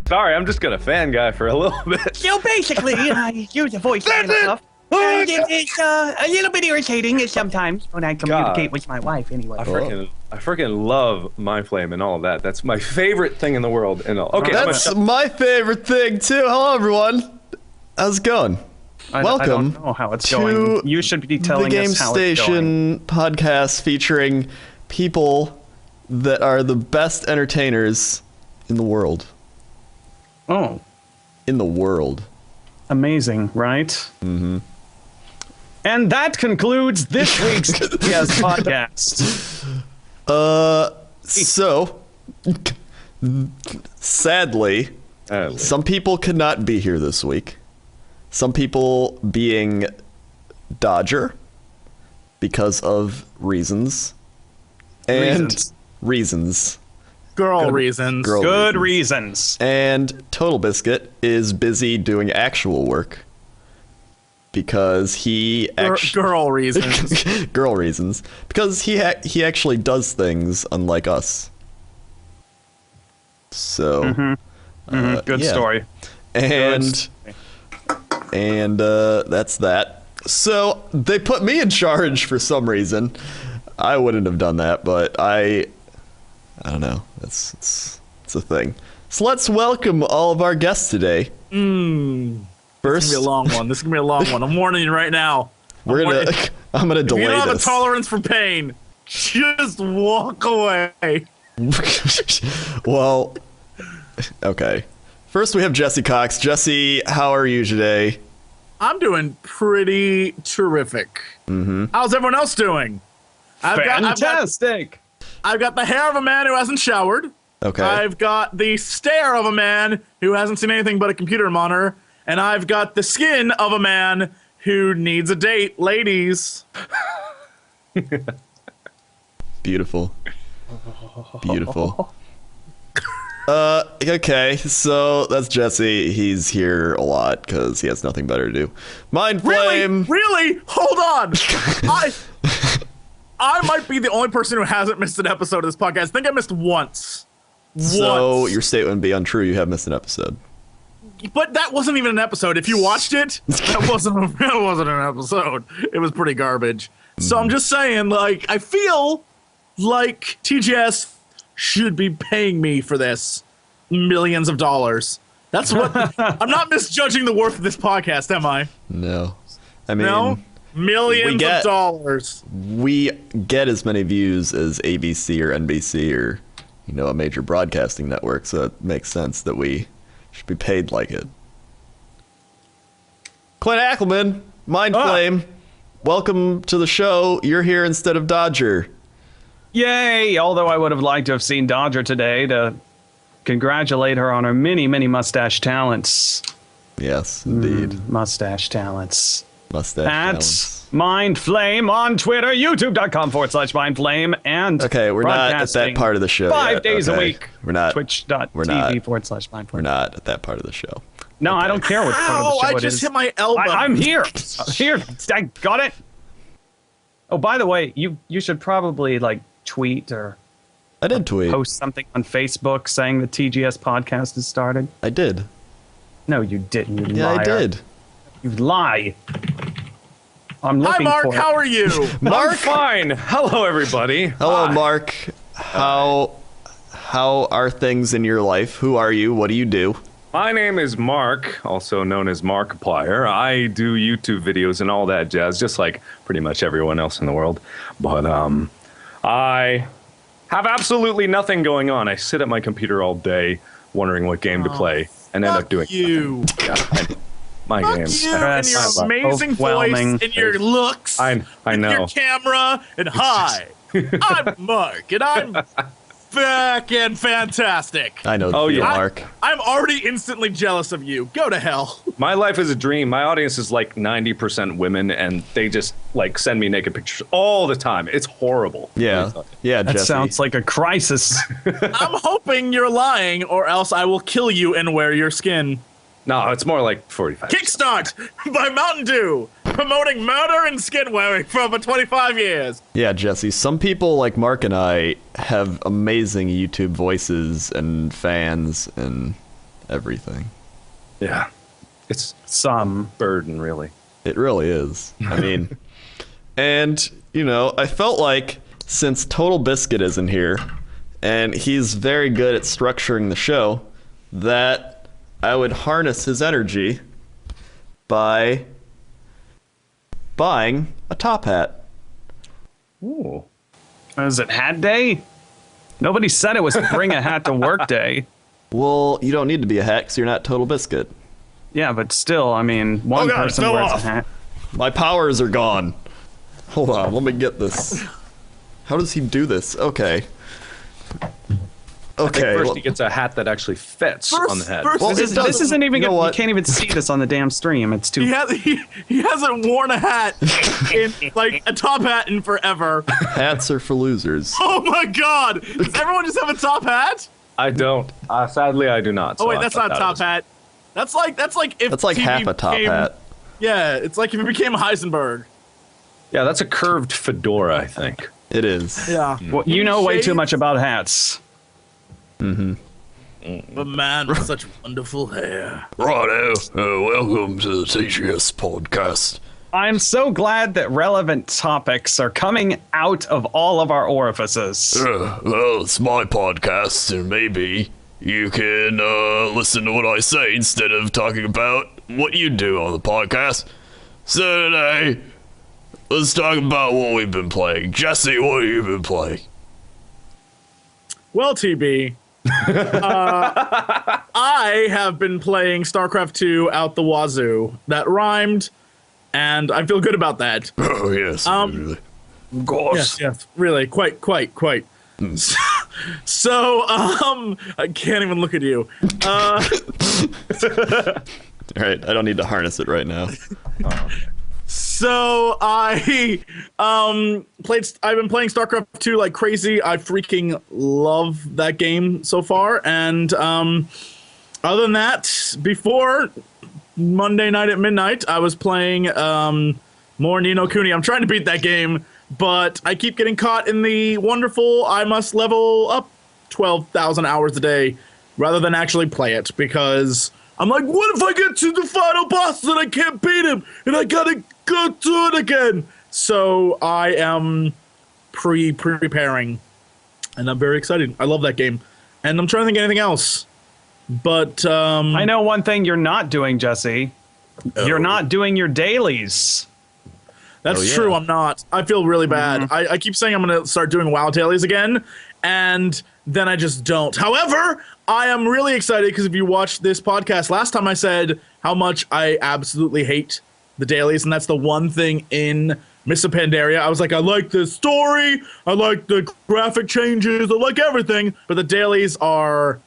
Sorry, I'm just gonna fan guy for a little bit. So basically, use a voice and stuff. And it's a little bit irritating sometimes when I communicate with my wife anyway. I freaking love Myndflame and all of that. That's my favorite thing in the world. And okay, that's my favorite thing too. Hello, everyone. How's it going? Welcome. I don't know how it's going. You should be telling us how it's going. The Game Station podcast featuring people that are the best entertainers in the world. Oh. In the world. Amazing, right? Mm-hmm. And that concludes this week's TGS podcast. So, sadly, some people could not be here this week. Some people being Dodger because of reasons. And reasons. Girl reasons. Good reasons. And Total Biscuit is busy doing actual work because he actually girl reasons. Girl reasons because he actually does things unlike us. So good story. And that's that. So they put me in charge for some reason. I wouldn't have done that, but I don't know. It's a thing. So let's welcome all of our guests today. First, this is gonna be a long one. This is gonna be a long one. I'm warning you right now. I'm gonna delay this. If you don't have a tolerance for pain, just walk away. Well, okay. First, we have Jesse Cox. Jesse, how are you today? I'm doing pretty terrific. How's everyone else doing? Fantastic. I've got the hair of a man who hasn't showered. Okay. I've got the stare of a man who hasn't seen anything but a computer monitor. And I've got the skin of a man who needs a date. Ladies. Beautiful. Beautiful. Okay, so that's Jesse. He's here a lot because he has nothing better to do. Myndflame. Really? Hold on. I might be the only person who hasn't missed an episode of this podcast. I think I missed once. So your statement would be untrue. You have missed an episode. But that wasn't even an episode. If you watched it, that wasn't an episode. It was pretty garbage. So I'm just saying, like, I feel like TGS should be paying me for this millions of dollars. That's what I'm not misjudging the worth of this podcast, am I? No. I mean, no? Millions of dollars. We get as many views as ABC or NBC or, a major broadcasting network, so it makes sense that we should be paid like it. Clint Ackelman, Myndflame, welcome to the show. You're here instead of Dodger. Yay! Although I would have liked to have seen Dodger today to congratulate her on her many, many mustache talents. Yes, indeed. Mustache talents. Mustache talents. Myndflame on Twitter, youtube.com/Myndflame, and okay, we're not at that part of the show 5 days a week. We're not. Twitch.tv/Myndflame. We're not at that part of the show. No, I don't care what part of the show it is. I just hit my elbow. I'm here. Here. I got it. Oh, by the way, you should probably tweet or I did tweet. Post something on Facebook saying the TGS podcast has started. I did. No, you didn't. You liar. I did. You lie. I'm looking Hi, Mark. for How are you? Mark, I'm fine. Hello, everybody. Hello, Mark. How are things in your life? Who are you? What do you do? My name is Mark, also known as Markiplier. I do YouTube videos and all that jazz, just like pretty much everyone else in the world. But I have absolutely nothing going on. I sit at my computer all day, wondering what game to play, and end up doing nothing. My games. You and your amazing voice and your looks. I know. Your camera and hi, I'm Mark and I'm fucking fantastic. I know. Oh yeah, Mark. I'm already instantly jealous of you. Go to hell. My life is a dream. My audience is like 90% women, and they just send me naked pictures all the time. It's horrible. Yeah, yeah. That Jesse. sounds like a crisis. I'm hoping you're lying, or else I will kill you and wear your skin. No, it's more like 45. Kickstart by Mountain Dew, promoting murder and skin wearing for over 25 years. Yeah, Jesse, some people like Mark and I have amazing YouTube voices and fans, and everything. Yeah. It's Some. burden, really. It really is. I mean, and, you know, I felt like since Total Biscuit isn't here, and he's very good at structuring the show, that I would harness his energy by buying a top hat. Ooh. Is it hat day? Nobody said it was bring a hat to work day. Well, you don't need to be a hat because you're not Total Biscuit. Yeah, but still, I mean, one God, it person fell wears off. a hat. My powers are gone. Hold on, let me get this. How does he do this? Okay. Okay. First, well- he gets a hat that actually fits on the head. Well, This it doesn't- isn't even you know good. You what? can't even see this on the damn stream. It's too. He hasn't worn a hat in like a top hat in forever. Hats are for losers. Oh my god! Does everyone just have a top hat? I don't. Sadly, I do not. Oh so wait, I that's cut not a that out top of this. hat. That's like if That's like TV half a top became- hat. Yeah, it's like if it became Heisenberg. Yeah, that's a curved fedora, I think. It is. Yeah. Well, you know way too Shades. much about hats. The man with such wonderful hair. Righto. Welcome to the TGS podcast. I'm so glad that relevant topics are coming out of all of our orifices. Well, it's my podcast, and maybe you can listen to what I say instead of talking about what you do on the podcast. So today, let's talk about what we've been playing. Jesse, what have you been playing? Well, TB, I have been playing StarCraft 2 out the wazoo. That rhymed, and I feel good about that. Oh, yes. Really. Yes, really, quite. So, I can't even look at you. All right, I don't need to harness it right now. So I've been playing StarCraft 2 like crazy. I freaking love that game so far. And other than that, before Monday night at midnight, I was playing more Ni no Kuni. I'm trying to beat that game, but I keep getting caught in the wonderful I must level up 12,000 hours a day rather than actually play it, because I'm like, what if I get to the final boss and I can't beat him and I gotta go to it again? So I am preparing, and I'm very excited. I love that game, and I'm trying to think of anything else. But I know one thing you're not doing, Jesse. You're not doing your dailies. That's true. I'm not. I feel really bad. I keep saying I'm going to start doing WoW dailies again, and then I just don't. However, I am really excited because if you watched this podcast last time, I said how much I absolutely hate the dailies, and that's the one thing in Mists of Pandaria. I was like, I like the story, I like the graphic changes, I like everything, but the dailies are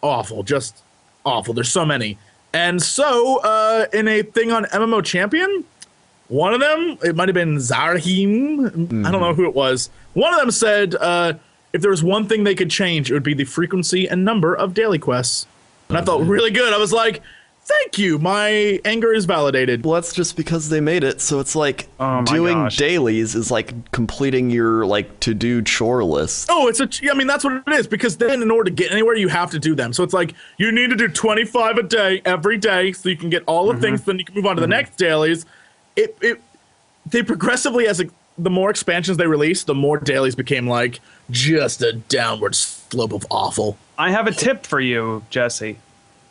awful, just awful. There's so many. And so, in a thing on MMO Champion, one of them, it might have been Zarhim, I don't know who it was. One of them said, if there was one thing they could change, it would be the frequency and number of daily quests. And I felt really good. I was like, thank you, my anger is validated. Well, that's just because they made it, so it's like Oh my doing gosh. dailies is like completing your like to-do chore list. Oh, I mean, that's what it is, because then in order to get anywhere, you have to do them. So it's like, you need to do 25 a day, every day, so you can get all the things, then you can move on to the next dailies. They progressively, as the more expansions they released, the more dailies became like just a downward slope of awful. I have a tip for you, Jesse.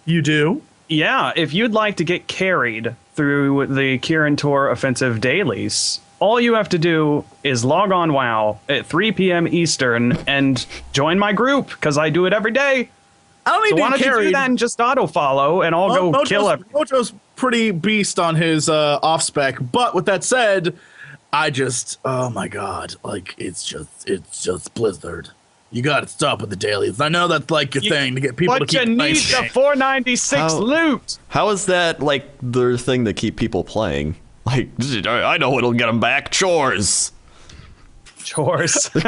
You do? Yeah, if you'd like to get carried through the Kirin Tor offensive dailies, all you have to do is log on WoW at 3 p.m. Eastern and join my group, because I do it every day. I don't need So to why be don't you do carried. that and just auto-follow, and I'll go kill everyone. Mojo's pretty beast on his off spec, but with that said, I just, oh my god, like it's just Blizzard. You got to stop with the dailies. I know that's like your thing to get people to But keep you playing. need the 496 How- loot. How is that like the thing to keep people playing? Like, I know what'll get them back. Chores. Chores. Dude,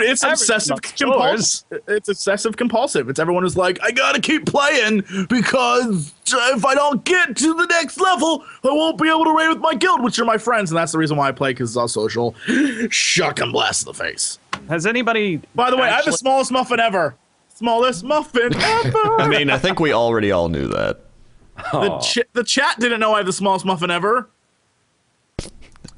it's obsessive compulsive. It's obsessive compulsive. It's everyone who's like, I gotta keep playing because if I don't get to the next level, I won't be able to raid with my guild, which are my friends, and that's the reason why I play, because it's all social. Shuck and blast in the face. Has anybody... By the way, I have the actually- smallest muffin ever. Smallest muffin ever. I mean, I think we already all knew that. The chat didn't know I have the smallest muffin ever.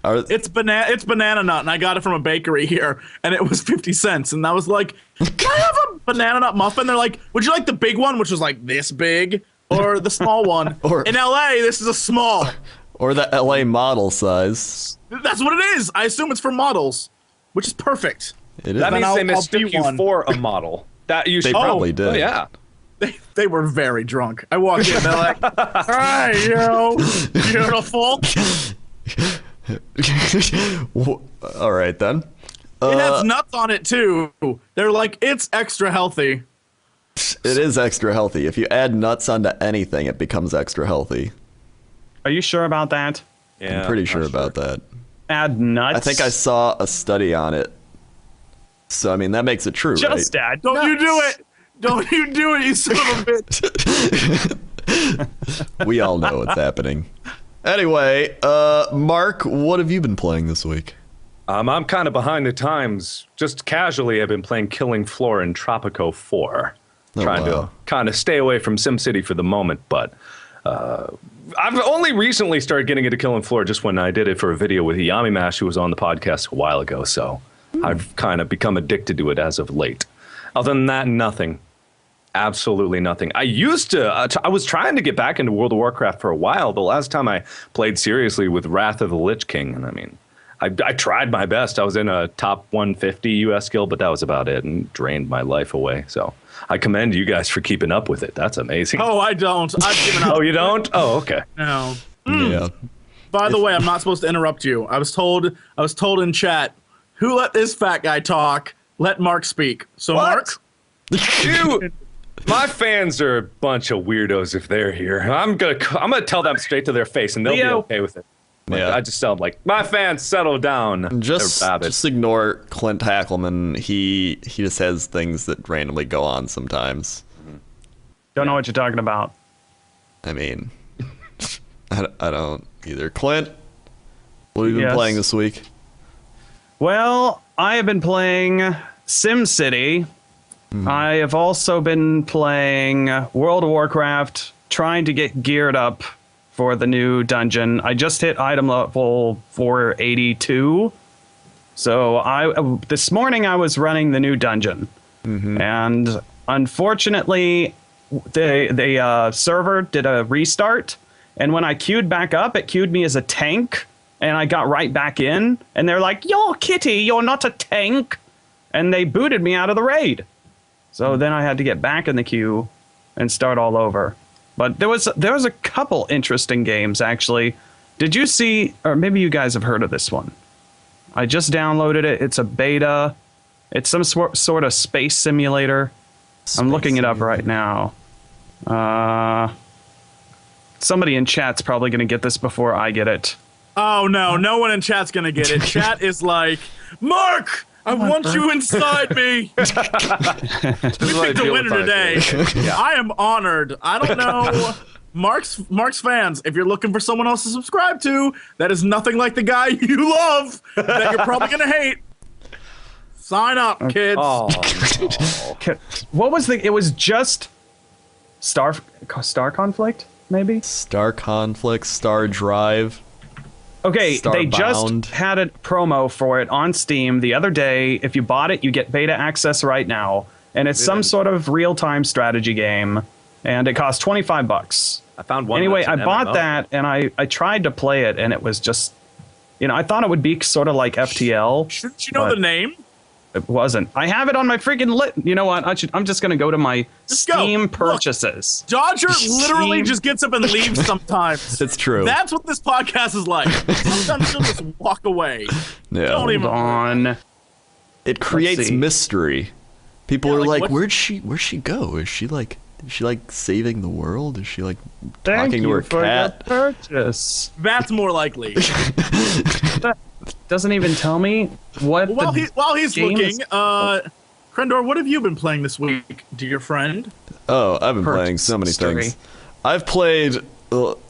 It's banana nut, and I got it from a bakery here, and it was 50 cents. And I was like, "Can I have a banana nut muffin?" They're like, "Would you like the big one, which was like this big, or the small one?" Or- in LA, this is a small. Or the LA model size. That's what it is. I assume it's for models, which is perfect. It is. That means I'll they be mistook you one. for a model. That you They should probably did. Oh, yeah. They were very drunk. I walked in, they're like, "Hi, yo, beautiful." All right, then. It has nuts on it, too. They're like, "It's extra healthy." It is extra healthy. If you add nuts onto anything, it becomes extra healthy. Are you sure about that? Yeah, I'm pretty not sure about that. Add nuts. I think I saw a study on it. So, I mean, that makes it true, just right? add. Don't nuts. you do it. Don't you do it, you son of a bitch. We all know what's happening. Anyway, Mark, what have you been playing this week? I'm kind of behind the times. Just casually, I've been playing Killing Floor in Tropico 4. Trying wow. to kind of stay away from SimCity for the moment, but I've only recently started getting into Killing Floor just when I did it for a video with Yami Mash, who was on the podcast a while ago, so I've kind of become addicted to it as of late. Other than that, nothing. Absolutely nothing. I used to, I was trying to get back into World of Warcraft for a while. The last time I played seriously with Wrath of the Lich King, and I mean, I tried my best. I was in a top 150 US guild, but that was about it, and drained my life away. So I commend you guys for keeping up with it. That's amazing. Oh, I don't. I've given up. Oh, you don't? Oh, okay. No. Yeah. By the way, I'm not supposed to interrupt you. I was told in chat, who let this fat guy talk? Let Mark speak. So What? Mark, You, my fans are a bunch of weirdos if they're here. I'm gonna tell them straight to their face, and they'll be Leo. okay with it. Like, Yeah. I just tell them like, my fans, settle down. Just They're rabid. ignore Clint Hackelman. He just has things that randomly go on sometimes. Don't know what you're talking about. I mean, I don't either. Clint, what have you been Yes. playing this week? Well, I have been playing SimCity. I have also been playing World of Warcraft, trying to get geared up for the new dungeon. I just hit item level 482. So this morning I was running the new dungeon. And unfortunately, the server did a restart. And when I queued back up, it queued me as a tank. And I got right back in. And they're like, "You're Kitty, you're not a tank." And they booted me out of the raid. So then I had to get back in the queue and start all over. But there was a couple interesting games, actually. Did you see, or maybe you guys have heard of this one? I just downloaded it. It's a beta. It's some sort of space simulator. I'm looking it up right now. Somebody in chat's probably going to get this before I get it. oh no one in chat's gonna get it. Chat is like, "Mark, I want you inside me." We picked a winner today. I am honored. I don't know. Mark's fans, if you're looking for someone else to subscribe to, that is nothing like the guy you love that you're probably gonna hate. Sign up, kids. Oh, What was it was just Star Conflict, maybe? Star Conflict, Star Drive. Okay, they Starbound. just had a promo for it on Steam the other day. If you bought it, you get beta access right now. And it's some sort of real-time strategy game. And it costs $25. I found one. Anyway, that's I an bought MMO. that, and I tried to play it, and it was just... I thought it would be sort of like FTL. Shouldn't you know but the name? It wasn't. I have it on my freaking You know what? I'm just going to go to my Just go. Steam Look. purchases. Dodger literally Steam. just gets up and leaves sometimes. It's true. That's what this podcast is like. Sometimes she'll just walk away. Yeah. Don't even. Hold on. It creates see. mystery. People Yeah, are like, like, what- where'd she go? Is she like saving the world? Is she like Thank talking to you her for cat? your purchase. That's more likely. Doesn't even tell me what While he's game looking, is- Crendor, what have you been playing this week, dear friend? Oh, I've been Purchase playing so many history. things. I've played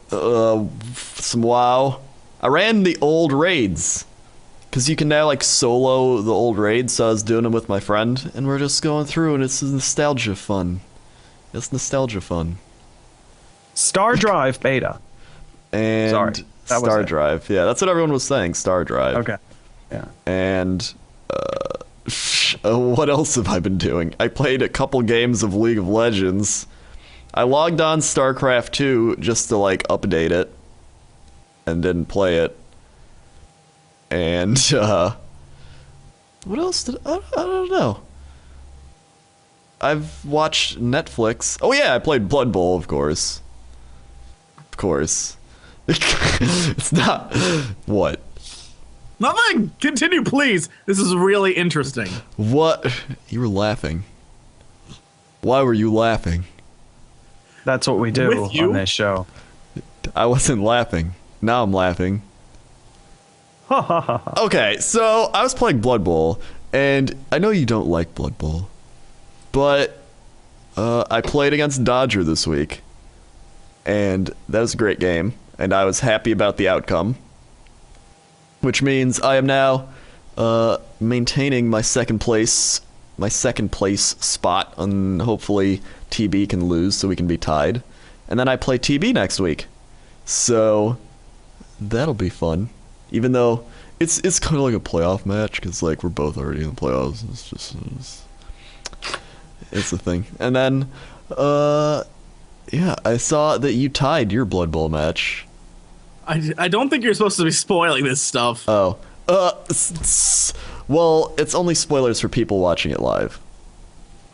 some WoW. I ran the old raids Because you can now like solo the old raids, so I was doing them with my friend, and we're just going through, and it's nostalgia fun. It's nostalgia fun. Star Drive beta. And Sorry, that was Star it. Drive. Yeah, that's what everyone was saying. Star Drive. Okay. Yeah. And what else have I been doing? I played a couple games of League of Legends. I logged on StarCraft 2 just to like update it, and didn't play it. And what else did I don't know. I've watched Netflix. Oh yeah, I played Blood Bowl, of course. Of course. It's not what. Nothing. Continue, please. This is really interesting. What? You were laughing. Why were you laughing? That's what we do With you? on this show. I wasn't laughing. Now I'm laughing. Okay, so I was playing Blood Bowl, and I know you don't like Blood Bowl, but I played against Dodger this week, and that was a great game, and I was happy about the outcome, which means I am now maintaining my second place spot, and hopefully TB can lose so we can be tied, and then I play TB next week, so that'll be fun. Even though it's kind of like a playoff match, because like we're both already in the playoffs. It's a thing. And then yeah, I saw that you tied your Blood Bowl match. I don't think you're supposed to be spoiling this stuff. Oh. Well, it's only spoilers for people watching it live.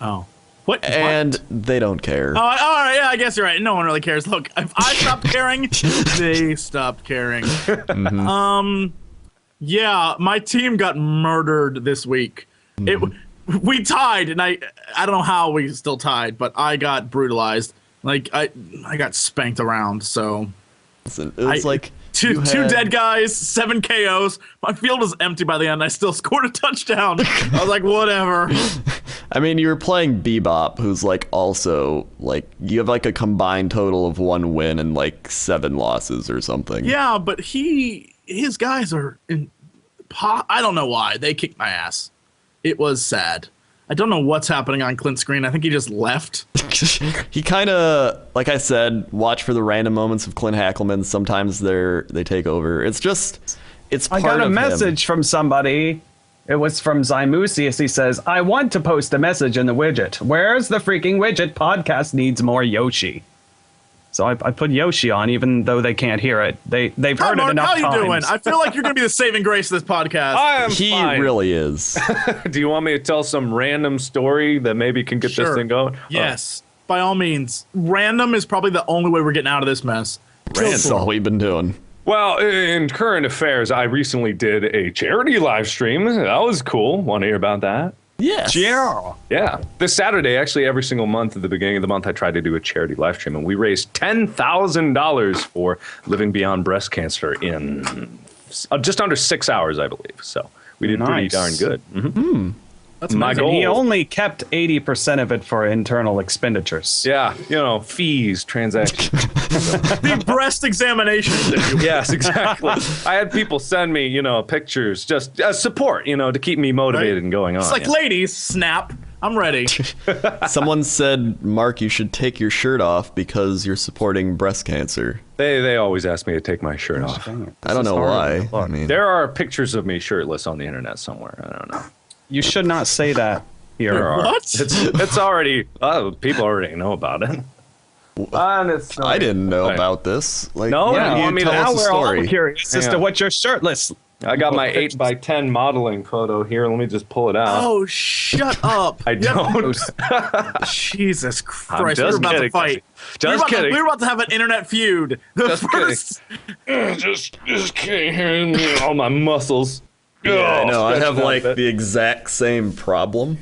Oh. What? And they don't care. Oh, all right. Yeah, I guess you're right. No one really cares. Look, if I stopped caring, they stopped caring. Yeah, my team got murdered this week. We tied, and I don't know how we still tied, but I got brutalized. Like I got spanked around. So Listen, it was like two dead guys, 7 KOs. My field was empty by the end. I still scored a touchdown. I was like, whatever. I mean, you were playing Bebop, who's like also like you have like a combined total of 1 win and like 7 losses or something. Yeah, but his guys are in. I don't know why they kicked my ass. It was sad. I don't know what's happening on Clint's screen. I think he just left. He kind of, like I said, watch for the random moments of Clint Hackelman. Sometimes they take over. It's just, it's part I got a of him. message from somebody. It was from Zymusius. He says, I want to post a message in the widget. Where's the freaking widget? Podcast needs more Yoshi. So I put Yoshi on, even though they can't hear it. They've Hi, heard Mark, it enough how you times. doing? I feel like you're going to be the saving grace of this podcast. I am He fine. really is. Do you want me to tell some random story that maybe can get Sure. this thing going? Yes, by all means. Random is probably the only way we're getting out of this mess. That's all we've been doing. Well, in current affairs, I recently did a charity live stream. That was cool. Want to hear about that? Yes. Yeah. Yeah. This Saturday, actually, every single month at the beginning of the month, I try to do a charity live stream, and we raised $10,000 for Living Beyond Breast Cancer in just under 6 hours, I believe. So we did pretty Nice. darn good. Mm-hmm. That's My amazing. goal. He only kept 80% of it for internal expenditures. Yeah, fees, transactions. The breast examinations. If you Yes, exactly. I had people send me, pictures, just as support, to keep me motivated Right. and going on. It's like, yeah. ladies, snap. I'm ready. Someone said, Mark, you should take your shirt off because you're supporting breast cancer. They always ask me to take my shirt off. I don't know why. I mean, There are pictures of me shirtless on the internet somewhere. I don't know. You should not say that here. There are. What? It's already. People already know about it. And it's I didn't know Right. about this. Like, No? why Yeah, don't you you want me to- tell Now us a we're all story? curious as Hang to on. what you're shirtless. I got my 8x10 modeling photo here. Let me just pull it out. Oh, shut up. I don't. Jesus Christ. I'm We were just about kidding. to fight. Just kidding. We were about to have an internet feud. The Just first. just kidding. All my muscles. Yeah, I know. I have stretching out like a bit. the exact same problem.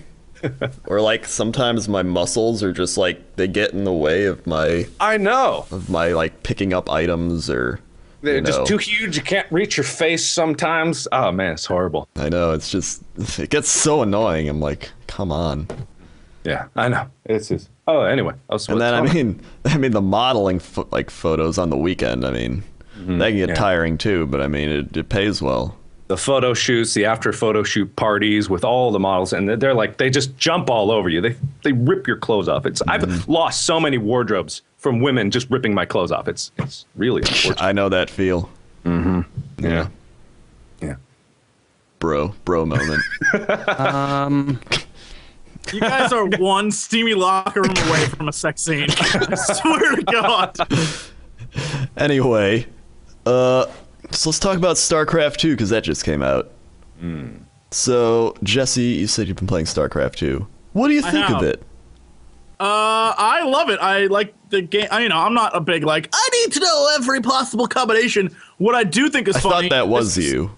Or like sometimes my muscles are just like they get in the way of my I know. like picking up items or They're you just know. too huge. You can't reach your face sometimes. Oh man, it's horrible. I know, it's just it gets so annoying. I'm like, come on. Yeah, I know. It's just. Oh, anyway. And then I mean the modeling like photos on the weekend. I mean, they can get yeah. tiring too, but I mean it pays well. the photo shoots, the after photo shoot parties with all the models, and they're like, they just jump all over you. They rip your clothes off. I've lost so many wardrobes from women just ripping my clothes off. It's really unfortunate. I know that feel. Yeah. Bro moment. You guys are one steamy locker room away from a sex scene. I swear to God. Anyway, so let's talk about StarCraft 2 because that just came out. So, Jesse, you said you've been playing StarCraft 2. What do you think of it? I love it. I like the game. I'm not a big I need to know every possible combination. What I do think is funny. I thought that was you.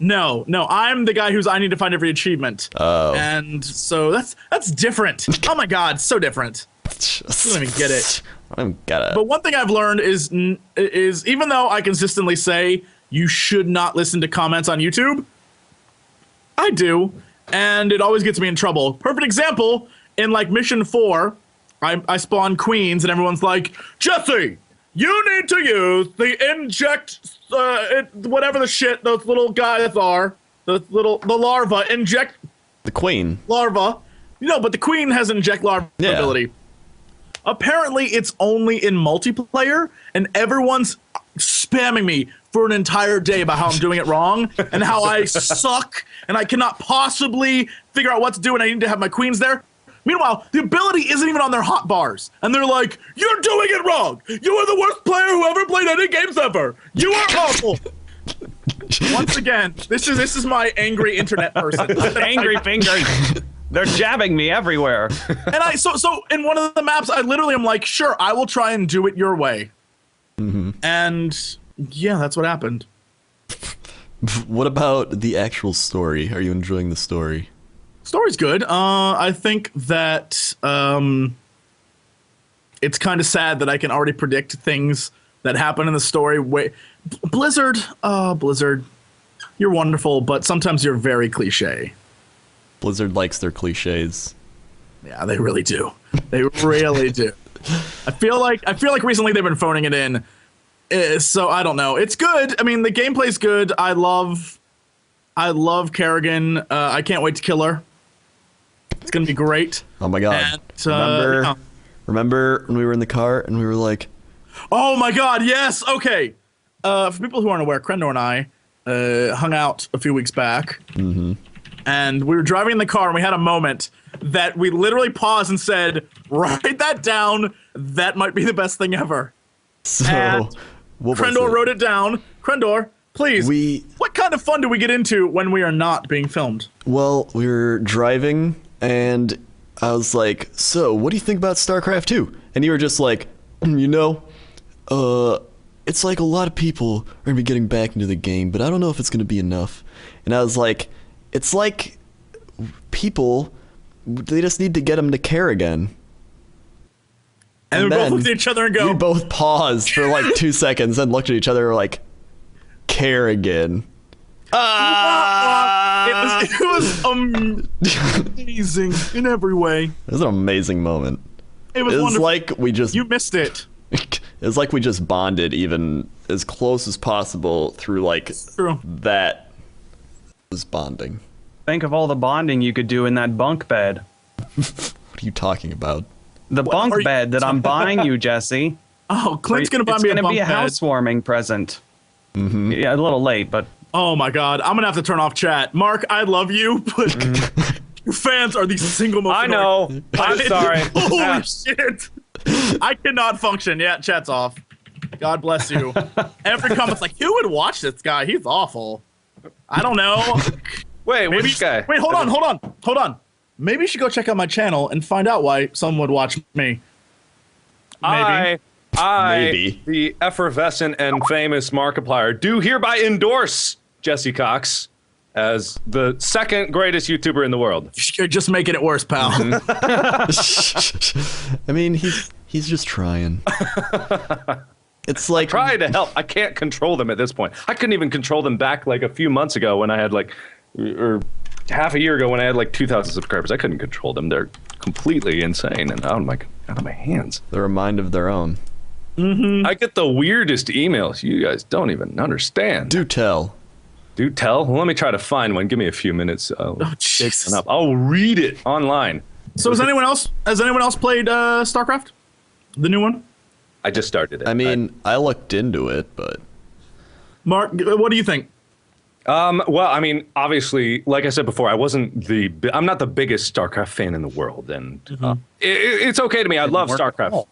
No, I'm the guy I need to find every achievement. Oh. And so that's different. Oh my God, so different. I don't even get it. I don't get it. But one thing I've learned is even though I consistently say you should not listen to comments on YouTube, I do, and it always gets me in trouble. Perfect example, in Mission 4, I spawn queens and everyone's like, Jesse, you need to use the inject, whatever the shit those little guys are, the larva, inject. The queen. Larva. But the queen has inject larva ability. Apparently, it's only in multiplayer, and everyone's spamming me for an entire day about how I'm doing it wrong and how I suck and I cannot possibly figure out what to do and I need to have my queens there. Meanwhile, the ability isn't even on their hotbars, and they're like, "You're doing it wrong. You are the worst player who ever played any games ever. You are awful." Once again, this is my angry internet person. Angry fingers. They're jabbing me everywhere. And so in one of the maps, I literally am like, "Sure, I will try and do it your way." And yeah, that's what happened. What about the actual story? Are you enjoying the story? Story's good. I think that it's kind of sad that I can already predict things that happen in the story. Blizzard, you're wonderful, but sometimes you're very cliche. Blizzard likes their cliches. Yeah, they really do. They really do. I feel like recently they've been phoning it in. So I don't know. It's good. I mean, the gameplay's good. I love Kerrigan. I can't wait to kill her. It's gonna be great. Oh my God! And, remember when we were in the car and we were like, "Oh my God, yes, okay." For people who aren't aware, Crendor and I hung out a few weeks back, and we were driving in the car and we had a moment that we literally paused and said, "Write that down. That might be the best thing ever." So, and what Crendor was it? wrote it down. Crendor, please. What kind of fun do we get into when we are not being filmed? Well, we were driving, and I was like, "So, what do you think about StarCraft 2?" And you were just like, it's like a lot of people are gonna be getting back into the game, but I don't know if it's gonna be enough. And I was like, it's like people, they just need to get them to care again. And we both looked at each other and go. We both paused for like 2 seconds and looked at each other like, care again. It was amazing in every way. It was an amazing moment. It was wonderful. Like we just You missed it. It was like we just bonded even as close as possible through like True. that was bonding. Think of all the bonding you could do in that bunk bed. What are you talking about? The bunk bed that I'm buying you, Jesse. Oh, Clint's gonna buy me a bunk bed. It's gonna be a housewarming present. Yeah, a little late, but Oh my God, I'm gonna have to turn off chat. Mark, I love you, but your fans are the single most. I know. I'm sorry. Holy shit! I cannot function. Yeah, chat's off. God bless you. Every comment's like, who would watch this guy? He's awful. I don't know. Wait, which guy? Wait, hold on. Maybe you should go check out my channel and find out why someone would watch me. Maybe. Maybe. The effervescent and famous Markiplier, do hereby endorse Jesse Cox as the second greatest YouTuber in the world. You're just making it worse, pal. I mean, he's just trying. It's like Try to help. I can't control them at this point. I couldn't even control them back like a few months ago when I had or half a year ago when I had like 2,000 subscribers. I couldn't control them. They're completely insane and out of my hands. they're a mind of their own. I get the weirdest emails. You guys don't even understand. Do tell. Do tell. Well, let me try to find one. Give me a few minutes. Jesus. I'll read it online. So has anyone else played StarCraft? The new one? I just started it. I mean, I looked into it, but Mark, what do you think? Well, I mean, obviously, like I said before, I'm not the biggest StarCraft fan in the world, and it's okay to me. I love StarCraft.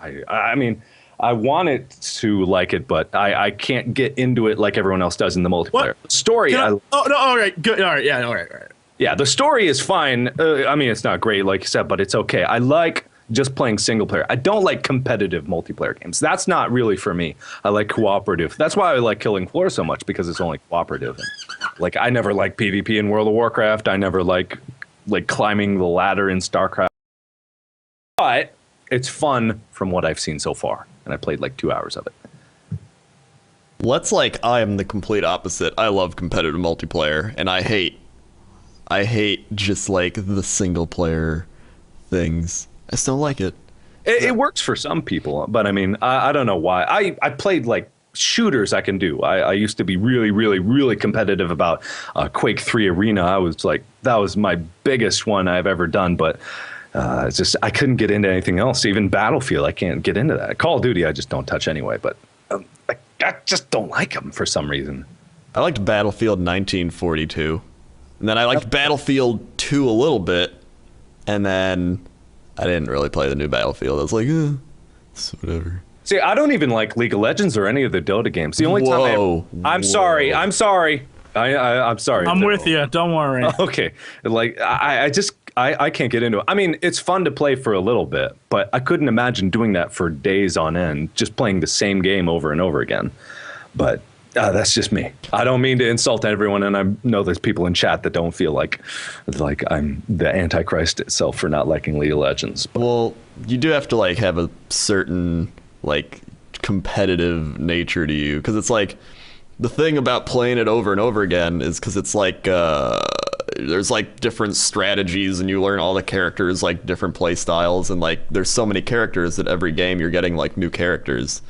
I mean, I wanted to like it, but I can't get into it like everyone else does in the multiplayer. What? Story. Oh no! All right, good. All right, yeah, all right. Yeah, the story is fine. I mean, it's not great, like you said, but it's okay. I like just playing single player. I don't like competitive multiplayer games. That's not really for me. I like cooperative. That's why I like Killing Floor so much, because it's only cooperative. And, like, I never liked PvP in World of Warcraft. I never like climbing the ladder in StarCraft. But it's fun from what I've seen so far, and I played like 2 hours of it. I am the complete opposite. I love competitive multiplayer, and I hate just like the single player things. I just don't like it. It works for some people, but I mean, I don't know why. I played like shooters I can do. I used to be really, really, really competitive about Quake 3 Arena. I was like, that was my biggest one I've ever done, but it's just, I couldn't get into anything else. Even Battlefield, I can't get into that. Call of Duty, I just don't touch anyway, but I just don't like them for some reason. I liked Battlefield 1942. And then I liked Battlefield 2 a little bit, and then I didn't really play the new Battlefield. I was like, it's whatever. See, I don't even like League of Legends or any of the Dota games. The only time I'm sorry. I'm sorry. I'm with you. Don't worry. Okay. Like, I can't get into it. I mean, it's fun to play for a little bit, but I couldn't imagine doing that for days on end, just playing the same game over and over again. But that's just me. I don't mean to insult everyone, and I know there's people in chat that don't feel like I'm the Antichrist itself for not liking League of Legends. But. Well, you do have to like have a certain like competitive nature to you, because it's like the thing about playing it over and over again is because it's like there's like different strategies, and you learn all the characters, like different play styles, and like there's so many characters that every game you're getting like new characters.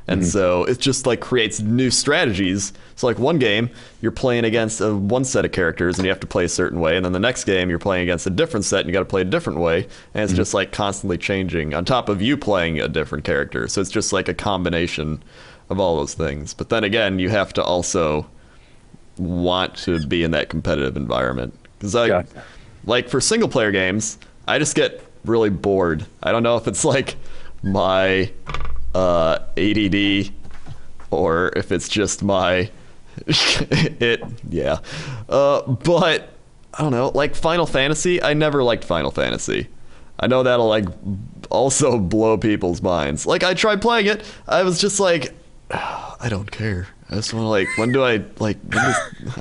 And so it just like creates new strategies. So like one game you're playing against one set of characters and you have to play a certain way, and then the next game you're playing against a different set and you got to play a different way, and it's just like constantly changing on top of you playing a different character. So it's just like a combination of all those things. But then again, you have to also want to be in that competitive environment, because like for single player games, I just get really bored. I don't know if it's like my ADD or if it's just my but I don't know, like Final Fantasy. I never liked Final Fantasy. I know that'll like also blow people's minds. Like I tried playing it, I was just like, I don't care. I just want to like,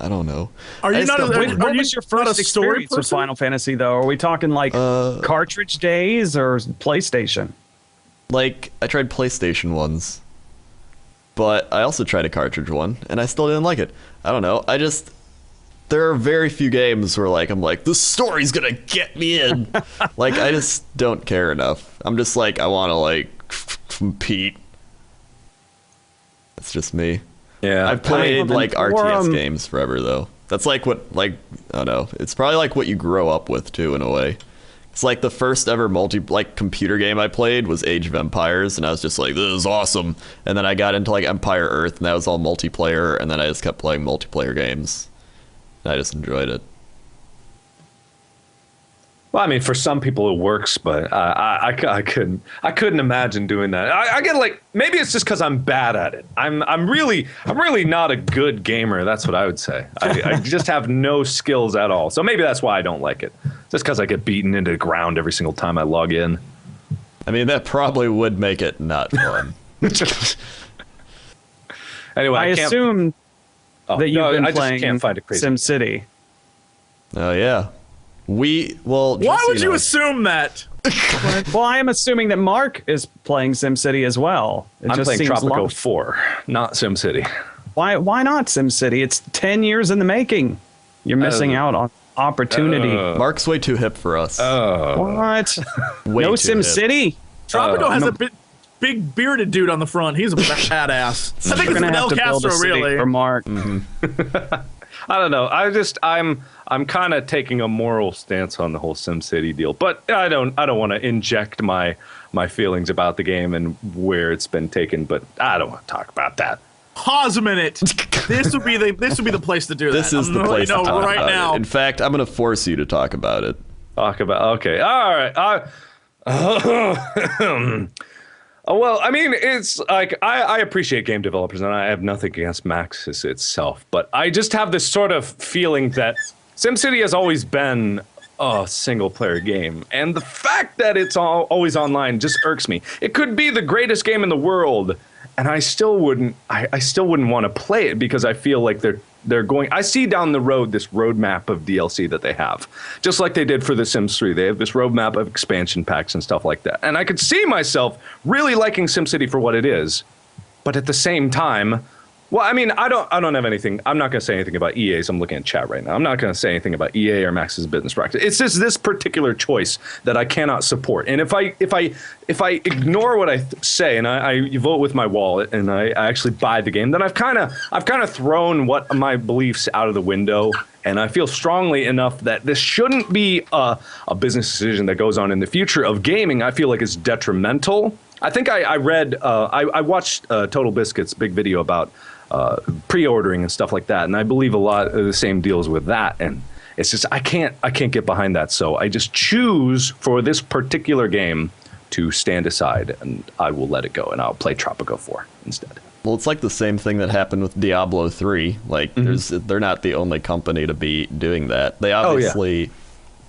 I don't know. Are you not? What was your first experience with Final Fantasy though? Are we talking like cartridge days or PlayStation? Like, I tried PlayStation ones, but I also tried a cartridge one, and I still didn't like it. I don't know. There are very few games where, like, I'm like, the story's gonna get me in. Like, I just don't care enough. I'm just like, I want to, like, compete. That's just me. Yeah. I've played, like, RTS games forever, though. That's, like, what, like, I don't know. It's probably, like, what you grow up with, too, in a way. It's like the first ever computer game I played was Age of Empires, and I was just like, this is awesome. And then I got into like Empire Earth, and that was all multiplayer, and then I just kept playing multiplayer games. And I just enjoyed it. Well, I mean, for some people it works, but I couldn't imagine doing that. I get like, maybe it's just because I'm bad at it. I'm really not a good gamer. That's what I would say. I just have no skills at all. So maybe that's why I don't like it. Just because I get beaten into the ground every single time I log in. I mean, that probably would make it not fun. Anyway, I assume that you've been playing SimCity. Oh yeah. Why would you assume that? Well, I am assuming that Mark is playing SimCity as well. I'm playing Tropico 4, not SimCity. Why not SimCity? It's 10 years in the making. You're missing out on opportunity. Mark's way too hip for us. What? Way no too SimCity? Tropico has a bit. big bearded dude on the front. He's a badass. I think We're it's gonna have Fidel to build a Castro, city really. for Mark. I don't know. I'm kind of taking a moral stance on the whole SimCity deal, but I don't want to inject my feelings about the game and where it's been taken. But I don't want to talk about that. Pause a minute. This would be the place to do This that. is the place to talk right about now. it. In fact, I'm going to force you to talk about it. Okay. All right. Well, I mean, it's like I appreciate game developers, and I have nothing against Maxis itself, but I just have this sort of feeling that SimCity has always been a single-player game, and the fact that it's always online just irks me. It could be the greatest game in the world, and I still wouldn't want to play it because I feel like they're going. I see down the road this roadmap of DLC that they have, just like they did for The Sims 3. They have this roadmap of expansion packs and stuff like that. And I could see myself really liking SimCity for what it is, but at the same time, well, I mean, I don't have anything. I'm not going to say anything about EA. So I'm looking at chat right now. I'm not going to say anything about EA or Max's business practice. It's just this particular choice that I cannot support. And if I ignore what I say and I vote with my wallet and I actually buy the game, then I've kind of thrown what my beliefs out of the window. And I feel strongly enough that this shouldn't be a business decision that goes on in the future of gaming. I feel like it's detrimental. I think I read, I watched Total Biscuit's big video about pre-ordering and stuff like that, and I believe a lot of the same deals with that, and it's just I can't get behind that, so I just choose for this particular game to stand aside, and I will let it go, and I'll play Tropico 4 instead. Well, it's like the same thing that happened with Diablo 3. Like, they're not the only company to be doing that. They obviously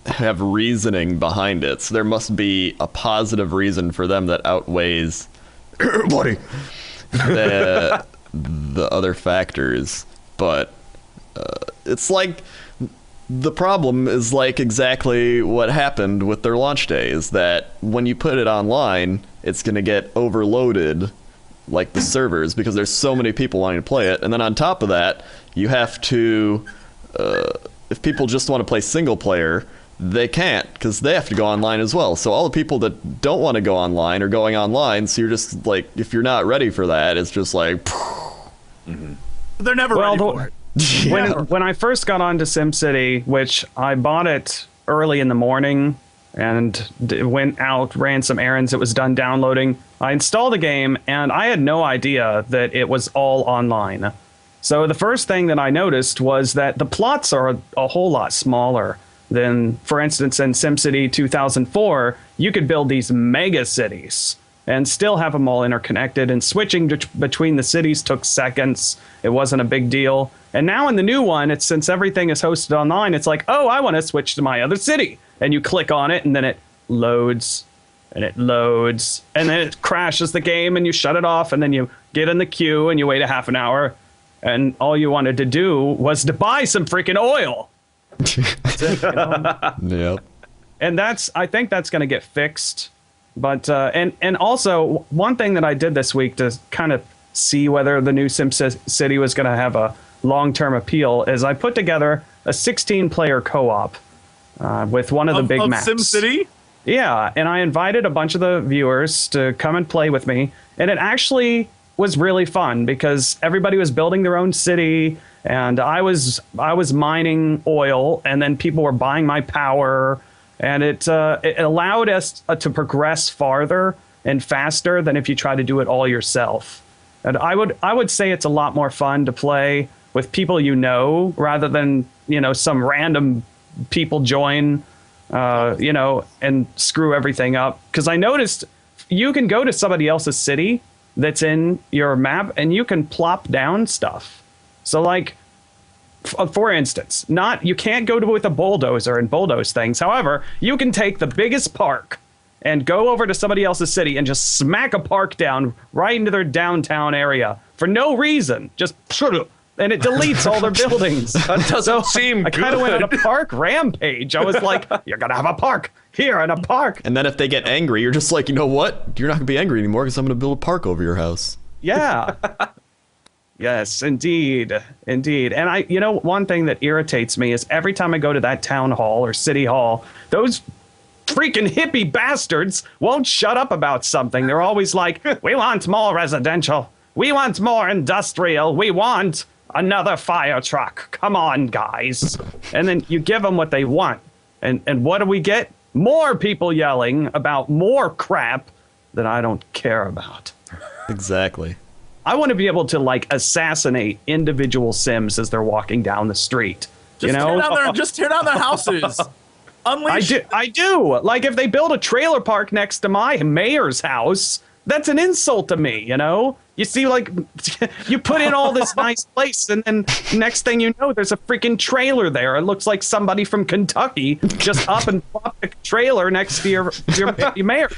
have reasoning behind it, so there must be a positive reason for them that outweighs everybody. The other factors, but it's like the problem is like exactly what happened with their launch day, is that when you put it online, it's going to get overloaded, like the servers, because there's so many people wanting to play it, and then on top of that, you have to, if people just want to play single player, they can't, because they have to go online as well. So all the people that don't want to go online are going online, so you're just like, if you're not ready for that, it's just like... They're never ready for it. When I first got onto SimCity, which I bought it early in the morning and went out, ran some errands, it was done downloading. I installed the game, and I had no idea that it was all online. So the first thing that I noticed was that the plots are a whole lot smaller than, for instance, in SimCity 2004, you could build these mega cities and still have them all interconnected, and switching between the cities took seconds. It wasn't a big deal. And now in the new one, it's, since everything is hosted online, it's like, oh, I want to switch to my other city. And you click on it, and then it loads, and it loads, and then it crashes the game, and you shut it off, and then you get in the queue, and you wait a half an hour, and all you wanted to do was to buy some freaking oil. That's it, you know? Yep. And I think that's going to get fixed. But and also one thing that I did this week to kind of see whether the new SimCity was going to have a long-term appeal is I put together a 16-player co-op with one of the big maps. SimCity? Yeah, and I invited a bunch of the viewers to come and play with me, and it actually was really fun because everybody was building their own city, and I was mining oil, and then people were buying my power. And it allowed us to progress farther and faster than if you try to do it all yourself. And I would say it's a lot more fun to play with people you know, rather than, you know, some random people join, you know, and screw everything up. Because I noticed you can go to somebody else's city that's in your map and you can plop down stuff. So like, for instance, you can't go with a bulldozer and bulldoze things. However, you can take the biggest park and go over to somebody else's city and just smack a park down right into their downtown area for no reason. Just and it deletes all their buildings. That doesn't seem I kind of good. went on a park rampage. I was like, you're gonna have a park here and a park. And then if they get angry, you're just like, you know what? You're not gonna be angry anymore because I'm gonna build a park over your house. Yeah. Yes, indeed. Indeed. And you know, one thing that irritates me is every time I go to that town hall or city hall, those freaking hippie bastards won't shut up about something. They're always like, we want more residential. We want more industrial. We want another fire truck. Come on, guys. And then you give them what they want. And what do we get? More people yelling about more crap that I don't care about. Exactly. I want to be able to, like, assassinate individual Sims as they're walking down the street. Just tear down their houses. Unleash. I do. Like, if they build a trailer park next to my mayor's house, that's an insult to me, you know? You see, like, you put in all this nice place, and then next thing you know, there's a freaking trailer there. It looks like somebody from Kentucky just up and plopped a trailer next to your mayor.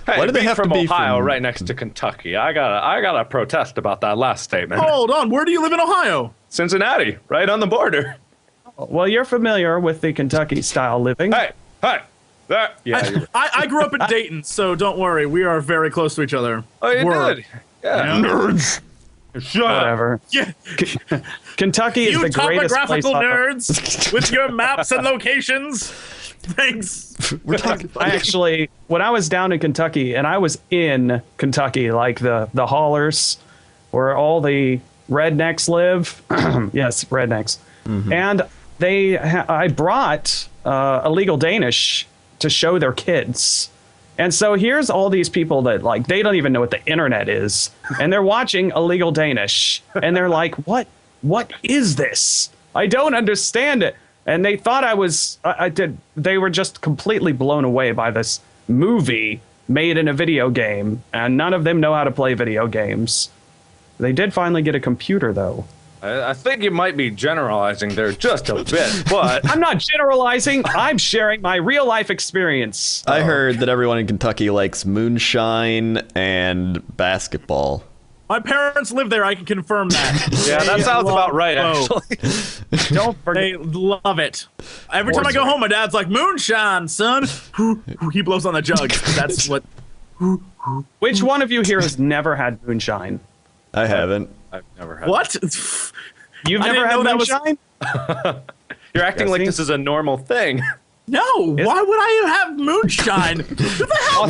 Why do they have to to be Ohio from- right next to Kentucky? I gotta protest about that last statement. Hold on. Where do you live in Ohio? Cincinnati, right on the border. Well, you're familiar with the Kentucky-style living. Hey, that. Yeah. I grew up in Dayton, so don't worry. We are very close to each other. Oh, you We're- did. Yeah. Nerds. Shut up. Whatever. Yeah. Kentucky is You the greatest place topographical on nerds with your maps and locations. Thanks. We're talking. I actually, when I was down in Kentucky, and I was in Kentucky, like the haulers, where all the rednecks live. Yes, rednecks. And I brought illegal Danish to show their kids. And so here's all these people that, like, they don't even know what the internet is, and they're watching illegal Danish, and they're like, what is this? I don't understand it. And they thought they were just completely blown away by this movie made in a video game, and none of them know how to play video games. They did finally get a computer, though. I think you might be generalizing there just a bit, but I'm not generalizing. I'm sharing my real life experience. I heard that everyone in Kentucky likes moonshine and basketball. My parents live there. I can confirm that. yeah, that They sounds love about right, both. actually. Don't forget. They love it. Every time I go home, my dad's like, "Moonshine, son." He blows on the jug. That's what. Which one of you here has never had moonshine? I haven't. I've never had. What? You've I never didn't had know that was- moonshine? You're acting Yeah, like see? this is a normal thing. No. Why would I have moonshine? Who the hell?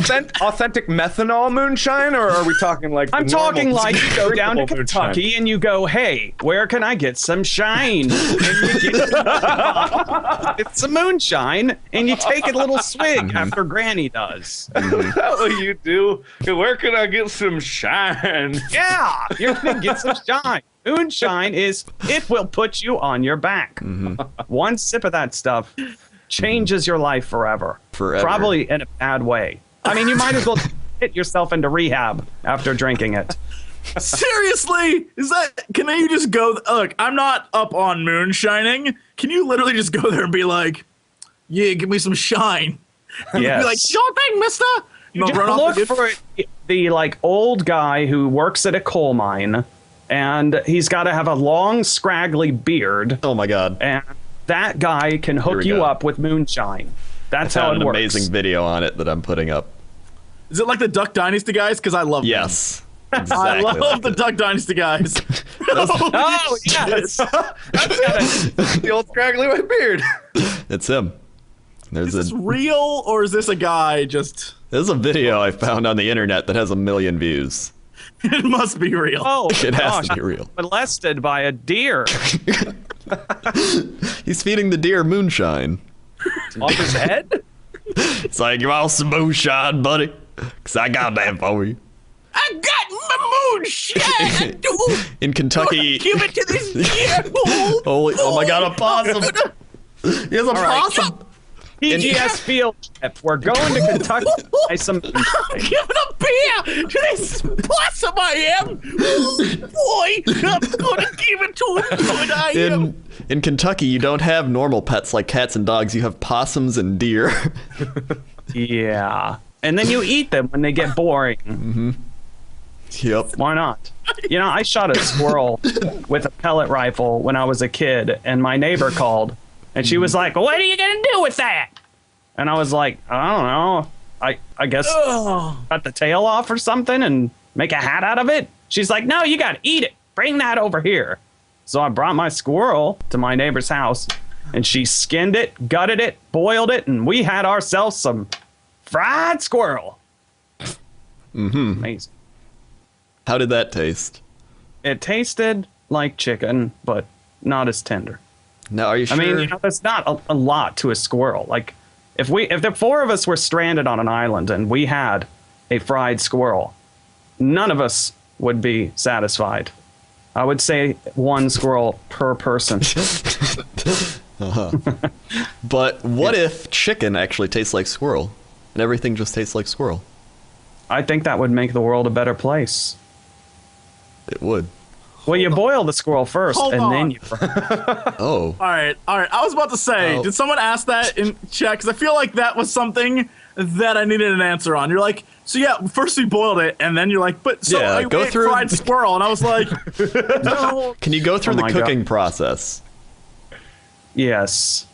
Authentic methanol moonshine, or are we talking like? I'm the talking normal like you go down to drinkable Kentucky moonshine? and you go, hey, where can I get some shine? And you get it's some moonshine, and you take a little swig after Granny does. Is that what you do? Where can I get some shine? Yeah, you're gonna get some shine. Moonshine it will put you on your back. One sip of that stuff changes your life forever. Forever. Probably in a bad way. I mean, you might as well hit yourself into rehab after drinking it. Seriously? Can you just go? Look, I'm not up on moonshining. Can you literally just go there and be like, yeah, give me some shine? And Yes. be like, sure thing, mister. You just look for the like old guy who works at a coal mine, and he's got to have a long, scraggly beard, Oh my god. and that guy can hook we you go. up with moonshine. That's how Found it an works. amazing video on it that I'm putting up. Is it like the Duck Dynasty guys? Because I love them. Yes. I Exactly love like the it. Duck Dynasty guys. Oh, yes. The old scraggly white beard. It's him. Is this real or is this a guy just? There's a video I found on the internet that has 1 million views. It must be real. Oh, It has gosh. to be real. Molested by a deer. He's feeding the deer moonshine. Off his head? It's like, you want some moonshine, buddy? Because I got that for you. I got my moonshine. In Kentucky. Give it to this deer. Oh my god, a possum. He has a possum. TGS field trip. We're going to Kentucky to buy some. Give it a beer to this possum I am. Boy, I'm gonna give it to him. Good I am. In Kentucky, you don't have normal pets like cats and dogs. You have possums and deer. Yeah. And then you eat them when they get boring. Yep. Why not? You know, I shot a squirrel with a pellet rifle when I was a kid, and my neighbor called, and she was like, "What are you gonna do with that?" And I was like, "I don't know. I guess cut the tail off or something and make a hat out of it." She's like, "No, you gotta eat it. Bring that over here." So I brought my squirrel to my neighbor's house, and she skinned it, gutted it, boiled it, and we had ourselves some fried squirrel. Amazing. How did that taste? It tasted like chicken, but not as tender. Now, are you sure? I mean, that's not a lot to a squirrel. Like, if the four of us were stranded on an island and we had a fried squirrel, none of us would be satisfied. I would say one squirrel per person. But what if chicken actually tastes like squirrel, and everything just tastes like squirrel? I think that would make the world a better place. It would. Well, you boil the squirrel first, Hold and on. then you... Oh. All right. I was about to say, Did someone ask that in chat? Because I feel like that was something that I needed an answer on. You're like, so yeah, first we boiled it, and then you're like, but so Yeah, I go ate through- fried squirrel, and I was like, no. Can you go through the my cooking God. process? Yes.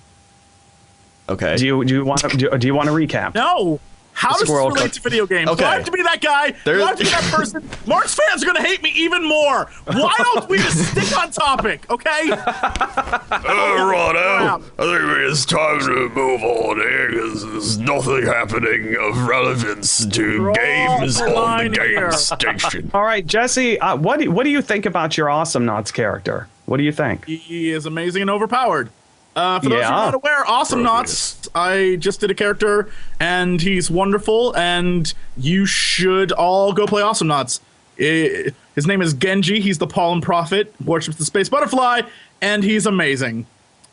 Okay. Do you want to recap? No. How does this squirrel relate cooked. to video games? Okay. Do I have to be that guy? Do I have to be that person? Mark's fans are going to hate me even more. Why don't we just stick on topic, okay? Righto. I think it's time to move on here because there's nothing happening of relevance to Draw games the on the line game here. station. All right, Jesse, what do you think about your Awesome Knots character? What do you think? He is amazing and overpowered. For those who are Yeah. not aware, Awesome Knots, I just did a character, and he's wonderful, and you should all go play Awesome Knots. His name is Genji. He's the Pollen Prophet, worships the space butterfly, and he's amazing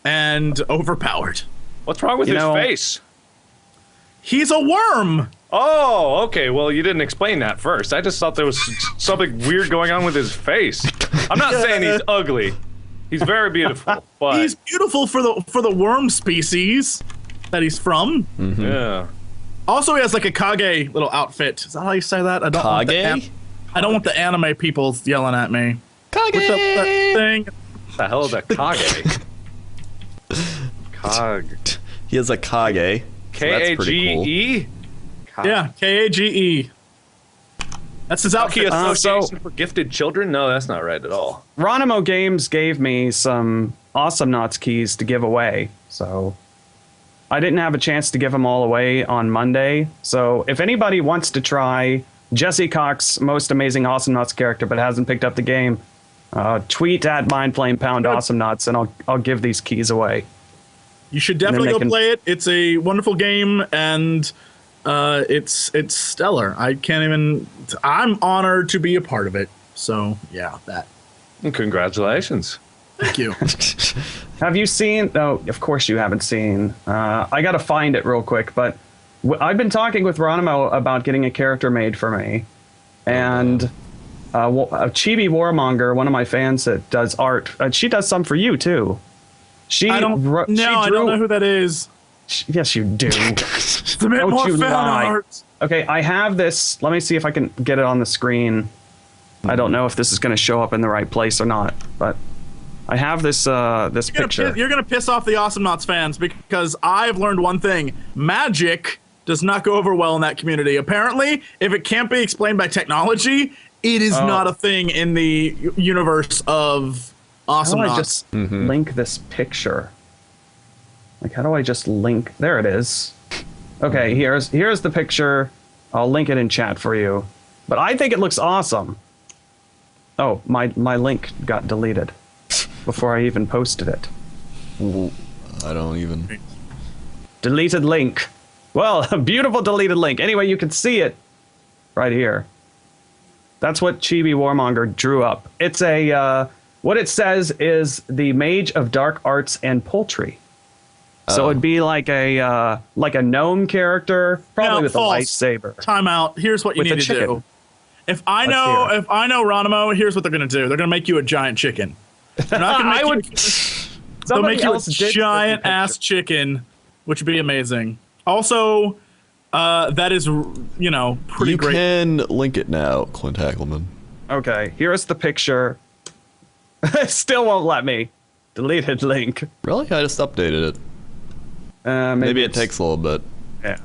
and overpowered. What's wrong with You his know- face? He's a worm. Oh, okay. Well, you didn't explain that first. I just thought there was something weird going on with his face. I'm not saying he's ugly. He's very beautiful, but He's beautiful for the worm species that he's from. yeah. Also, he has like a Kage little outfit. Is that how you say that? I don't want the Kage? I don't want the anime people yelling at me. Kage! With that thing. What the hell is a Kage? Kage. He has a Kage. So that's pretty cool. Kage? Yeah, Kage. That's his Kage outfit. Association for Gifted Children? No, that's not right at all. Ronimo Games gave me some Awesome Knots keys to give away, so I didn't have a chance to give them all away on Monday. So if anybody wants to try Jesse Cox's most amazing Awesome Knots character but hasn't picked up the game, tweet at Myndflame # Awesome Knots, and I'll give these keys away. You should definitely they go can- play it. It's a wonderful game, and it's stellar. I can't even. I'm honored to be a part of it. So yeah, that. And congratulations. Thank you. Have you seen? No, of course you haven't seen. I got to find it real quick, but I've been talking with Ronimo about getting a character made for me, and Chibi Warmonger, one of my fans that does art, she does some for you too. I don't know who that is. Yes, you do. Submit Don't more you fan lie. art. Okay, I have this. Let me see if I can get it on the screen. I don't know if this is going to show up in the right place or not, but I have this picture. You're gonna piss off the Awesome Knots fans because I've learned one thing: magic does not go over well in that community. Apparently, if it can't be explained by technology, it is not a thing in the universe of Awesome How do I Knots. just link this picture? Like, how do I just link? There it is. Okay, here's the picture. I'll link it in chat for you. But I think it looks awesome. Oh, my link got deleted before I even posted it. I don't even. Deleted link. Well, a beautiful deleted link. Anyway, you can see it right here. That's what Chibi Warmonger drew up. It's a what it says is the Mage of Dark Arts and Poultry. So it'd be like a gnome character, probably No, with false. a lightsaber. Time out. Here's what you With need a to chicken. do. If I Let's know Ronimo, here's what they're gonna do. They're gonna make you a giant chicken. They're not gonna make I you. would. They'll Somebody make you a else did giant put the ass picture. chicken, which would be amazing. Also, that is pretty You great. can link it now, Clint Hackelman. Okay, here's the picture. It still won't let me. Deleted link. Really? I just updated it. Maybe it it's- takes a little bit. Yeah.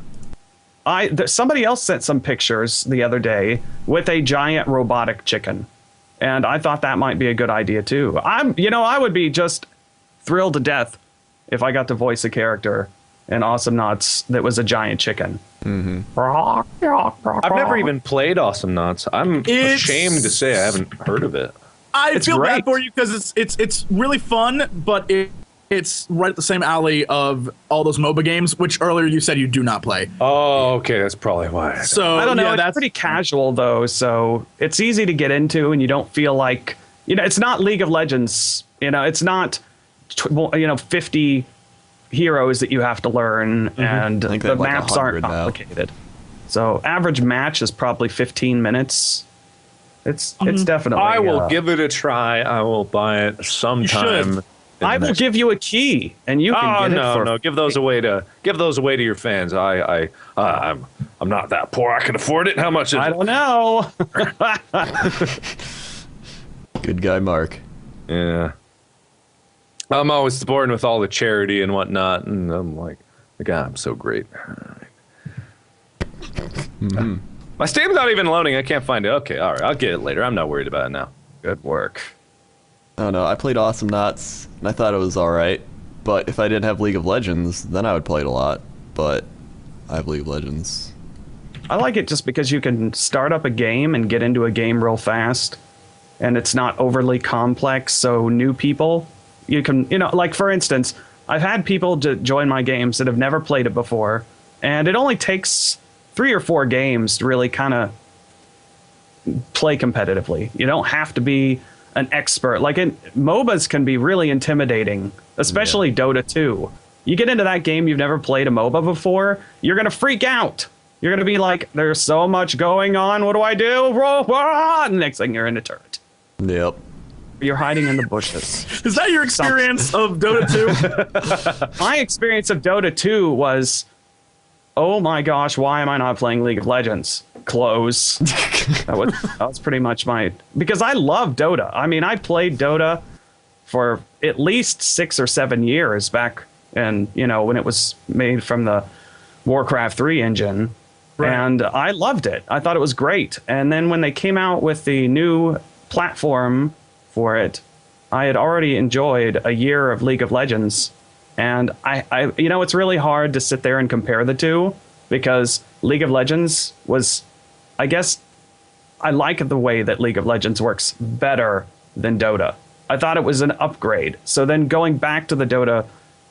Somebody else sent some pictures the other day with a giant robotic chicken, and I thought that might be a good idea too. I would be just thrilled to death if I got to voice a character in Awesome Knots that was a giant chicken. I've never even played Awesome Knots. I'm ashamed to say I haven't heard of it. I feel great. bad for you because it's really fun, but it's right at the same alley of all those MOBA games, which earlier you said you do not play. Oh, okay, that's probably why. So I don't know. yeah, It's that's pretty casual though, so it's easy to get into, and you don't feel like it's not League of Legends. It's not 50 heroes that you have to learn, and I think they the have like maps 100 aren't now. complicated. So average match is probably 15 minutes. It's definitely. I will give it a try. I will buy it sometime. I will give you a key, and you can get it for. No, give those away to your fans. I'm not that poor. I can afford it. How much is I it? don't know. Good guy, Mark. Yeah. I'm always supporting with all the charity and whatnot, and I'm like, God, I'm so great. My Steam's not even loading. I can't find it. Okay, all right. I'll get it later. I'm not worried about it now. Good work. I don't know. I played Awesome Knots, and I thought it was all right. But if I didn't have League of Legends, then I would play it a lot. But I have League of Legends. I like it just because you can start up a game and get into a game real fast, and it's not overly complex. So new people, you can, like for instance, I've had people join my games that have never played it before, and it only takes 3 or 4 games to really kind of play competitively. You don't have to be an expert. Like MOBAs can be really intimidating, especially Dota 2. You get into that game, you've never played a MOBA before, you're going to freak out. You're going to be like, there's so much going on. What do I do? And next thing you're in a turret. Yep. You're hiding in the bushes. Is that your experience of Dota 2? My experience of Dota 2 was, oh my gosh, why am I not playing League of Legends? Close. that was pretty much because I love Dota. I mean, I played Dota for at least 6 or 7 years back when it was made from the Warcraft 3 engine. Right. And I loved it. I thought it was great. And then when they came out with the new platform for it, I had already enjoyed a year of League of Legends. And I it's really hard to sit there and compare the two, because League of Legends was, I guess, I like the way that League of Legends works better than Dota. I thought it was an upgrade. So then going back to the Dota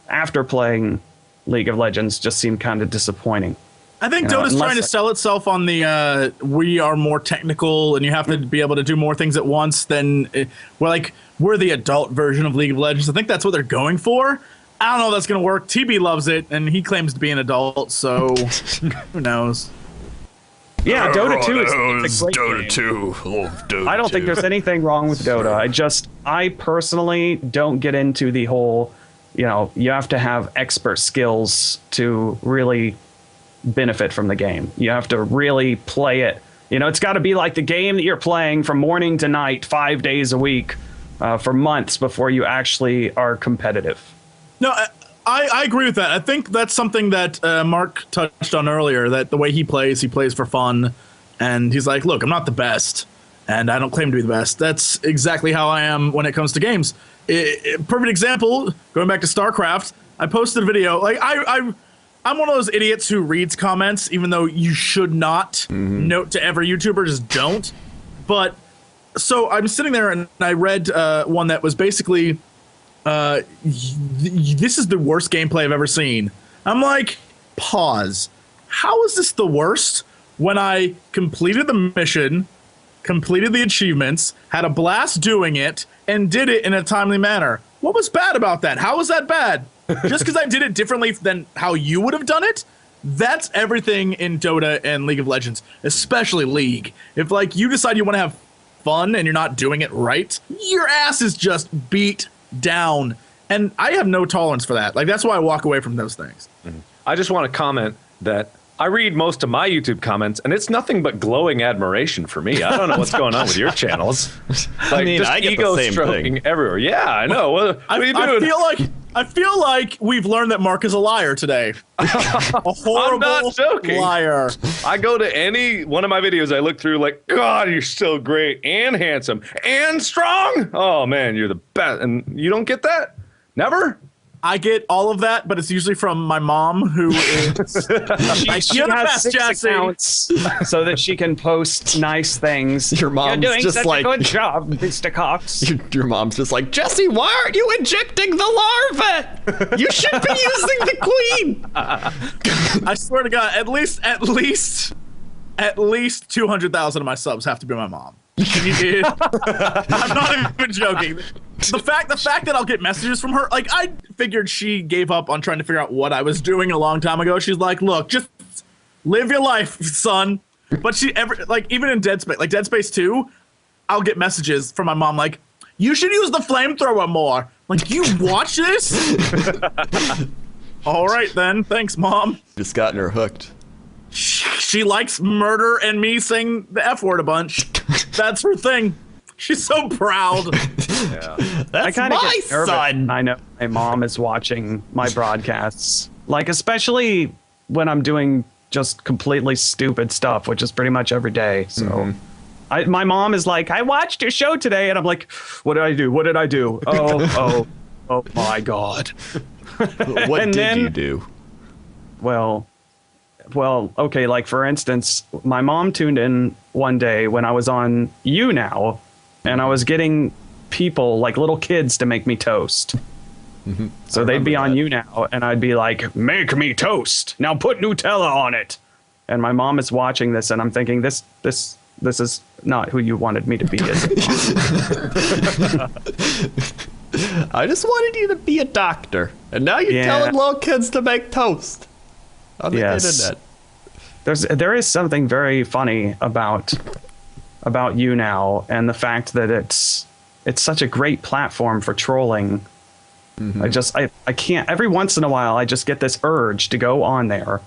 after playing League of Legends just seemed kind of disappointing. I think Dota's trying to sell itself on the we are more technical and you have to be able to do more things at once than we're the adult version of League of Legends. I think that's what they're going for. I don't know if that's going to work. TB loves it and he claims to be an adult, so who knows? Yeah, Dota 2 is a great Dota game. 2. Love Dota I don't 2. think there's anything wrong with Dota. I personally don't get into the whole, you have to have expert skills to really benefit from the game. You have to really play it. It's got to be like the game that you're playing from morning to night, 5 days a week, for months before you actually are competitive. No, I agree with that. I think that's something that Mark touched on earlier, that the way he plays for fun. And he's like, look, I'm not the best, and I don't claim to be the best. That's exactly how I am when it comes to games. Perfect example, going back to StarCraft, I posted a video. Like, I'm one of those idiots who reads comments, even though you should not. Note to every YouTuber, just don't. But, so I'm sitting there and I read one that was basically, this is the worst gameplay I've ever seen. I'm like, pause. How is this the worst when I completed the mission, completed the achievements, had a blast doing it, and did it in a timely manner? What was bad about that? How was that bad? Just because I did it differently than how you would have done it? That's everything in Dota and League of Legends, especially League. If you decide you want to have fun and you're not doing it right, your ass is just beat down. And I have no tolerance for that. That's why I walk away from those things. I just want to comment that I read most of my YouTube comments, and it's nothing but glowing admiration for me. I don't know what's going on with your channels. I mean, just I get ego the same stroking thing. everywhere. Yeah, I know. What are you doing? I feel like we've learned that Mark is a liar today. A horrible I'm not joking. liar. I go to any one of my videos, I look through like, God, you're so great and handsome and strong. Oh man, you're the best. And you don't get that? Never? I get all of that, but it's usually from my mom, who is like, She "You're the has best, 6 Jesse." accounts so that she can post nice things. Your mom's You're doing just such like- a good job, Mr. Cox. Your mom's just like, Jesse, why aren't you injecting the larva? You should be using the queen. I swear to God, at least 200,000 of my subs have to be my mom. I'm not even joking. The fact that I'll get messages from her, like, I figured she gave up on trying to figure out what I was doing a long time ago. She's like, look, just live your life, son. But even in Dead Space 2, I'll get messages from my mom like, you should use the flamethrower more. Like, you watch this? All right then, thanks, Mom. Just gotten her hooked. She likes murder and me saying the F word a bunch. That's her thing. She's so proud. That's kinda my get nervous. son. I know my mom is watching my broadcasts. Like, especially when I'm doing just completely stupid stuff, which is pretty much every day. So my mom is like, I watched your show today. And I'm like, what did I do? What did I do? Oh my God. What And did then- you do? Well, okay, like for instance, my mom tuned in one day when I was on You Now, and I was getting people, like little kids, to make me toast. So they'd be on You Now, and I'd be like, make me toast. Now put Nutella on it. And my mom is watching this, and I'm thinking, this is not who you wanted me to be, is it? I just wanted you to be a doctor, and now you're Yeah. telling little kids to make toast on the Yes. internet. There is something very funny about You Now, and the fact that it's such a great platform for trolling. I can't, every once in a while I just get this urge to go on there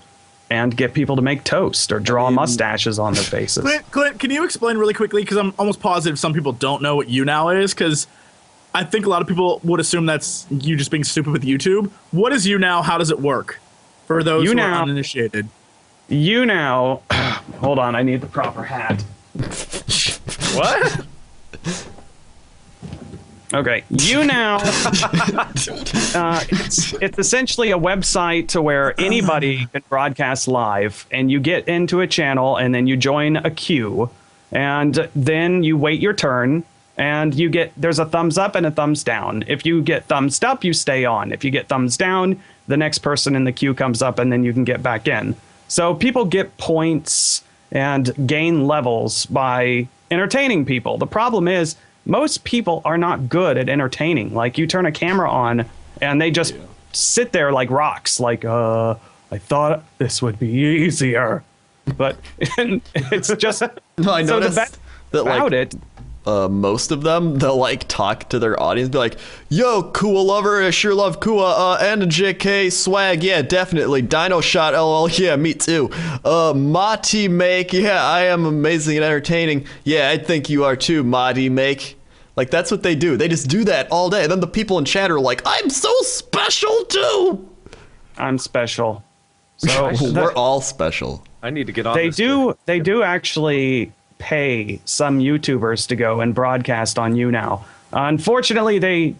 and get people to make toast or draw mustaches on their faces. Clint, can you explain really quickly? Because I'm almost positive some people don't know what You Now is, because I think a lot of people would assume that's you just being stupid with YouTube. What is You Now? How does it work? For those who are uninitiated. You Now, hold on, I need the proper hat. What? Okay, You Now, it's essentially a website to where anybody can broadcast live, and you get into a channel, and then you join a queue, and then you wait your turn, and there's a thumbs up and a thumbs down. If you get thumbs up, you stay on. If you get thumbs down, the next person in the queue comes up, and then you can get back in. So people get points and gain levels by entertaining people. The problem is, most people are not good at entertaining. Like, you turn a camera on and they just sit there like rocks. Like, I thought this would be easier, but it's just. No, I so the noticed best that about it. Most of them, they'll like talk to their audience, be like, yo, Kua lover, I sure love Kua, and a JK swag, yeah, definitely. Dino shot, lol, yeah, me too. Mati make, yeah, I am amazing and entertaining. Yeah, I think you are too, Mati make. Like, that's what they do. They just do that all day. And then the people in chat are like, I'm so special too. I'm special. So We're all special. I need to get on. they this do. They do actually pay some YouTubers to go and broadcast on You Now. Unfortunately, they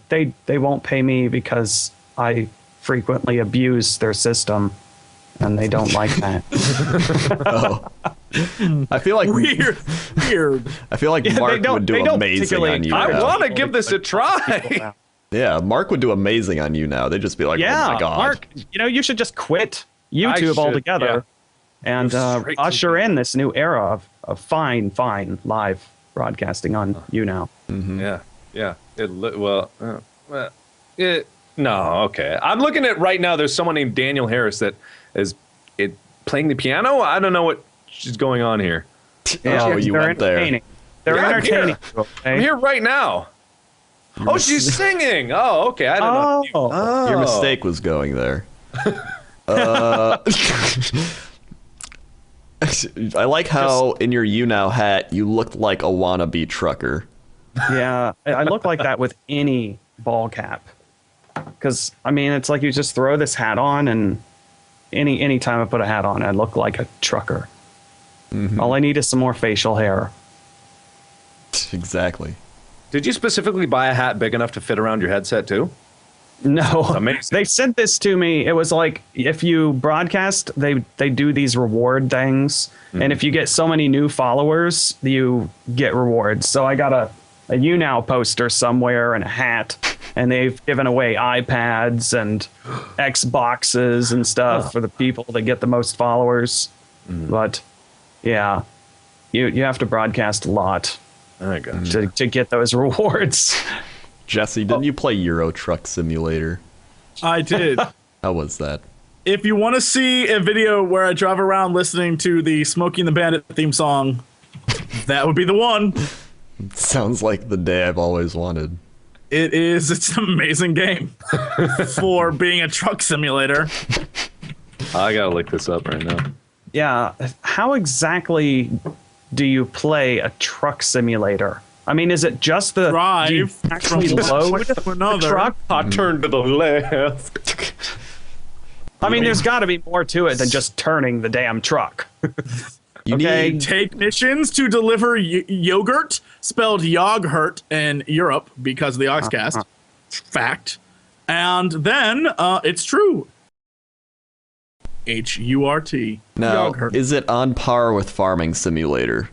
won't pay me because I frequently abuse their system, and they don't like that. I feel like Weird. I feel like Mark would do they don't amazing particularly- on you. I Now. want to give this a try. Yeah, Mark would do amazing on you now. They'd just be like, Yeah, oh my god. Mark, you should just quit YouTube should, altogether and Go straight to usher in this new era of fine live broadcasting on You Now. Yeah. No, okay. I'm looking at right now. There's someone named Daniel Harris that is playing the piano. I don't know what is going on here. Oh, you They're went there. entertaining. They're Yeah, I'm entertaining. here. Okay? I'm here right now. Oh, she's singing. Oh, okay. I don't know. Oh, Your mistake was going there. I like how in your You Now hat you looked like a wannabe trucker. yeah. I look like that with any ball cap. Because, I mean, it's like you just throw this hat on, and any time I put a hat on, I look like a trucker. All I need is some more facial hair. Exactly. Did you specifically buy a hat big enough to fit around your headset too? No, amazing. they sent this to me. It was like if you broadcast, they do these reward things, and if you get so many new followers, you get rewards. So I got a You Now poster somewhere and a hat, and they've given away iPads and Xboxes and stuff for the people that get the most followers. But yeah, you have to broadcast a lot I gotcha. to get those rewards. Jesse, didn't you play Euro Truck Simulator? I did. How was that? If you want to see a video where I drive around listening to the Smokey and the Bandit theme song, that would be the one. Sounds like the day I've always wanted. It is. It's an amazing game for being a truck simulator. I gotta look this up right now. Yeah, how exactly do you play a truck simulator? I mean, is it just the do you Drive actually from one load place to the another. truck? I turned to the left. I mean, there's got to be more to it than just turning the damn truck. You Okay. need Take missions to deliver yogurt, spelled yogurt in Europe because of the Oxcast. Fact. And then it's true. H-U-R-T. now. Yogurt. Is it on par with Farming Simulator?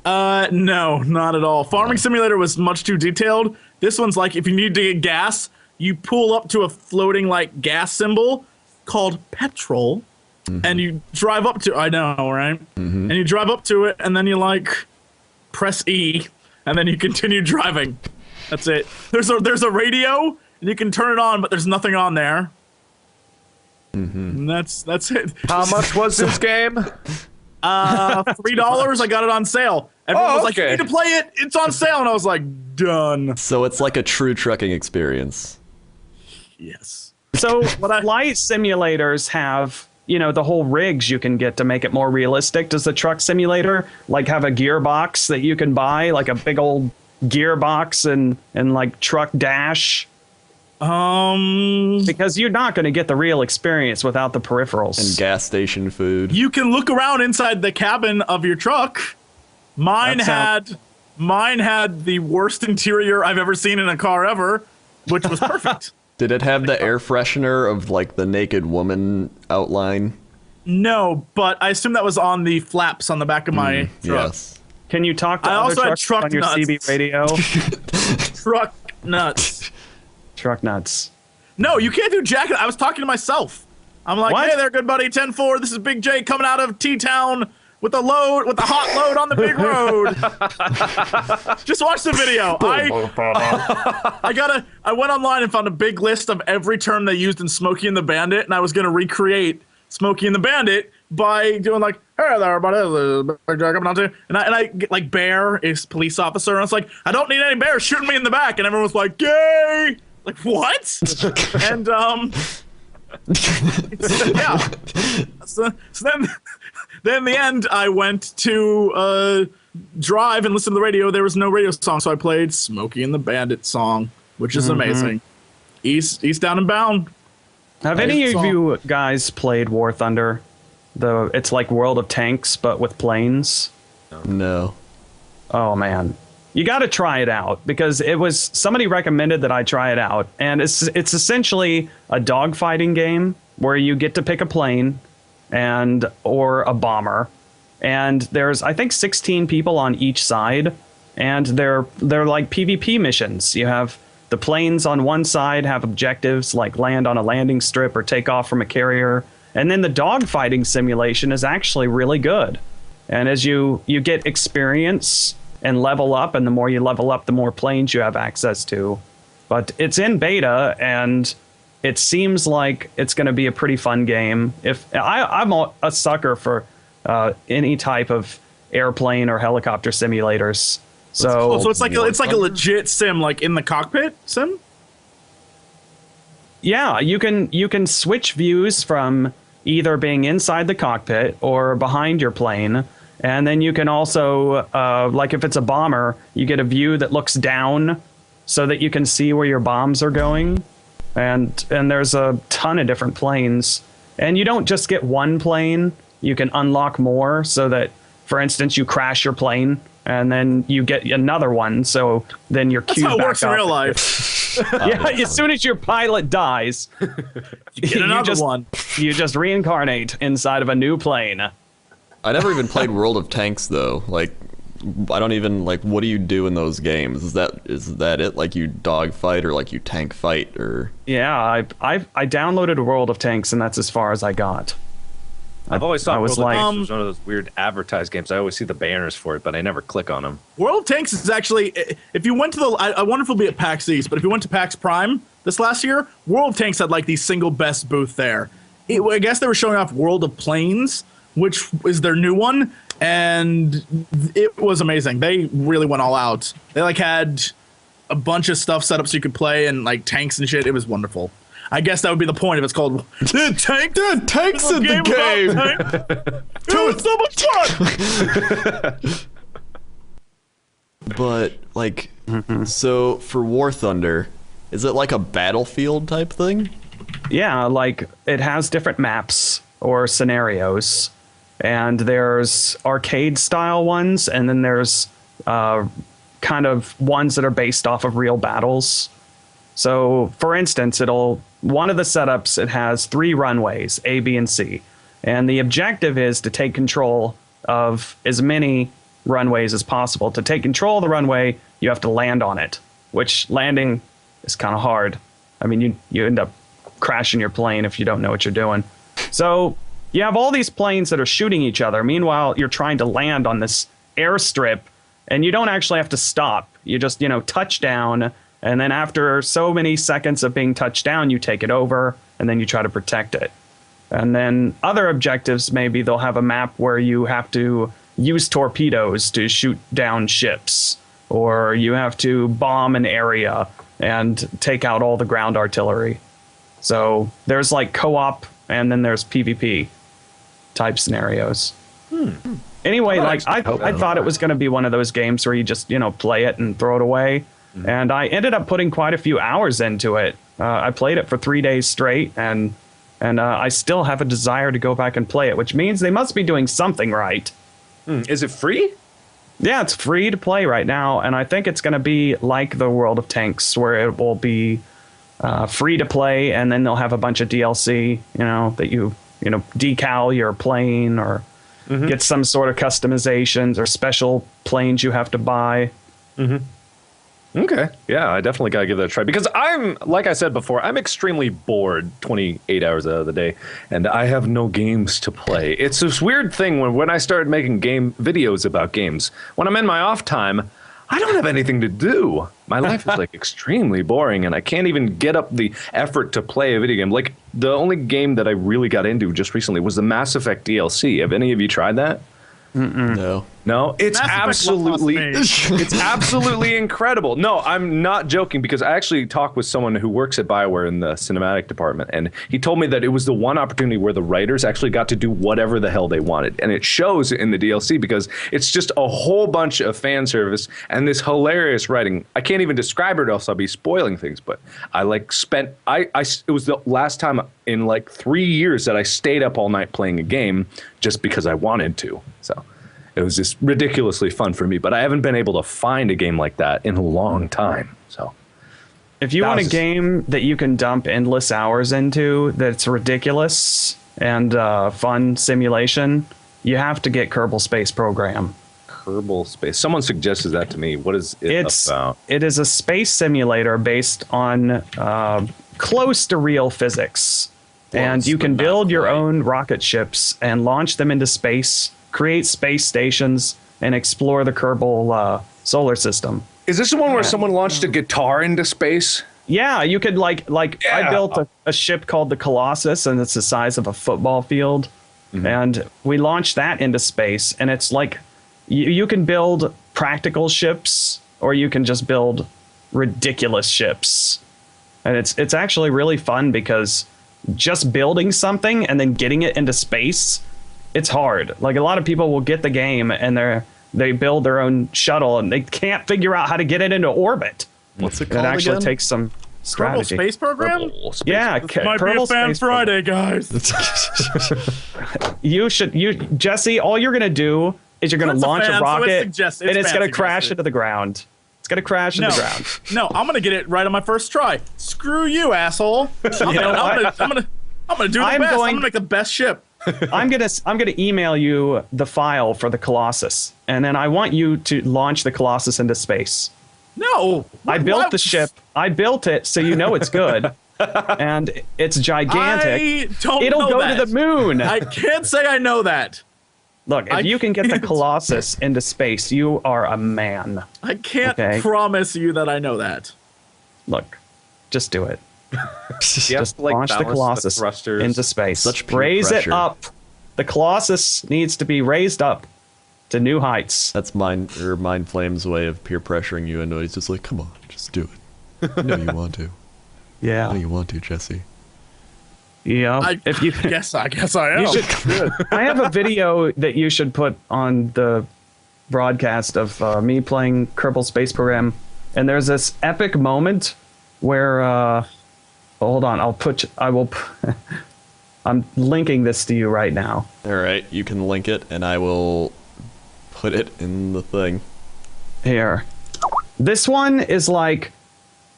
No, not at all. Farming Simulator was much too detailed. This one's like if you need to get gas, you pull up to a floating like gas symbol called petrol, and you drive up to. I know, right? And you drive up to it, and then you like press E, and then you continue driving. That's it. There's a radio, and you can turn it on, but there's nothing on there. And that's it. How much was this game? $3. I got it on sale. Everyone was like, "You okay. need to play it. It's on sale," and I was like, "Done." So it's like a true trucking experience. Yes. So flight simulators have, you know, the whole rigs you can get to make it more realistic. Does the truck simulator like have a gearbox that you can buy, like a big old gearbox and like truck dash? Because you're not going to get the real experience without the peripherals. And gas station food. You can look around inside the cabin of your truck. Mine That had the worst interior I've ever seen in a car ever, which was perfect. Did it have the air freshener of like the naked woman outline? No, but I assume that was on the flaps on the back of my truck. Yes. Can you talk to I other also had trucks truck on your nuts. CB radio? Truck nuts. Truck nuts. No, you can't do jacket. I was talking to myself. I'm like, What? "Hey there, good buddy, 10-4. This is Big J coming out of T-Town with the hot load on the big road." Just watch the video. I went online and found a big list of every term they used in Smokey and the Bandit, and I was gonna recreate Smokey and the Bandit by doing like, "Hey there, everybody, this is Big J coming out to," and I get like Bear is police officer, and I was like, "I don't need any bears shooting me in the back," and everyone was like, "Gay!" Like, what? And yeah. So then in the end, I went to drive and listen to the radio. There was no radio song, so I played Smokey and the Bandit song, which is amazing. East, Down and Bound. Have any of you guys played War Thunder? It's like World of Tanks, but with planes. No. Oh man, you got to try it out because somebody recommended that I try it out, and it's essentially a dogfighting game where you get to pick a plane or a bomber, and there's I think 16 people on each side, and they're like PvP missions. You have the planes on one side have objectives like land on a landing strip or take off from a carrier, and then the dogfighting simulation is actually really good. And as you get experience and level up, and the more you level up, the more planes you have access to. But it's in beta, and it seems like it's going to be a pretty fun game. I'm a sucker for any type of airplane or helicopter simulators. So it's like a legit sim, like in the cockpit sim. Yeah, you can switch views from either being inside the cockpit or behind your plane. And then you can also, like if it's a bomber, you get a view that looks down so that you can see where your bombs are going. And there's a ton of different planes. And you don't just get one plane. You can unlock more so that, for instance, you crash your plane and then you get another one. So then you're That's queued how it back works in up. real life. Yeah, as soon as your pilot dies, Get another one. you just reincarnate inside of a new plane. I never even played World of Tanks though. Like, I don't even like. What do you do in those games? Is that it? Like you dogfight or like you tank fight or? Yeah, I downloaded World of Tanks and that's as far as I got. I've always thought I was World of like- Tanks was one of those weird advertised games. I always see the banners for it, but I never click on them. World of Tanks is actually, if you went to I wonder if it'll be at PAX East, but if you went to PAX Prime this last year, World of Tanks had like the single best booth there. I guess they were showing off World of Planes, which is their new one, and it was amazing. They really went all out. They like had a bunch of stuff set up so you could play and like tanks and shit. It was wonderful. I guess that would be the point if it's called Tanks. Tanks in the game. It was so much fun. But like, so for War Thunder, is it like a battlefield type thing? Yeah, like it has different maps or scenarios, and there's arcade style ones, and then there's kind of ones that are based off of real battles. So, for instance, one of the setups, it has 3 runways, A, B, and C. And the objective is to take control of as many runways as possible. To take control of the runway, you have to land on it, which landing is kind of hard. I mean, you end up crashing your plane if you don't know what you're doing. So, you have all these planes that are shooting each other. Meanwhile, you're trying to land on this airstrip, and you don't actually have to stop. You just, touch down. And then after so many seconds of being touched down, you take it over, and then you try to protect it. And then other objectives, maybe they'll have a map where you have to use torpedoes to shoot down ships, or you have to bomb an area and take out all the ground artillery. So there's like co-op, and then there's PvP type scenarios. Anyway, like I thought it was going to be one of those games where you just, play it and throw it away. And I ended up putting quite a few hours into it. I played it for 3 days straight, and I still have a desire to go back and play it, which means they must be doing something right. Is it free? Yeah, it's free to play right now, and I think it's going to be like the World of Tanks, where it will be free to play, and then they'll have a bunch of DLC, that you decal your plane or get some sort of customizations or special planes you have to buy. Okay. Yeah, I definitely got to give that a try because like I said before, I'm extremely bored 28 hours out of the day and I have no games to play. It's this weird thing when I started making videos about games, when I'm in my off time, I don't have anything to do. My life is like extremely boring and I can't even get up the effort to play a video game. Like the only game that I really got into just recently was the Mass Effect DLC. Have any of you tried that? No, it's absolutely incredible. No, I'm not joking because I actually talked with someone who works at BioWare in the cinematic department, and he told me that it was the one opportunity where the writers actually got to do whatever the hell they wanted, and it shows in the DLC because it's just a whole bunch of fan service and this hilarious writing. I can't even describe it, or else I'll be spoiling things. But I it was the last time in like 3 years that I stayed up all night playing a game just because I wanted to. So it was just ridiculously fun for me, but I haven't been able to find a game like that in a long time. So if you want a game that you can dump endless hours into, that's ridiculous and fun simulation, you have to get Kerbal Space Program. Kerbal Space. Someone suggested that to me. What is it about? It is a space simulator based on close to real physics. And you can build your own rocket ships and launch them into space, create space stations, and explore the Kerbal solar system. Is this the one where someone launched a guitar into space? Yeah, you could I built a ship called the Colossus, and it's the size of a football field. And we launched that into space, and it's like you can build practical ships, or you can just build ridiculous ships. And it's actually really fun because just building something and then getting it into space, it's hard. Like a lot of people will get the game and they build their own shuttle and they can't figure out how to get it into orbit. What's it called It actually again? takes some strategy. Space Program? Yeah, This might be a Kerbal Fan Space Friday, guys. Jesse, all you're gonna do is you're gonna It's a launch fan, a so rocket it's and it's fan gonna crash suggested. into the ground. It's It's gonna crash No, into the ground. no, I'm gonna get it right on my first try. Screw you, asshole. I'm gonna do the best. I'm gonna make the best ship. I'm gonna email you the file for the Colossus, and then I want you to launch the Colossus into space. No, I built the ship. I built it so you know it's good, and it's gigantic. I don't It'll know go that. to the moon. I can't say I know that. Look, if you can get the can't. Colossus into space, you are a man. I can't Okay. promise you that I know that. Look, just do it. Just Launch the Colossus thrusters. into space. Such peer Raise pressure. it up. The Colossus needs to be raised up to new heights. That's Myndflame's way of peer pressuring you into it. He's just like, come on, just do it. I know you want to. I know Yeah. you want to, Jesse. Yeah. If you guess I am. You should, I have a video that you should put on the broadcast of me playing Kerbal Space Program, and there's this epic moment where hold on, I'm linking this to you right now. All right, you can link it, and I will put it in the thing. Here. This one is like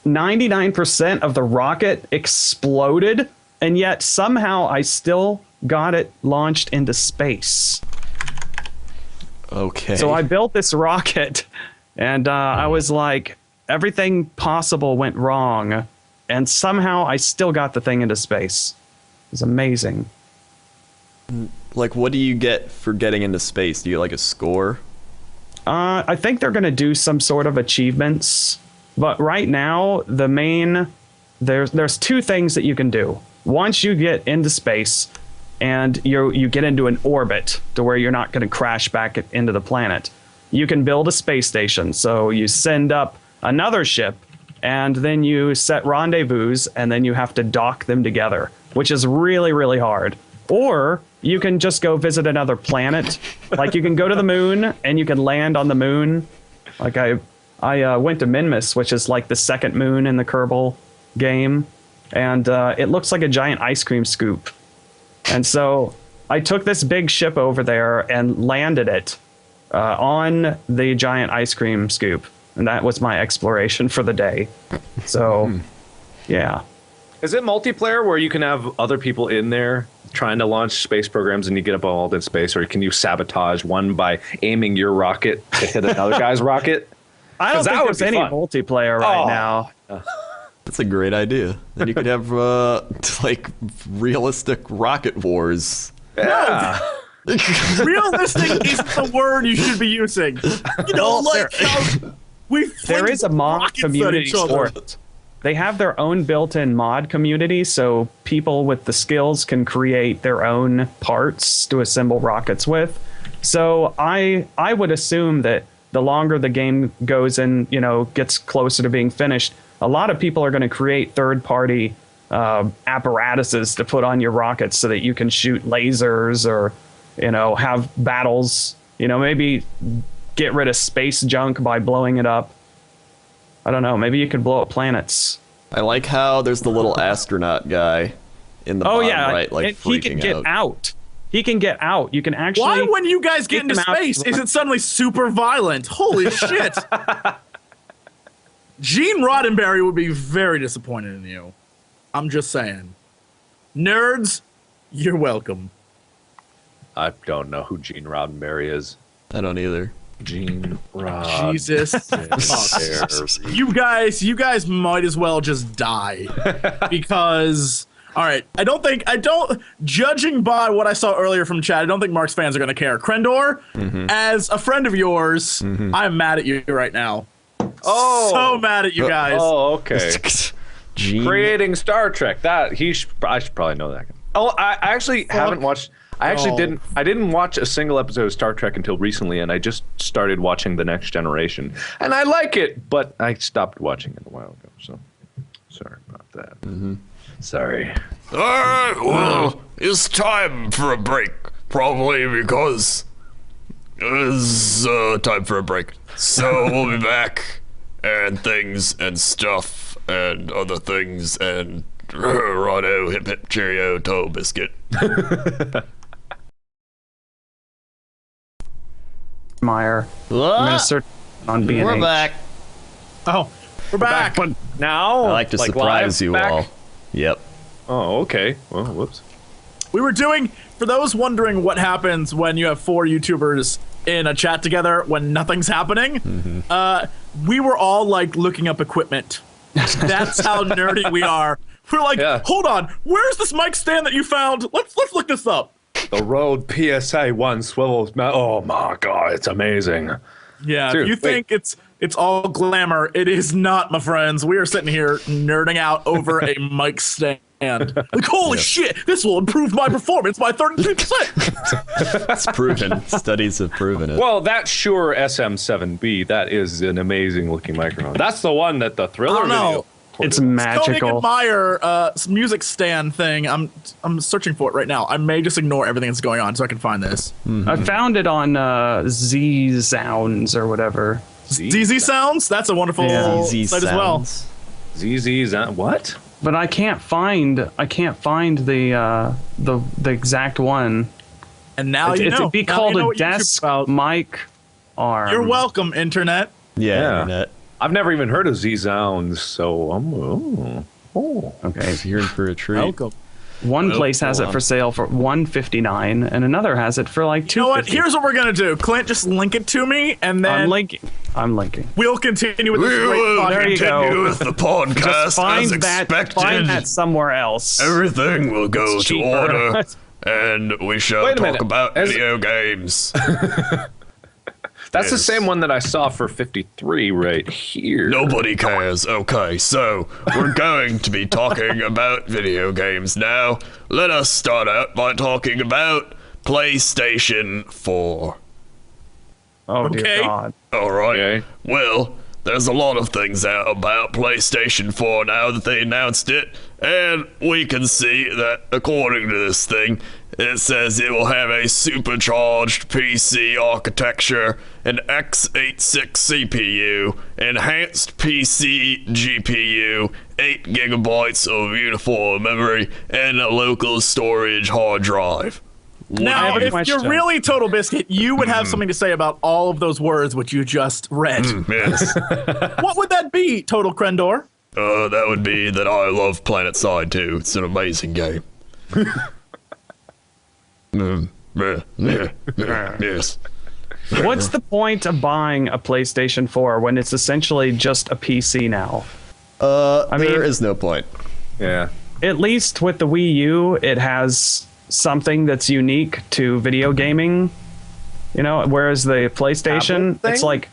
99% of the rocket exploded, and yet somehow I still got it launched into space. Okay. So I built this rocket, and I was like, everything possible went wrong, and somehow I still got the thing into space. It was amazing. Like, what do you get for getting into space? Do you get, like, a score? I think they're going to do some sort of achievements, but right now, there's two things that you can do. Once you get into space, and you get into an orbit to where you're not going to crash back into the planet, you can build a space station. So you send up another ship, and then you set rendezvous, and then you have to dock them together, which is really, really hard. Or you can just go visit another planet. Like, you can go to the moon, and you can land on the moon. Like, I went to Minmus, which is like the second moon in the Kerbal game, and it looks like a giant ice cream scoop. And so I took this big ship over there and landed it on the giant ice cream scoop. And that was my exploration for the day. So, yeah. Is it multiplayer where you can have other people in there trying to launch space programs and you get involved in space, or can you sabotage one by aiming your rocket to hit another guy's rocket? I don't 'Cause that think would there's be any fun. multiplayer right Oh. now. That's a great idea. Then you could have, like, realistic rocket wars. Yeah. Realistic isn't the word you should be using. You know, like how we There fling is a mod rockets at community each other. for it. They have their own built-in mod community, so people with the skills can create their own parts to assemble rockets with. So I would assume that the longer the game goes and, you know, gets closer to being finished, a lot of people are going to create third-party apparatuses to put on your rockets so that you can shoot lasers or, you know, have battles, you know, maybe get rid of space junk by blowing it up. I don't know, maybe you could blow up planets. I like how there's the little astronaut guy in the Oh bottom yeah, right, like, and he can freaking get out. out. He can get out. You can actually. Why, when you guys get kick into him out. space, is it suddenly super violent? Holy shit! Gene Roddenberry would be very disappointed in you. I'm just saying. Nerds, you're welcome. I don't know who Gene Roddenberry is. I don't either. Gene Roddenberry. Jesus. You guys might as well just die. Because, all right, judging by what I saw earlier from chat, I don't think Mark's fans are going to care. Crendor, as a friend of yours, I'm mad at you right now. Oh. So mad at you guys. Oh, okay. Gene. Creating Star Trek. I should probably know that. Oh, I actually haven't watched. I actually didn't. I didn't watch a single episode of Star Trek until recently, and I just started watching The Next Generation, and I like it, but I stopped watching it a while ago. So, sorry about that. Sorry. Alright, well, it's time for a break. Probably because it's time for a break. So we'll be back, and things and stuff and other things and righto, hip hip cheerio, toe biscuit. Meyer. I'm gonna search on B&H. We're back. Oh, we're back. But now, I like to surprise live, you back? all. Yep. Oh, okay. Well, whoops. We were doing, for those wondering what happens when you have 4 YouTubers in a chat together when nothing's happening, we were all like looking up equipment. That's how nerdy we are. We're like, hold on, where's this mic stand that you found? Let's look this up. The Rode PSA 1 swivels. Oh my god, it's amazing. Yeah, Dude, if you think it's all glamour, it is not, my friends. We are sitting here nerding out over a mic stand. Like, holy shit, this will improve my performance by 33%. It's proven. Studies have proven it. Well, that Shure SM7B, that is an amazing looking microphone. That's the one that the Thriller I don't know. video. It's Koenig magical. and Meyer music stand thing. I'm searching for it right now. I may just ignore everything that's going on so I can find this. I found it on Z Sounds or whatever. ZZ Sounds. That's a wonderful ZZ site as well. sounds. ZZ's what? But I can't find the exact one. And now you know. It'd be Now called you know a what YouTube's desk about. mic arm. You're welcome, internet. Yeah. Internet. I've never even heard of Z Sounds, so I'm. Okay. If you're in for a treat. Welcome. One place has go it on. for sale for $159, and another has it for like $250. You know what? Here's what we're gonna do. Clint, just link it to me, and then I'm linking. we'll continue with We this great will There you podcast. continue go. with the podcast Just find as that. expected. Find that somewhere else. Everything will go It's to cheaper. order, and we shall Wait a talk minute. about As- video games. That's the Yes. same one that I saw for 53 right here. Nobody cares. Okay, so we're going to be talking about video games now. Let us start out by talking about PlayStation 4. Oh Okay. dear God. All right. Okay. Well, there's a lot of things out about PlayStation 4 now that they announced it, and we can see that according to this thing, it says it will have a supercharged PC architecture, an x86 CPU, enhanced PC GPU, 8 gigabytes of uniform memory, and a local storage hard drive. Now, have a if question. you're really Total Biscuit, you would have something to say about all of those words which you just read. Yes. What would that be, Total Crendor? That would be that I love Planet Side 2. It's an amazing game. Yes. What's the point of buying a PlayStation 4 when it's essentially just a PC now? There is no point. Yeah. At least with the Wii U, it has something that's unique to video gaming. You know, whereas the PlayStation, Apple it's thing? like,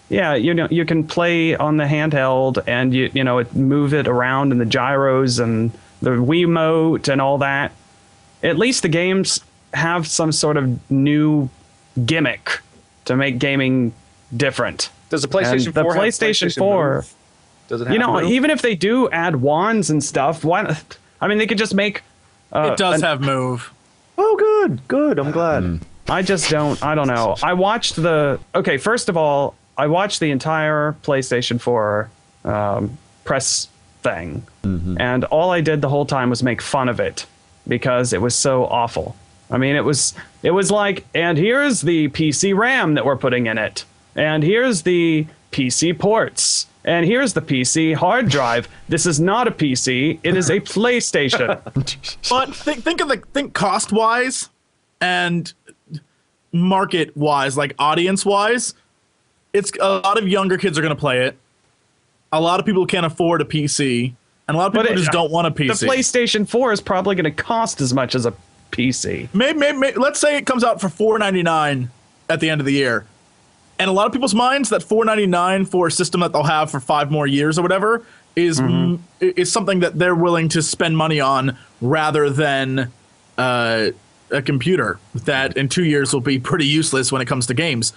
yeah, you know, you can play on the handheld and you know, move it around and the gyros and the Wiimote and all that. At least the games have some sort of new gimmick to make gaming different. Does the PlayStation And the 4 have PlayStation 4 Move? Does it have you know, Move? even if they do add wands and stuff, why? I mean, they could just make. It does have move. Oh, good. I'm glad. I just don't. I don't know. I watched the. Okay, first of all, I watched the entire PlayStation 4 press thing, and all I did the whole time was make fun of it because it was so awful. I mean, it was like, and here's the PC RAM that we're putting in it, and here's the PC ports. And here's the PC hard drive. This is not a PC. It is a PlayStation. But think cost wise and market wise, like audience wise. It's a lot of younger kids are going to play it. A lot of people can't afford a PC, and a lot of people just don't want a PC. The PlayStation 4 is probably going to cost as much as a PC. Maybe, let's say it comes out for $4.99 at the end of the year. And a lot of people's minds, that $4.99 for a system that they'll have for 5 more years or whatever is something that they're willing to spend money on rather than a computer that in 2 years will be pretty useless when it comes to games.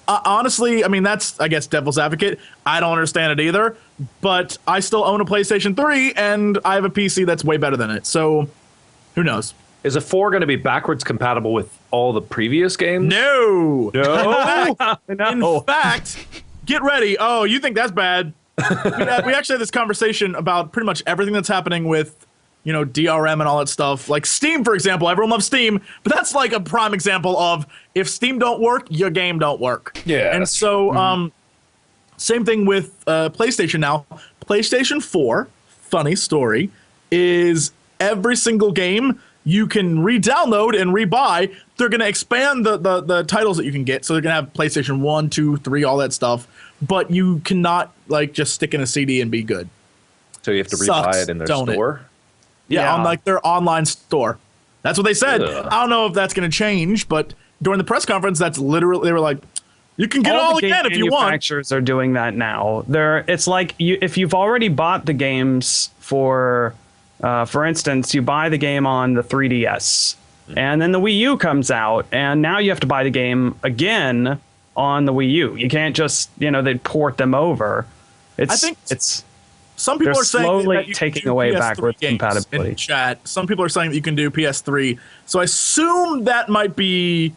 Honestly, I mean, that's, I guess, devil's advocate. I don't understand it either, but I still own a PlayStation 3 and I have a PC that's way better than it. So who knows? Is a 4 going to be backwards compatible with all the previous games? No. No. In fact, get ready. Oh, you think that's bad? We actually had this conversation about pretty much everything that's happening with, you know, DRM and all that stuff. Like Steam, for example. Everyone loves Steam, but that's like a prime example of if Steam don't work, your game don't work. Yeah. And so, Same thing with PlayStation now. PlayStation 4, funny story, is every single game you can re-download and re-buy. They're going to expand the titles that you can get. So they're going to have PlayStation 1, 2, 3, all that stuff. But you cannot like just stick in a CD and be good. So you have to rebuy it in their store? Yeah, on like their online store. That's what they said. Ugh. I don't know if that's going to change, but during the press conference, that's literally, they were like, you can get all again if you want. Manufacturers are doing that now. It's like if you've already bought the games for instance, you buy the game on the 3DS, and then the Wii U comes out, and now you have to buy the game again on the Wii U. You can't just, they port them over. I think some people are saying slowly that you can taking do away PS3 backwards games compatibility. in chat. Some people are saying that you can do PS3. So I assume that might be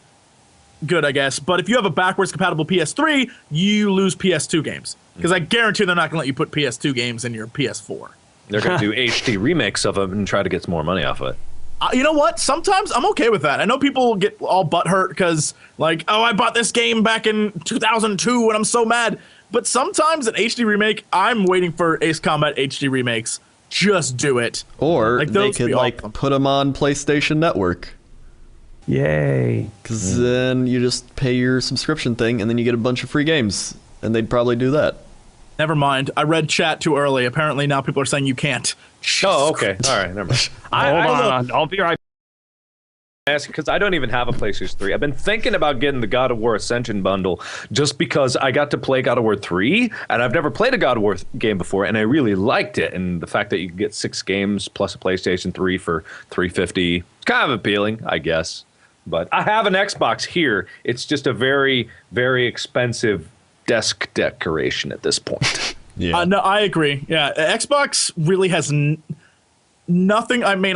good, I guess. But if you have a backwards compatible PS3, you lose PS2 games. Because I guarantee they're not going to let you put PS2 games in your PS4. They're going to do HD remakes of them and try to get some more money off of it. You know what? Sometimes I'm okay with that. I know people get all butthurt because, like, oh, I bought this game back in 2002 and I'm so mad. But sometimes an HD remake, I'm waiting for Ace Combat HD remakes. Just do it. Or Like, they those could would be like awesome. put them on PlayStation Network. Yay. Because then you just pay your subscription thing and then you get a bunch of free games. And they'd probably do that. Never mind. I read chat too early. Apparently now people are saying you can't. Oh, okay. All right, never mind. Hold on. I'll be right Ask because I don't even have a PlayStation 3. I've been thinking about getting the God of War Ascension bundle just because I got to play God of War 3, and I've never played a God of War game before, and I really liked it. And the fact that you can get 6 games plus a PlayStation 3 for $350, it's kind of appealing, I guess. But I have an Xbox here. It's just a very, very expensive desk decoration at this point. Yeah. No, I agree. Yeah, Xbox really has nothing. I mean,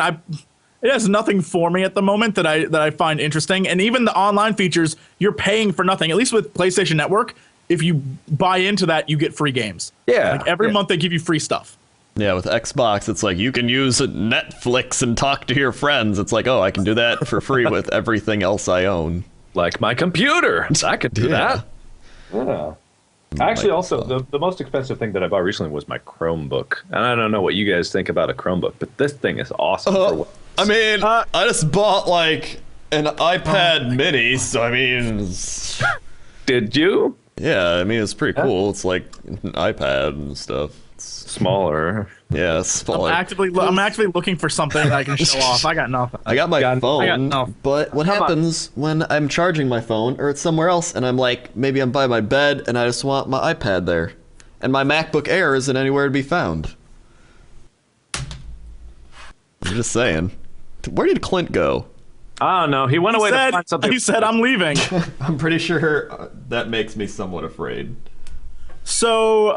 it has nothing for me at the moment that I find interesting. And even the online features, you're paying for nothing. At least with PlayStation Network, if you buy into that, you get free games. Yeah. Like every month they give you free stuff. Yeah, with Xbox, it's like you can use Netflix and talk to your friends. It's like, oh, I can do that for free with everything else I own. Like my computer. I could do Yeah. that. Yeah. Actually, also, the most expensive thing that I bought recently was my Chromebook. And I don't know what you guys think about a Chromebook, but this thing is awesome. For what I mean, I just bought like an iPad mini, so I mean, Did you? yeah, I mean, it's pretty cool. It's like an iPad and stuff. Smaller. Yeah, it's smaller. I'm actually looking for something I can show off. I got nothing. I got my phone, nothing. but what happens when I'm charging my phone or it's somewhere else and I'm like, maybe I'm by my bed and I just want my iPad there, and my MacBook Air isn't anywhere to be found. I'm just saying. Where did Clint go? I don't know. He went away to find something. He said, I'm leaving. I'm pretty sure that makes me somewhat afraid. So,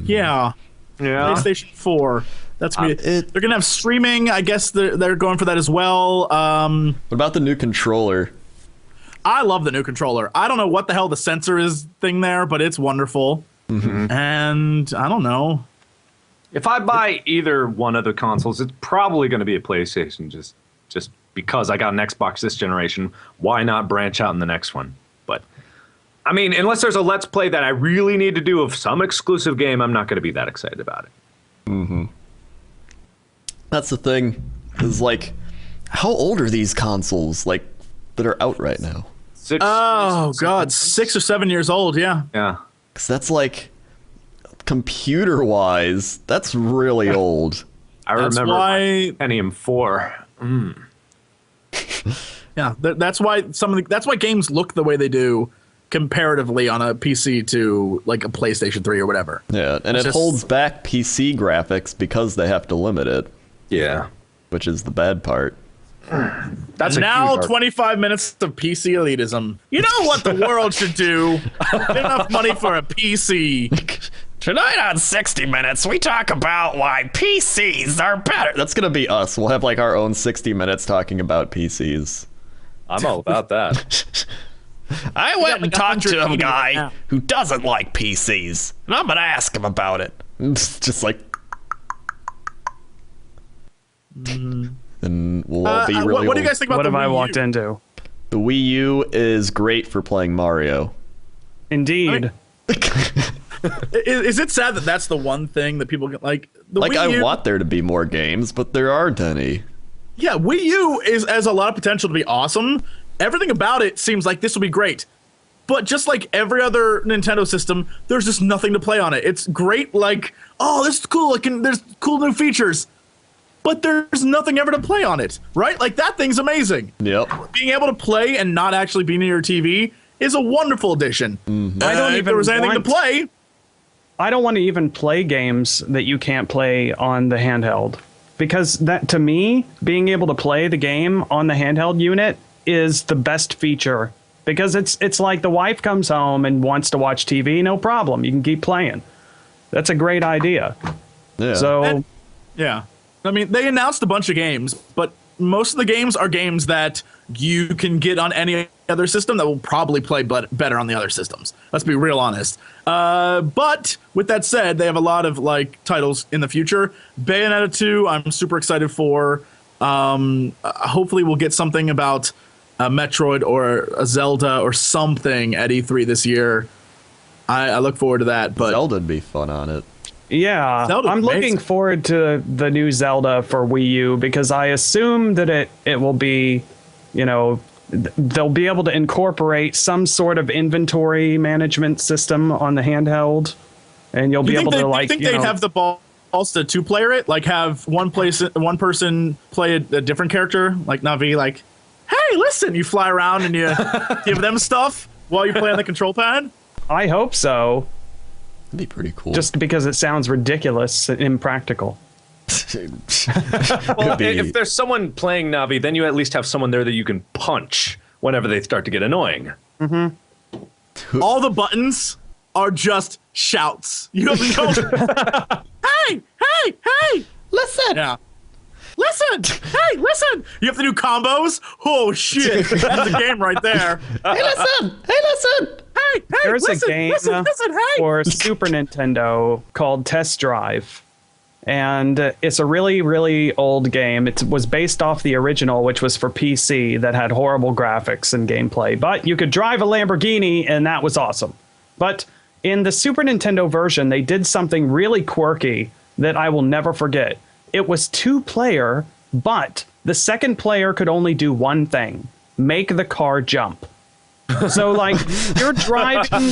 yeah. PlayStation 4. That's me. They're gonna have streaming. I guess they're going for that as well. What about the new controller? I love the new controller. I don't know what the hell the sensor is thing there, but it's wonderful. And I don't know. If I buy either one of the consoles, it's probably going to be a PlayStation. Just because I got an Xbox this generation, why not branch out in the next one? But I mean, unless there's a Let's Play that I really need to do of some exclusive game, I'm not going to be that excited about it. That's the thing. Is like, how old are these consoles like that are out right now? 6 Oh years, God, 6 or 7 years old. Yeah. Yeah. Because that's like, computer-wise, that's really old. I That's remember why- Pentium 4. Yeah. That's why that's why games look the way they do comparatively on a PC to like a PlayStation 3 or whatever. Yeah, and it just- holds back PC graphics because they have to limit it, Yeah. which is the bad part. That's Now a huge 25 minutes of PC elitism. You know what the world should do? Get enough money for a PC. Tonight on 60 Minutes, we talk about why PCs are better. That's gonna be us. We'll have like our own 60 Minutes talking about PCs. I'm all about that. I went like and talked to a 180 guy now. who doesn't like PCs, and I'm gonna ask him about it. It's just like, and we'll all be really what do you old. guys think about What the have I Wii walked U? into? The Wii U is great for playing Mario. Indeed. Is it sad that that's the one thing that people get like? The Like, Wii I U, want there to be more games, but there aren't any. Yeah, Wii U has a lot of potential to be awesome. Everything about it seems like this will be great. But just like every other Nintendo system, there's just nothing to play on it. It's great, like, oh, this is cool. There's cool new features. But there's nothing ever to play on it, right? Like, that thing's amazing. Yep. Being able to play and not actually be near your TV is a wonderful addition. I don't If even there was anything want- to play, I don't want to even play games that you can't play on the handheld. Because that, to me, being able to play the game on the handheld unit is the best feature. Because it's like the wife comes home and wants to watch TV, no problem. You can keep playing. That's a great idea. Yeah. So, yeah. I mean, they announced a bunch of games, but most of the games are games that you can get on any other system that will probably play better on the other systems. Let's be real honest. But with that said, they have a lot of like titles in the future. Bayonetta 2, I'm super excited for. Hopefully we'll get something about a Metroid or a Zelda or something at E3 this year. I look forward to that. But Zelda'd be fun on it. yeah, Zelda's I'm looking amazing. forward to the new Zelda for Wii U because I assume that it will be, you know, they'll be able to incorporate some sort of inventory management system on the handheld, and you'll be able to like, you think you they'd know, have the balls to two-player it? Like have one person play a different character, like Navi, like, hey, listen, you fly around and you give them stuff while you play on the control pad? I hope so, That'd be pretty cool. just because it sounds ridiculous and impractical. Well, if there's someone playing Navi, then you at least have someone there that you can punch whenever they start to get annoying. All the buttons are just shouts. You have to go, hey, listen. Yeah. Listen, hey, listen. You have to do combos. Oh, shit. That's a game right there. Hey, listen! Hey, There's listen, a game listen, hey. for Super Nintendo called Test Drive. And it's a really, really old game. It was based off the original, which was for PC, that had horrible graphics and gameplay. But you could drive a Lamborghini, and that was awesome. But in the Super Nintendo version, they did something really quirky that I will never forget. It was 2-player, but the second player could only do one thing: make the car jump. So, like, you're driving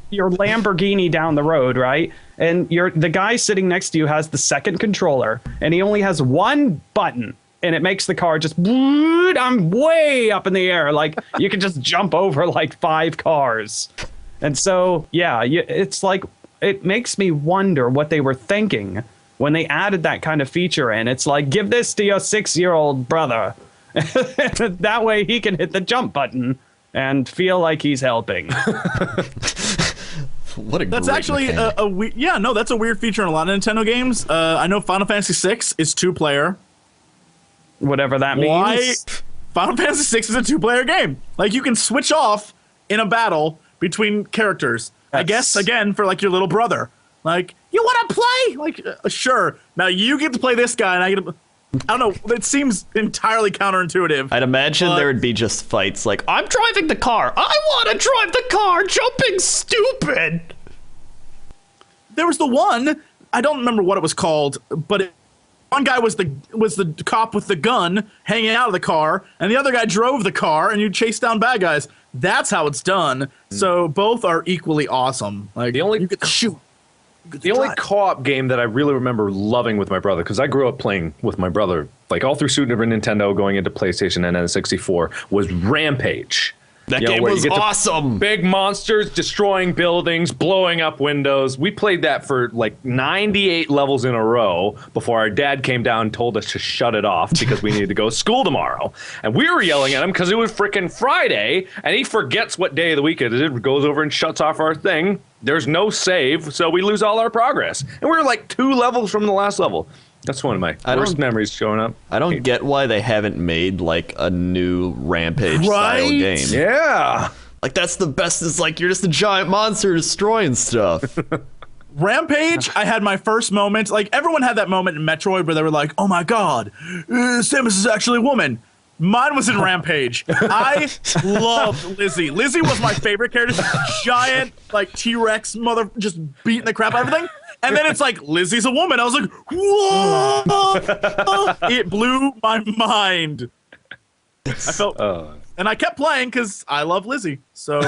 your Lamborghini down the road, right? And the guy sitting next to you has the second controller, and he only has one button, and it makes the car just, I'm way up in the air. Like, you can just jump over, like, 5 cars. And so, yeah, it's like, it makes me wonder what they were thinking when they added that kind of feature in. It's like, give this to your 6-year-old brother. That way he can hit the jump button and feel like he's helping. What a That's great actually mechanic. that's a weird feature in a lot of Nintendo games. I know Final Fantasy VI is 2-player. Whatever that means. Why? Final Fantasy VI is a 2-player game. Like, you can switch off in a battle between characters. I guess, again, for like your little brother. Like, you want to play? Like, sure. Now you get to play this guy, and I get to. I don't know. It seems entirely counterintuitive. I'd imagine but- there would be just fights like, I'm driving the car. I want to drive the car. Jumping stupid. There was the one. I don't remember what it was called, but one guy was the cop with the gun hanging out of the car, and the other guy drove the car, and you chase down bad guys. That's how it's done. So both are equally awesome. Like, The only- you get to shoot. You get to The only drive. co-op game that I really remember loving with my brother, because I grew up playing with my brother, like all through Super Nintendo, going into PlayStation and N64, was Rampage. That You know, game where you was get to- awesome. Big monsters destroying buildings, blowing up windows. We played that for like 98 levels in a row before our dad came down and told us to shut it off because we needed to go to school tomorrow. And we were yelling at him because it was freaking Friday, and he forgets what day of the week it is, goes over and shuts off our thing. There's no save, so we lose all our progress. And we were like 2 levels from the last level. That's one of my worst memories showing up. I don't get why they haven't made like a new Rampage style Right? game. Yeah. Like, that's the best. It's like you're just a giant monster destroying stuff. Rampage, I had my first moment. Like, everyone had that moment in Metroid where they were like, oh my god, Samus is actually a woman. Mine was in Rampage. I loved Lizzie. Lizzie was my favorite character. Giant, like, T-Rex mother, just beating the crap out of everything. And then it's like, Lizzie's a woman. I was like, whoa! It blew my mind. I felt... And I kept playing because I love Lizzie. So...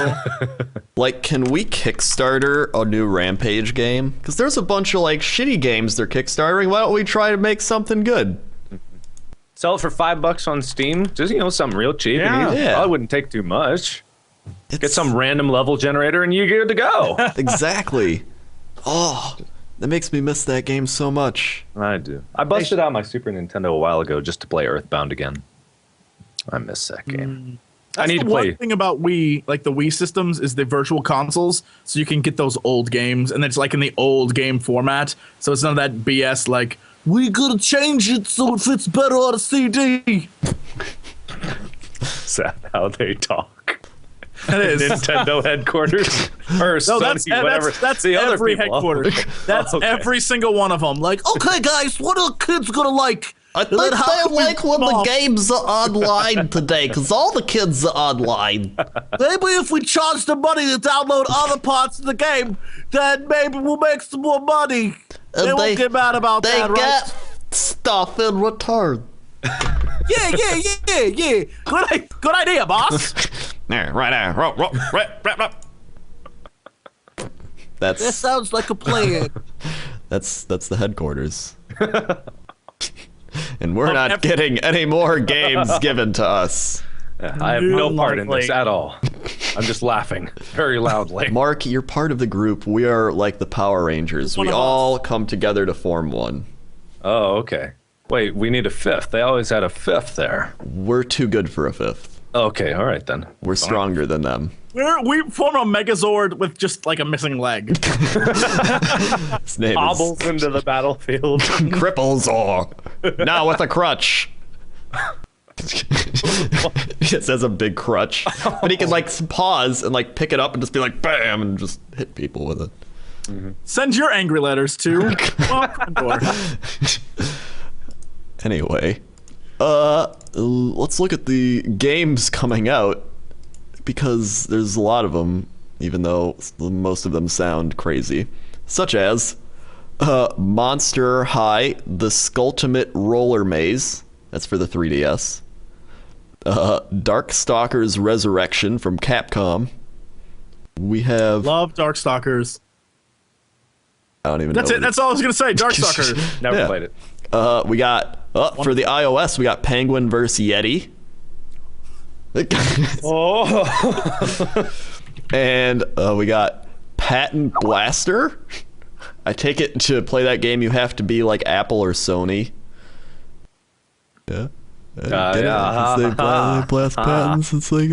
Like, can we Kickstarter a new Rampage game? Because there's a bunch of, like, shitty games they're Kickstartering. Why don't we try to make something good? Sell it for $5 on Steam. Just, something real cheap. Yeah. And Yeah. probably wouldn't take too much. Get some random level generator and you're good to go. Exactly. Oh, that makes me miss that game so much. I do. I busted out my Super Nintendo a while ago just to play Earthbound again. I miss that game. I need to play. One thing about Wii, like the Wii systems, is the virtual consoles, so you can get those old games, and it's like in the old game format. So it's none of that BS like we gotta change it so it fits better on a CD. Is that how they talk? It is. Nintendo headquarters or No, Sony, whatever. that's the other every people. headquarters. That's Okay. every single one of them. Like, okay, guys, what are kids gonna like? I think they like when the games are online today, because all the kids are online. Maybe if we charge the money to download other parts of the game, then maybe we'll make some more money. And They won't get mad about They that, right? get stuff in return. Yeah. Good idea, boss. There, right there. Right. That That's sounds like a plan. that's the headquarters. And we're not every- getting any more games given to us. I have no part in this Unlikely. at all. I'm just laughing very loudly. Mark, you're part of the group. We are like the Power Rangers. One We of us. all come together to form one. Oh, okay. Wait, we need a fifth. They always had a fifth there. We're too good for a fifth. Okay, all right then. We're stronger than them. We form a Megazord with just like a missing leg. His name Hobbles into the battlefield. is Cripplezor. Now with a crutch. It says a big crutch. But he can like pause and like pick it up and just be like bam and just hit people with it. Send your angry letters to WoWCrendor. Anyway, let's look at the games coming out, because there's a lot of them, even though most of them sound crazy, such as Monster High, the Skulltimate Roller Maze. That's for the 3DS. Darkstalkers Resurrection from Capcom. We have... Love Darkstalkers. I don't even That's know. it. That's all I was gonna say. Darkstalkers. Never Yeah. played it. We got... for the iOS, we got Penguin vs. Yeti. And we got Patent Blaster. I take it to play that game you have to be like Apple or Sony. Yeah. Get it? yeah. 'Cause they blast patents. It's like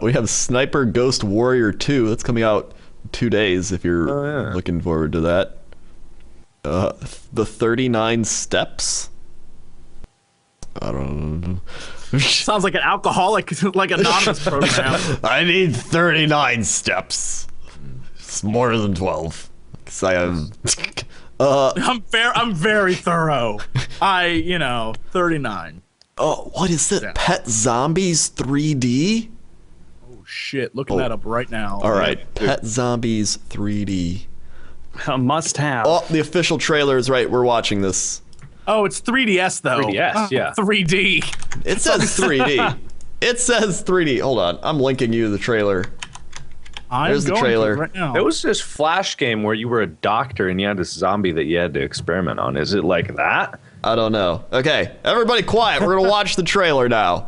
we have Sniper Ghost Warrior 2. That's coming out in 2 days if you're looking forward to that. The 39 Steps. I don't know. Sounds like an alcoholic, like anonymous program. I need 39 steps. It's more than 12. 'Cause I have. I'm very thorough. 39. Oh, what is it? Yeah. Pet Zombies 3D? Oh shit! Looking that up right now. All right, Pet Zombies 3D. A must have. Oh, the official trailer is right. We're watching this. Oh, it's 3DS though. 3DS, yeah. 3D. It says 3D. It says 3D. Hold on, I'm linking you the trailer. There's the going trailer. to right now. It was this Flash game where you were a doctor and you had this zombie that you had to experiment on. Is it like that? I don't know. Okay, everybody quiet. We're gonna watch the trailer now.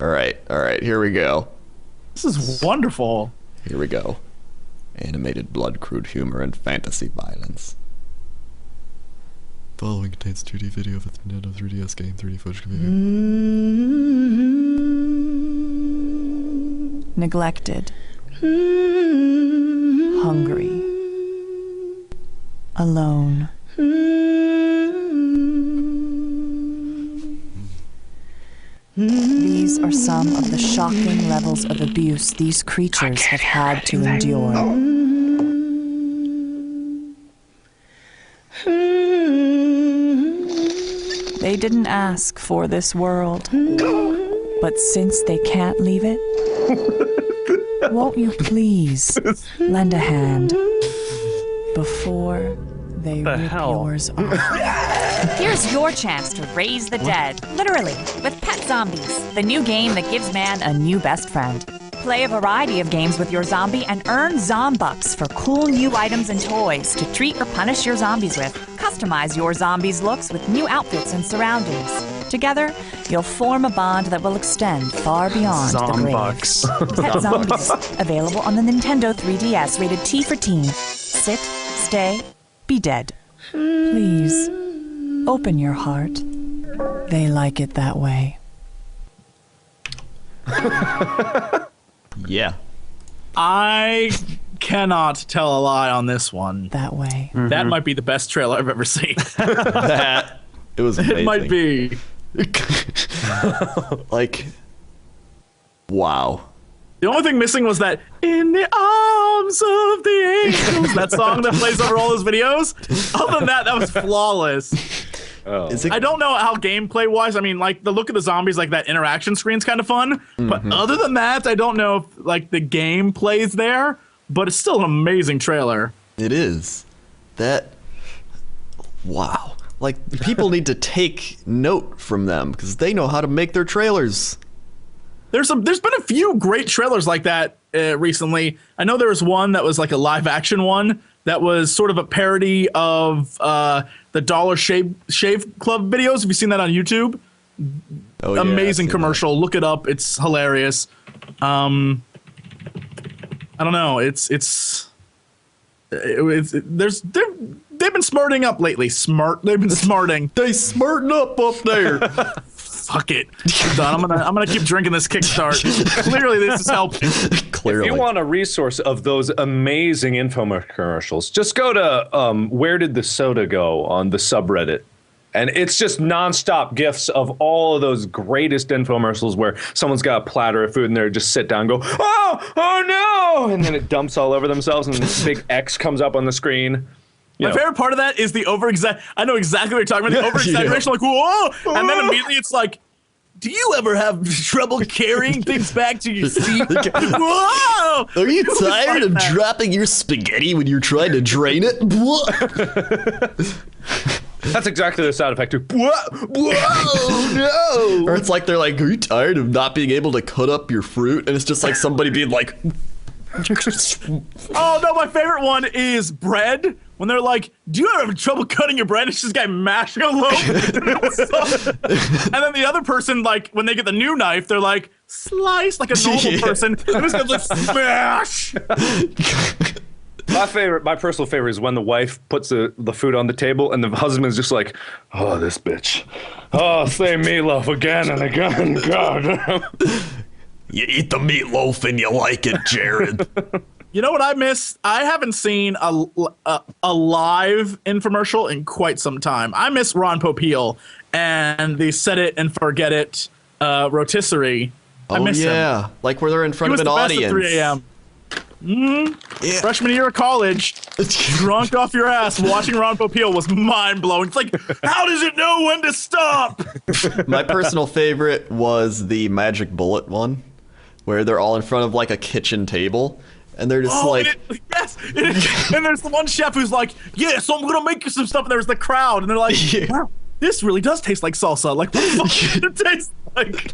All right, here we go. This is wonderful. Here we go. Animated blood, crude humor, and fantasy violence. Following contains 2D video of a Nintendo 3DS game. 3D footage can be Neglected. Hungry. Alone. These are some of the shocking levels of abuse these creatures have had to endure. They didn't ask for this world. But since they can't leave it, won't you please lend a hand before they rip yours off? Here's your chance to raise the dead, literally, with Pet Zombies, the new game that gives man a new best friend. Play a variety of games with your zombie and earn Zombucks for cool new items and toys to treat or punish your zombies with. Customize your zombies' looks with new outfits and surroundings. Together, you'll form a bond that will extend far beyond the grave. Pet Zombies, available on the Nintendo 3DS, rated T for teen. Sit, stay, be dead. Please, open your heart. They like it that way. Yeah. I cannot tell a lie on this one. That way. That might be the best trailer I've ever seen. It was amazing. It might be. Like, wow. The only thing missing was that "In the Arms of the Angels," that song that plays over all those videos. Other than that, that was flawless. Oh. I don't know how gameplay wise. I mean, like the look of the zombies, like that interaction screen's kind of fun. But other than that, I don't know if like the game plays there. But it's still an amazing trailer. It is. That. Wow. Like, people need to take note from them because they know how to make their trailers. There's been a few great trailers like that recently. I know there was one that was like a live action one that was sort of a parody of the Dollar Shave Club videos. Have you seen that on YouTube? Oh, yeah, Amazing I've seen commercial. Look it up. It's hilarious. I don't know. They've been smarting up lately. They've been smarting. They smarting up there. Fuck it. I'm done. I'm gonna keep drinking this Kickstart. Clearly, this is helping. Clearly. If you want a resource of those amazing infomercials, just go to Where Did the Soda Go on the subreddit. And it's just nonstop gifs of all of those greatest infomercials where someone's got a platter of food and they just sit down and go, oh no! And then it dumps all over themselves and this big X comes up on the screen. My favorite part of that is the I know exactly what you're talking about. The over-exaggeration, like, whoa! And then immediately it's like, do you ever have trouble carrying things back to your seat? Whoa! Are you tired of dropping your spaghetti when you're trying to drain it? That's exactly the sound effect too. Whoa, no! Or it's like they're like, are you tired of not being able to cut up your fruit? And it's just like somebody being like... Oh no, my favorite one is bread. When they're like, do you ever have trouble cutting your bread? It's just a guy mashing a loaf. And then the other person, like, when they get the new knife, they're like, slice like a normal person. And this guy's like, smash! My personal favorite is when the wife puts the food on the table and the husband's just like, oh, this bitch. Oh, same meatloaf again and again. God. You eat the meatloaf and you like it, Jared. You know what I miss? I haven't seen a live infomercial in quite some time. I miss Ron Popeil and the Set It and Forget It rotisserie. I miss him. Like where they're in front of an audience. He was the best at 3 a.m. Yeah. Freshman year of college, drunk off your ass, watching Ron Popeil was mind-blowing. It's like, how does it know when to stop? My personal favorite was the Magic Bullet one, where they're all in front of like a kitchen table. And they're just yes. And there's the one chef who's like, yeah, so I'm going to make you some stuff. And there's the crowd. And they're like, wow, this really does taste like salsa. Like, what the fuck does it taste like?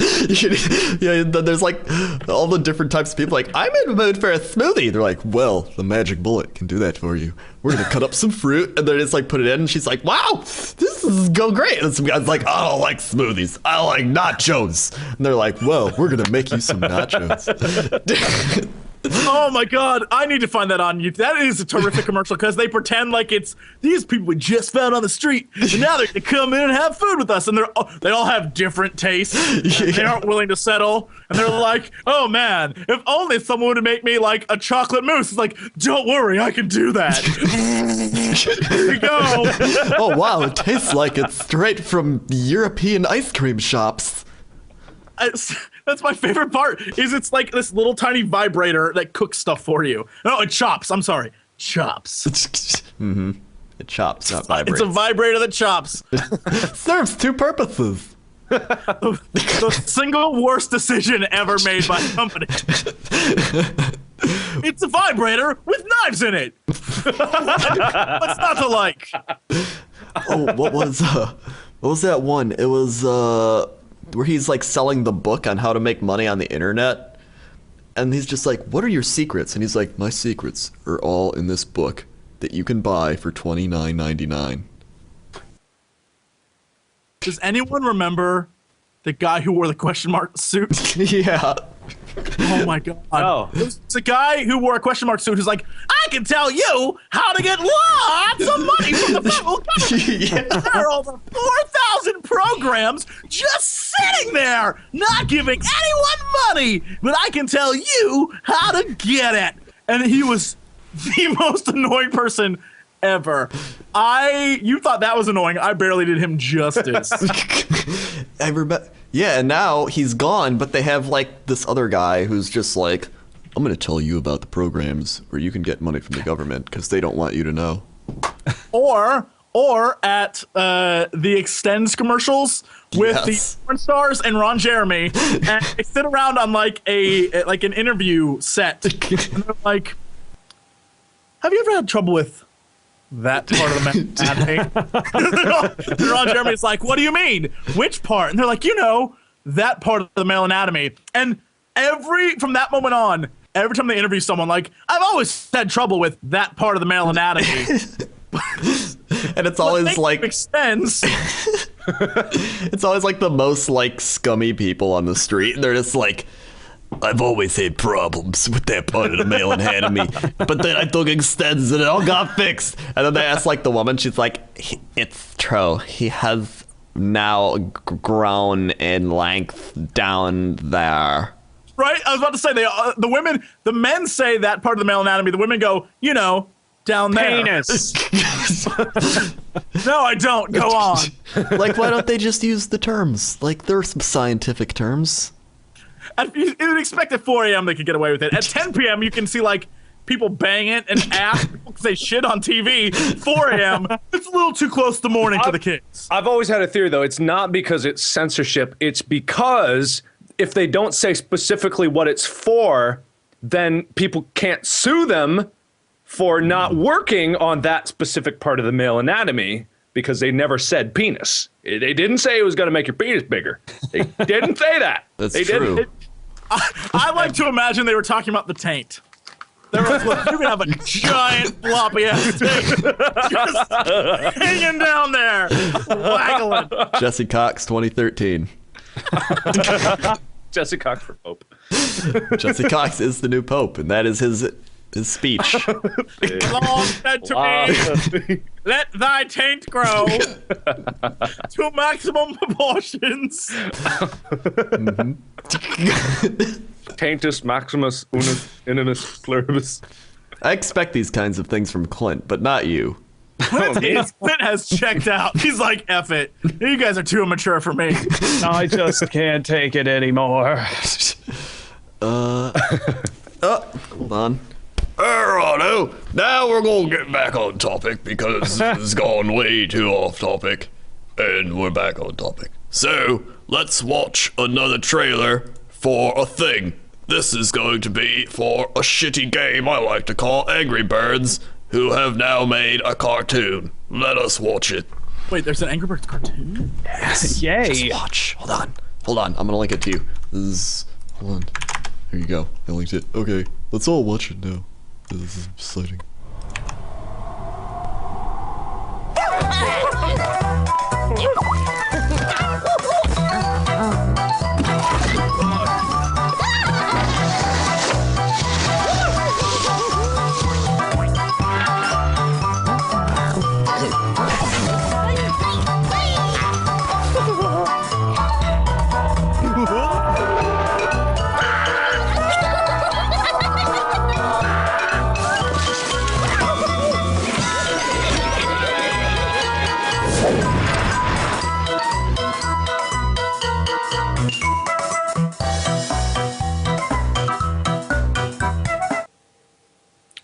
Yeah, there's like all the different types of people like, I'm in the mood for a smoothie. They're like, well, the Magic Bullet can do that for you. We're going to cut up some fruit. And then just like put it in. And she's like, wow, this is going great. And some guy's like, I don't like smoothies. I like nachos. And they're like, well, we're going to make you some nachos. Oh my god, I need to find that on YouTube. That is a terrific commercial because they pretend like it's these people we just found on the street, and now they're gonna come in and have food with us, and they all have different tastes. They aren't willing to settle, and they're like, oh man, if only someone would make me like a chocolate mousse. It's like, don't worry, I can do that. Here you go. Oh wow, it tastes like it's straight from European ice cream shops. That's my favorite part, is it's like this little tiny vibrator that cooks stuff for you. No, it chops. I'm sorry. Chops. Mm-hmm. It chops, not vibrates. It's a vibrator that chops. Serves two purposes. The single worst decision ever made by a company. It's a vibrator with knives in it. What's not to like? Oh, what was that one? It was where he's like selling the book on how to make money on the internet, and he's just like, "What are your secrets?" And he's like, "My secrets are all in this book that you can buy for $29.99." Does anyone remember the guy who wore the question mark suit? Yeah. Oh my god. Oh. It's a guy who wore a question mark suit who's like, I can tell you how to get lots of money from the federal government. Yeah. There are over 4,000 programs just sitting there, not giving anyone money, but I can tell you how to get it. And he was the most annoying person ever. You thought that was annoying. I barely did him justice. I remember. Yeah, and now he's gone, but they have like this other guy who's just like, I'm going to tell you about the programs where you can get money from the government because they don't want you to know. Or at the Extends commercials with the porn stars and Ron Jeremy, and they sit around on like an interview set, and they're like, "Have you ever had trouble with that part of the anatomy?" And Ron Jeremy's like, "What do you mean? Which part?" And they're like, that part of the male anatomy. And from that moment on, every time they interview someone, like, I've always had trouble with that part of the male anatomy. And it's always like Extends. it's always like the most like scummy people on the street. They're just like, I've always had problems with that part of the male anatomy, but then I took Extends and it all got fixed. And then they ask like the woman, she's like, it's true. He has now grown in length down there. Right? I was about to say, the men say that part of the male anatomy. The women go, down there. Penis. No, I don't. Go on. Like, why don't they just use the terms? Like, there's some scientific terms. You would expect at 4 a.m. they could get away with it. At 10 p.m. you can see like people bang it and ask people because they shit on TV. 4 a.m. it's a little too close to morning for the kids. I've always had a theory, though. It's not because it's censorship. It's because if they don't say specifically what it's for, then people can't sue them for not working on that specific part of the male anatomy because they never said penis. They didn't say it was going to make your penis bigger. They didn't say that. That's they true. Didn't. I like to imagine they were talking about the taint. They were like, look, you can have a giant floppy ass taint just hanging down there, waggling. Jesse Cox, 2013. Jesse Cox for Pope. Jesse Cox is the new pope, and that is his speech. Lord said to me, let thy taint grow to maximum proportions. Taintus maximus unus inimus pluribus. I expect these kinds of things from Clint, but not you. Clint has checked out. He's like, F it. You guys are too immature for me. I just can't take it anymore. Hold on. Righto, now we're gonna get back on topic because this has gone way too off topic, and we're back on topic. So, let's watch another trailer for a thing. This is going to be for a shitty game I like to call Angry Birds, who have now made a cartoon. Let us watch it. Wait, there's an Angry Birds cartoon? Yes. Yay. Just watch. Hold on. I'm gonna link it to you. Hold on. Here you go. I linked it. Okay, let's all watch it now. This is exciting.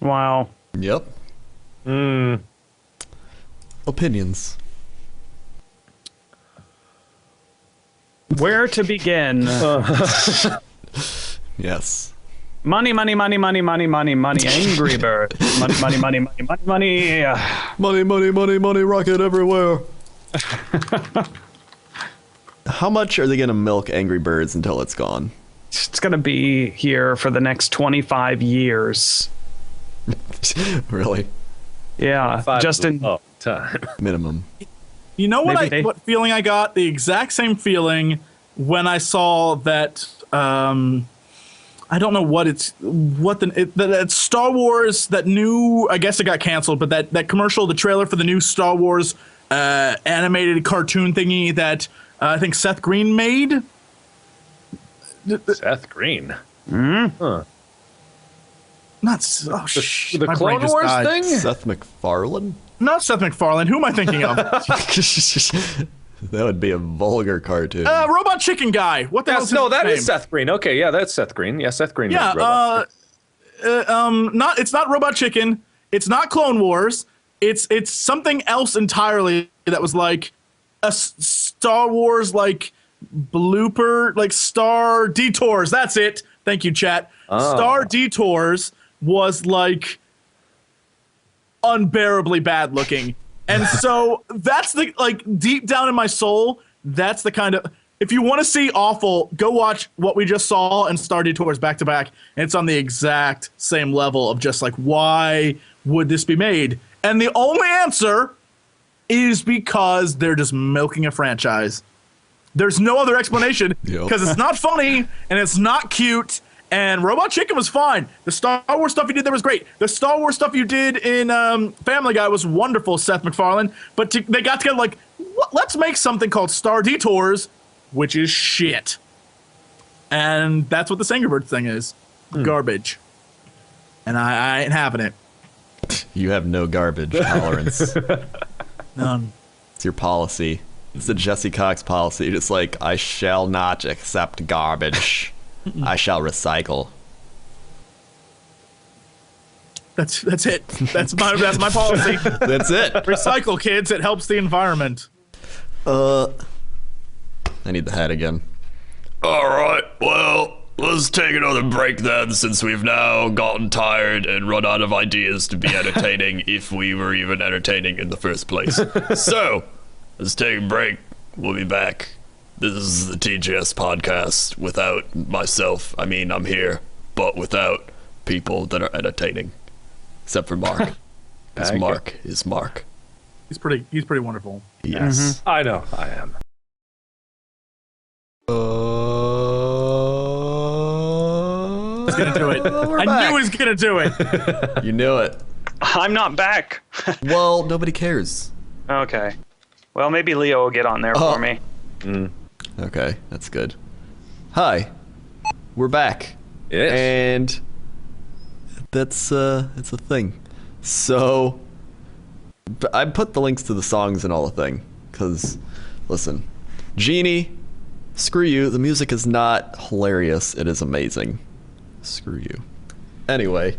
Wow. Yep. opinions. Where to begin? Yes. Money, money, money, money, money, money, money, Angry Bird. Money, money, money, money, money, money. Money, money, money, money, rocket everywhere. How much are they going to milk Angry Birds until it's gone? It's going to be here for the next 25 years. Really? Yeah, just in time. Minimum. You know Maybe what feeling I got? The exact same feeling when I saw that. I don't know that Star Wars, that new. I guess it got canceled, but that commercial, the trailer for the new Star Wars animated cartoon thingy that I think Seth Green made. Seth Green. Mm-hmm. Not The my Clone brain just Wars died. thing? Seth MacFarlane? Not Seth MacFarlane. Who am I thinking of? That would be a vulgar cartoon. Robot Chicken guy. What the hell is his No, that name? is Seth Green. Okay, yeah, that's Seth Green. Yeah, Seth Green. Yeah, made Robot Chicken. it's not Robot Chicken. It's not Clone Wars. It's something else entirely that was like a Star Wars like blooper, like Star Detours. That's it. Thank you, chat. Star Detours was like unbearably bad looking. And so that's the, like, deep down in my soul, that's the kind of, if you want to see awful, go watch what we just saw and Star Detours back to back. And it's on the exact same level of just like, why would this be made? And the only answer is because they're just milking a franchise. There's no other explanation because it's not funny and it's not cute. And Robot Chicken was fine. The Star Wars stuff you did there was great. The Star Wars stuff you did in Family Guy was wonderful, Seth MacFarlane. But they got together like, let's make something called Star Detours, which is shit. And that's what the Angry Birds thing is. Garbage. And I ain't having it. You have no garbage tolerance. None. It's your policy. It's the Jesse Cox policy. Just like, I shall not accept garbage. I shall recycle. That's it. That's my policy. That's it. Recycle, kids. It helps the environment. I need the hat again. Alright, well, let's take another break then, since we've now gotten tired and run out of ideas to be entertaining, if we were even entertaining in the first place. So, let's take a break. We'll be back. This is the TGS podcast without myself. I mean, I'm here, but without people that are entertaining. Except for Mark. Because Mark is Mark. He's pretty wonderful. Yes. I know, I am. He's gonna do it. I knew he was gonna do it. You knew it. I'm not back. Well, nobody cares. Okay. Well, maybe Leo will get on there for me. Okay, that's good. Hi. We're back. Yes. And that's it's a thing. So I put the links to the songs and all the thing cuz listen, Genie, screw you. The music is not hilarious. It is amazing. Screw you. Anyway,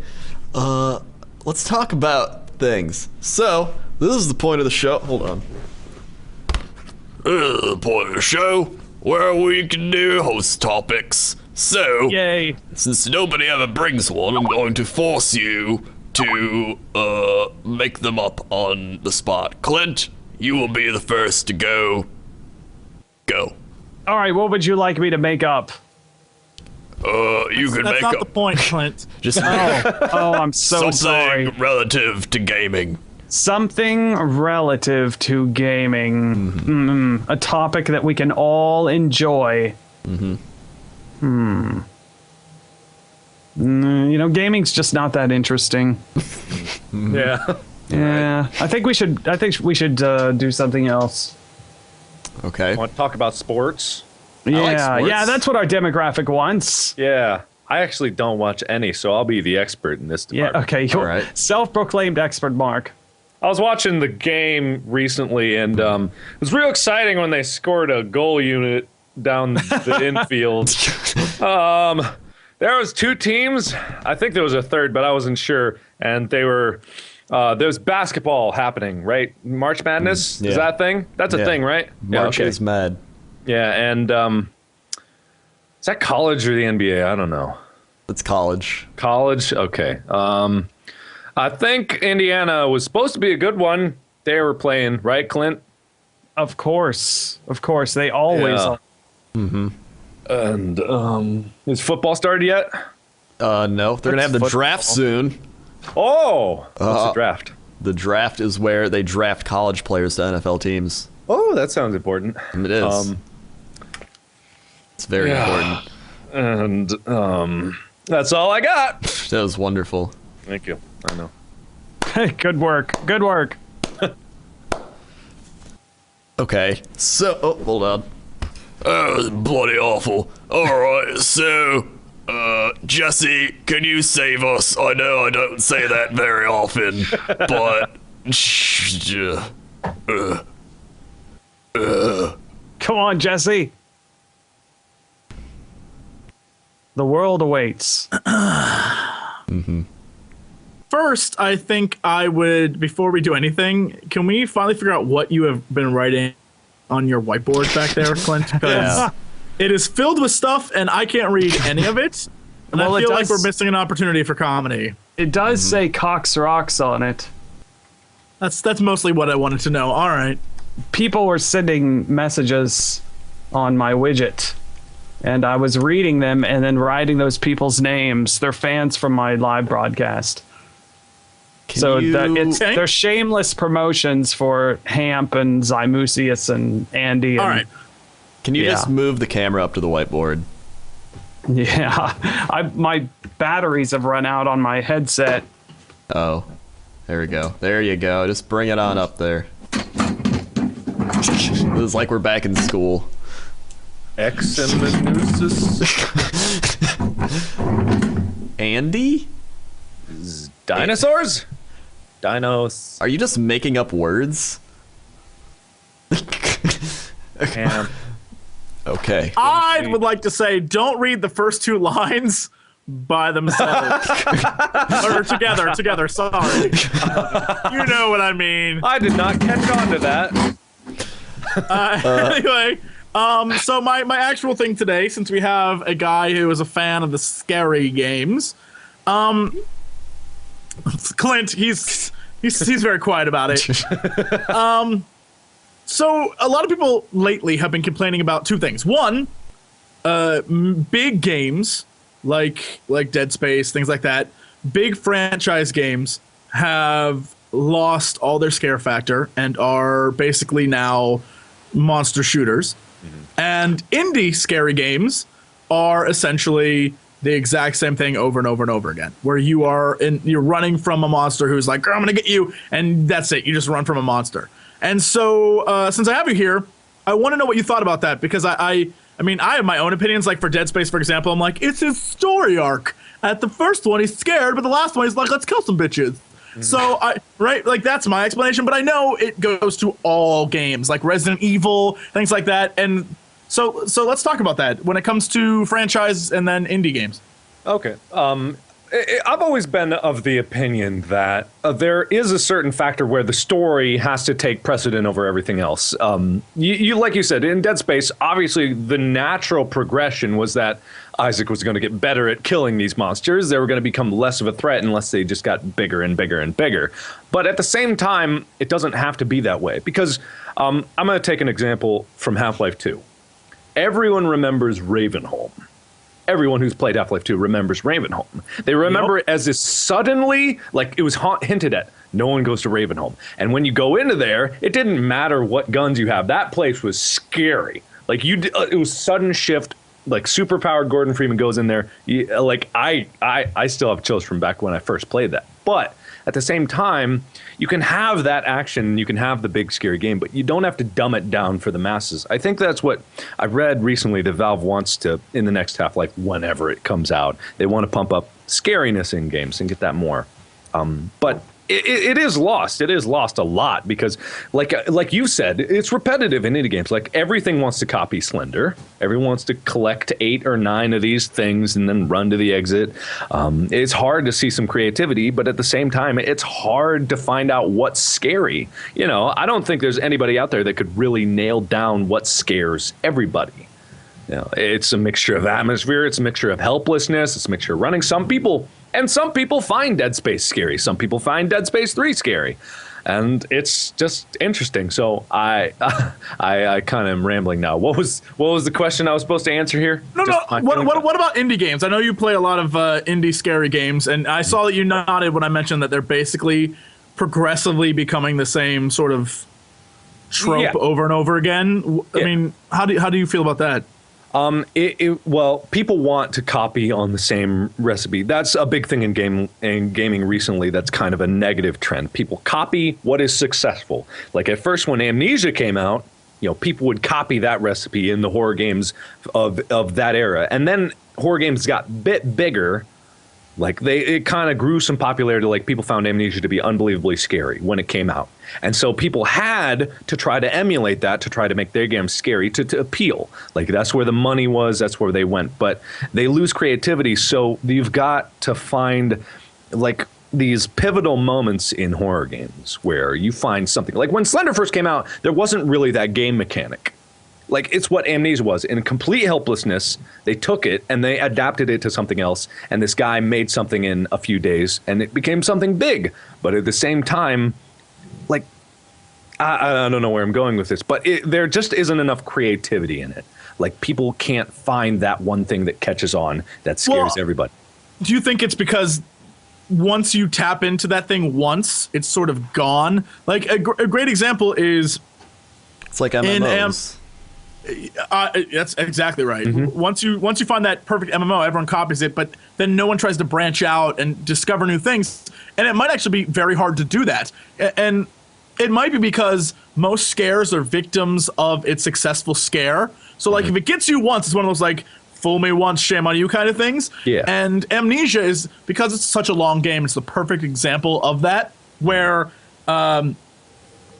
let's talk about things. So, this is the point of the show. Hold on. This is the point of the show where we can do host topics. So, Yay. since nobody ever brings one, I'm going to force you to make them up on the spot. Clint, you will be the first to go. Go. All right, what would you like me to make up? You can That's make not up the point, Clint. Just Oh, I'm so something sorry. relative to gaming. Something relative to gaming. A topic that we can all enjoy. You know, gaming's just not that interesting. Yeah. Yeah, I think we should do something else. okay. Want to talk about sports? Yeah, sports. yeah, that's what our demographic wants. Yeah. I actually don't watch any, so I'll be the expert in this Yeah, department. okay, you're right. self-proclaimed expert, Mark. I was watching the game recently, and it was real exciting when they scored a goal unit down the infield. There was two teams. I think there was a third, but I wasn't sure. And they were There's basketball happening, right? March Madness Yeah. is that a thing? That's a Yeah. thing, right? March yeah, okay. is mad. Yeah, and is that college or the NBA? I don't know. It's college. College, okay. I think Indiana was supposed to be a good one. They were playing, right, Clint? Of course. They always Yeah. are. And is football started yet? No, they're gonna have the That's draft soon. Oh, what's the draft? The draft is where they draft college players to NFL teams. Oh, that sounds important. And it is. It's very important. And that's all I got. That was wonderful. Thank you. I know. Good work. Okay, so hold on. That was bloody awful. Alright, so, Jesse, can you save us? I know I don't say that very often, but... Come on, Jesse. The world awaits. First, I think I would, before we do anything, can we finally figure out what you have been writing on your whiteboard back there, Clint? Because it is filled with stuff, and I can't read any of it. And Well, I it feel like does- we're missing an opportunity for comedy. It does say Cox Rocks on it. That's mostly what I wanted to know. All right. People were sending messages on my widget, and I was reading them and then writing those people's names. They're fans from my live broadcast. They're shameless promotions for Hamp and Zymusius and Andy. All and, right. Can you Yeah. just move the camera up to the whiteboard? Yeah, my batteries have run out on my headset. Oh, there we go. There you go. Just bring it on up there. It was like we're back in school. X and Menusis. Andy? Dinosaurs? Dinos. Are you just making up words? Ham. Okay. I would like to say, don't read the first two lines by themselves. Or together, sorry. You know what I mean. I did not catch on to that. Anyway, so my actual thing today, since we have a guy who is a fan of the scary games, Clint, he's very quiet about it. So a lot of people lately have been complaining about two things. One, big games like Dead Space, things like that, big franchise games have lost all their scare factor and are basically now monster shooters. And indie scary games are essentially the exact same thing over and over and over again, where you're running from a monster who's like, I'm gonna get you, and that's it. You just run from a monster. And so, since I have you here, I want to know what you thought about that, because I mean, I have my own opinions. Like for Dead Space, for example, I'm like, it's his story arc. At the first one, he's scared, but the last one, he's like, let's kill some bitches. So, like, that's my explanation, but I know it goes to all games, like Resident Evil, things like that. And so let's talk about that when it comes to franchise and then indie games. Okay. I've always been of the opinion that there is a certain factor where the story has to take precedent over everything else. You like you said, in Dead Space, obviously the natural progression was that Isaac was going to get better at killing these monsters. They were going to become less of a threat unless they just got bigger and bigger and bigger. But at the same time, it doesn't have to be that way, because I'm going to take an example from Half-Life 2. Everyone remembers Ravenholm. Everyone who's played Half-Life 2 remembers Ravenholm. They remember it as this suddenly, like it was hinted at, no one goes to Ravenholm. And when you go into there, it didn't matter what guns you have. That place was scary. Like it was sudden shift, like superpowered Gordon Freeman goes in there. I still have chills from back when I first played that. But at the same time, you can have that action, you can have the big scary game, but you don't have to dumb it down for the masses. I think that's what I read recently that Valve wants to, in the next Half-Life, whenever it comes out, they want to pump up scariness in games and get that more. But it is lost. It is lost a lot because, like you said, it's repetitive in indie games. Like everything wants to copy Slender. Everyone wants to collect 8 or 9 of these things and then run to the exit. It's hard to see some creativity, but at the same time, it's hard to find out what's scary. You know, I don't think there's anybody out there that could really nail down what scares everybody. You know, it's a mixture of atmosphere. It's a mixture of helplessness. It's a mixture of running. Some people find Dead Space scary. Some people find Dead Space 3 scary. And it's just interesting. So I kind of am rambling now. What was the question I was supposed to answer here? No. What about indie games? I know you play a lot of indie scary games, and I saw that you nodded when I mentioned that they're basically progressively becoming the same sort of trope over and over again. I mean, how do you feel about that? Well, people want to copy on the same recipe. That's a big thing in gaming recently. That's kind of a negative trend. People copy what is successful. Like at first when Amnesia came out, you know, people would copy that recipe in the horror games of that era. And then horror games got a bit bigger. Like it kind of grew some popularity. Like people found Amnesia to be unbelievably scary when it came out. And so people had to try to emulate that to try to make their games scary to appeal. Like that's where the money was. That's where they went. But they lose creativity. So you've got to find like these pivotal moments in horror games where you find something. Like when Slender first came out, there wasn't really that game mechanic. Like, it's what Amnesia was. In complete helplessness, they took it and they adapted it to something else. And this guy made something in a few days, and it became something big. But at the same time, like, I don't know where I'm going with this, but there just isn't enough creativity in it. Like, people can't find that one thing that catches on that scares everybody. Do you think it's because once you tap into that thing once, it's sort of gone? Like, a great example is... It's like MMOs. That's exactly right. Mm-hmm. Once you find that perfect MMO, everyone copies it, but then no one tries to branch out and discover new things. And it might actually be very hard to do that. And it might be because most scares are victims of its successful scare. So like if it gets you once, it's one of those like fool me once, shame on you kind of things. Yeah. And Amnesia is, because it's such a long game, it's the perfect example of that, where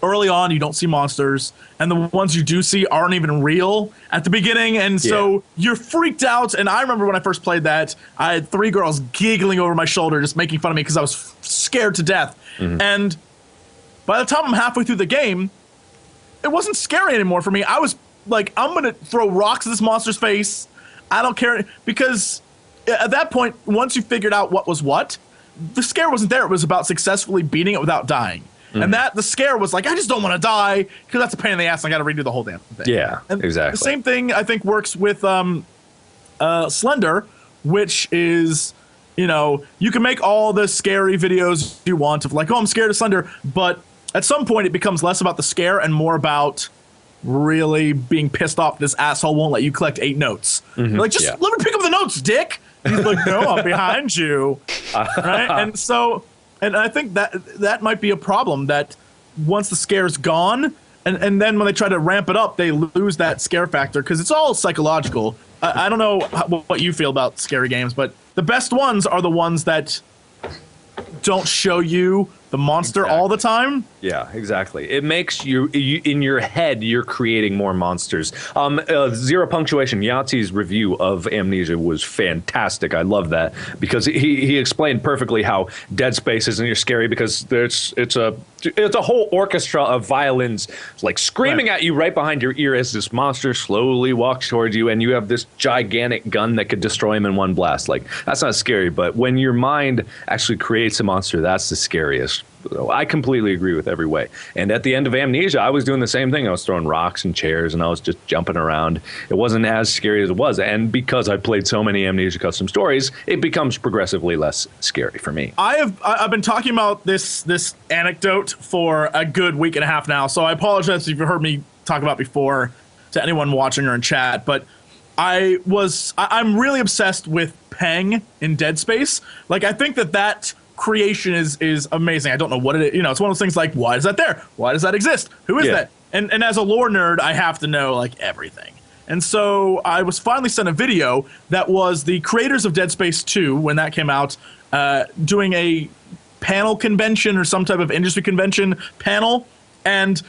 early on, you don't see monsters, and the ones you do see aren't even real at the beginning, and so you're freaked out. And I remember when I first played that, I had 3 girls giggling over my shoulder, just making fun of me because I was scared to death. And by the time I'm halfway through the game, it wasn't scary anymore for me. I was like, I'm going to throw rocks at this monster's face. I don't care, because at that point, once you figured out what was what, the scare wasn't there. It was about successfully beating it without dying. And that the scare was like, I just don't want to die, because that's a pain in the ass and I got to redo the whole damn thing. Yeah, and exactly. The same thing I think works with Slender, which is, you know, you can make all the scary videos you want of like, oh, I'm scared of Slender, but at some point it becomes less about the scare and more about really being pissed off this asshole won't let you collect 8 notes. You're like, just let me pick up the notes, dick. And he's like, no, I'm behind you. Right? And so... And I think that might be a problem, that once the scare's gone, and then when they try to ramp it up, they lose that scare factor, because it's all psychological. I don't know what you feel about scary games, but the best ones are the ones that don't show you the monster all the time. Yeah, exactly. It makes you in your head, you're creating more monsters. Zero Punctuation, Yahtzee's review of Amnesia was fantastic. I love that, because he explained perfectly how Dead Space isn't scary, because it's a whole orchestra of violins like screaming at you right behind your ear as this monster slowly walks towards you, and you have this gigantic gun that could destroy him in one blast. Like, that's not scary, but when your mind actually creates a monster, that's the scariest. I completely agree with every way. And at the end of Amnesia, I was doing the same thing. I was throwing rocks and chairs, and I was just jumping around. It wasn't as scary as it was. And because I played so many Amnesia custom stories, it becomes progressively less scary for me. I've been talking about this anecdote for a good week and a half now, so I apologize if you've heard me talk about it before to anyone watching or in chat, but I'm really obsessed with Peng in Dead Space. Like, I think that creation is amazing. I don't know what it is. You know, it's one of those things like, why is that there? Why does that exist? Who is that? And as a lore nerd, I have to know like everything. And so I was finally sent a video that was the creators of Dead Space 2, when that came out, doing a panel convention or some type of industry convention panel, and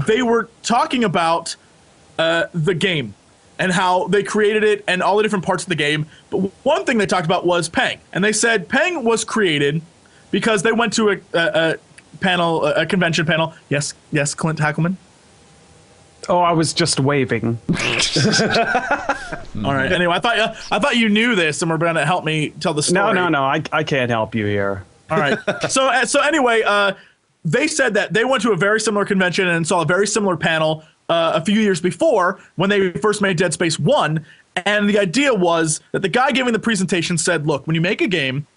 they were talking about the game and how they created it and all the different parts of the game. But one thing they talked about was Peng, and they said Peng was created because they went to a panel, a convention panel. Yes, Clint Hackelman. Oh, I was just waving. All right. Anyway, I thought you knew this and were going to help me tell the story. No. I can't help you here. All right. So anyway, they said that they went to a very similar convention and saw a very similar panel a few years before when they first made Dead Space 1. And the idea was that the guy giving the presentation said, look, when you make a game,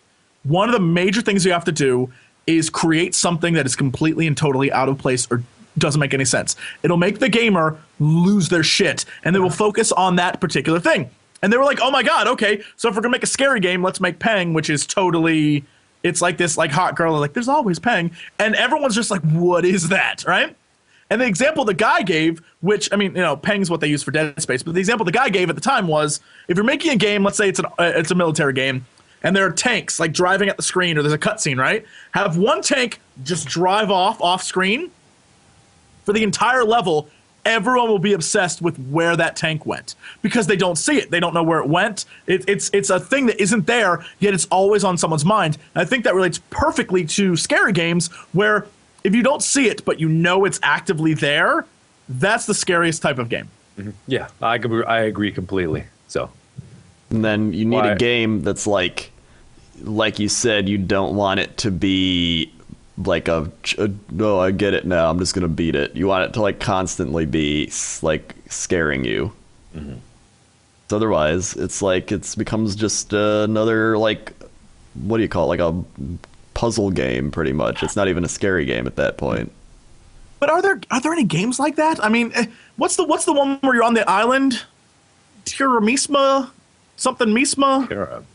one of the major things you have to do is create something that is completely and totally out of place or doesn't make any sense. It'll make the gamer lose their shit, and they will focus on that particular thing. And they were like, oh my god, okay, so if we're gonna make a scary game, let's make Peng, which is totally, it's like this like hot girl, like there's always Peng, and everyone's just like, what is that, right? And the example the guy gave, which, I mean, you know, Peng's what they use for Dead Space, but the example the guy gave at the time was, if you're making a game, let's say it's a military game, and there are tanks like driving at the screen, or there's a cutscene, right? Have one tank just drive off screen. For the entire level, everyone will be obsessed with where that tank went because they don't see it. They don't know where it went. It's a thing that isn't there, yet it's always on someone's mind. And I think that relates perfectly to scary games where if you don't see it, but you know it's actively there, that's the scariest type of game. Mm-hmm. Yeah, I agree completely. So, and then you need a game that's like you said, you don't want it to be like no, I get it now, I'm just gonna beat it. You want it to like constantly be like scaring you. Mm-hmm. So otherwise it's like it becomes just another, like, what do you call it, like a puzzle game pretty much. It's not even a scary game at that point. But are there any games like that? I mean, what's the one where you're on the island? Tiramisma? Something Misma?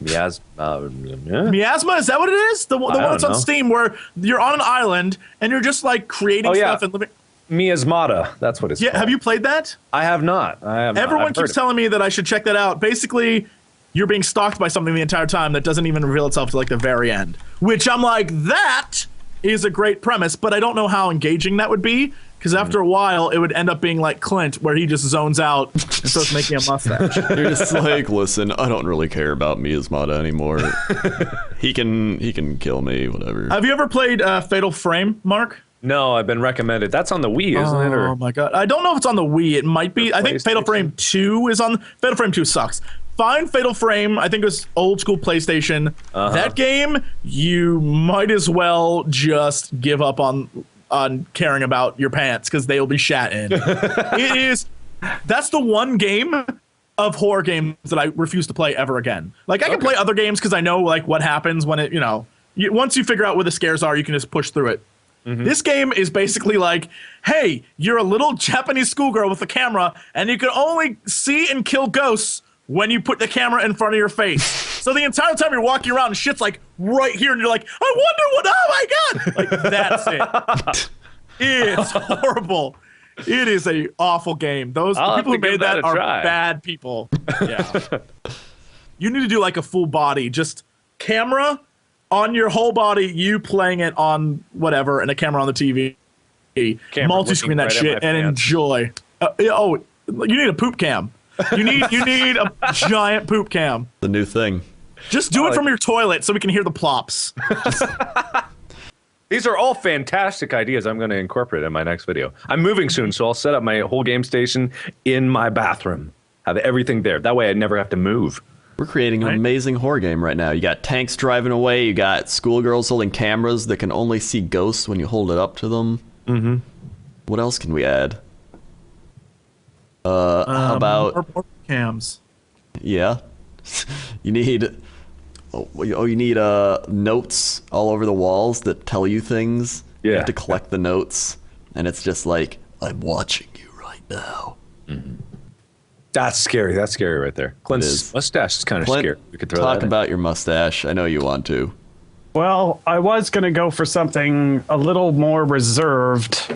Miasma, is that what it is? The one that's on Steam where you're on an island and you're just like creating stuff and living. Miasmata, that's what it's called. Have you played that? I have not. Everyone keeps telling me that I should check that out. Basically, you're being stalked by something the entire time that doesn't even reveal itself to like the very end. Which I'm like, that is a great premise, but I don't know how engaging that would be. Because after a while, it would end up being like Clint, where he just zones out and starts making a mustache. You're just like, listen, I don't really care about Miasmata anymore. He can kill me, whatever. Have you ever played Fatal Frame, Mark? No, I've been recommended. That's on the Wii, isn't it? Oh my god, I don't know if it's on the Wii. It might be. I think Fatal Frame 2 is on. Fatal Frame 2 sucks. Find Fatal Frame. I think it was old school PlayStation. That game, you might as well just give up on caring about your pants because they'll be shat in. That's the one game of horror games that I refuse to play ever again. Like I can play other games because I know like what happens when it, once you figure out where the scares are, you can just push through it. Mm-hmm. This game is basically like, hey, you're a little Japanese schoolgirl with a camera and you can only see and kill ghosts when you put the camera in front of your face. So the entire time you're walking around and shit's like right here and you're like, I wonder what, oh my God. Like that's it. It's horrible. It is a awful game. The people who made that are bad people. Yeah. You need to do like a full body, just camera on your whole body, you playing it on whatever, and a camera on the TV. Multi-screen that shit and enjoy. You need a poop cam. You need a giant poop cam. The new thing. Just do it from your toilet so we can hear the plops. These are all fantastic ideas I'm going to incorporate in my next video. I'm moving soon, so I'll set up my whole game station in my bathroom. Have everything there. That way I never have to move. We're creating an amazing horror game right now. You got tanks driving away. You got schoolgirls holding cameras that can only see ghosts when you hold it up to them. Mm-hmm. What else can we add? How about more cams? Yeah, you need. You need notes all over the walls that tell you things. Yeah, you have to collect the notes, and it's just like, I'm watching you right now. Mm-hmm. That's scary. That's scary right there. Clint's mustache is kind of scary. We could talk about your mustache. I know you want to. Well, I was going to go for something a little more reserved,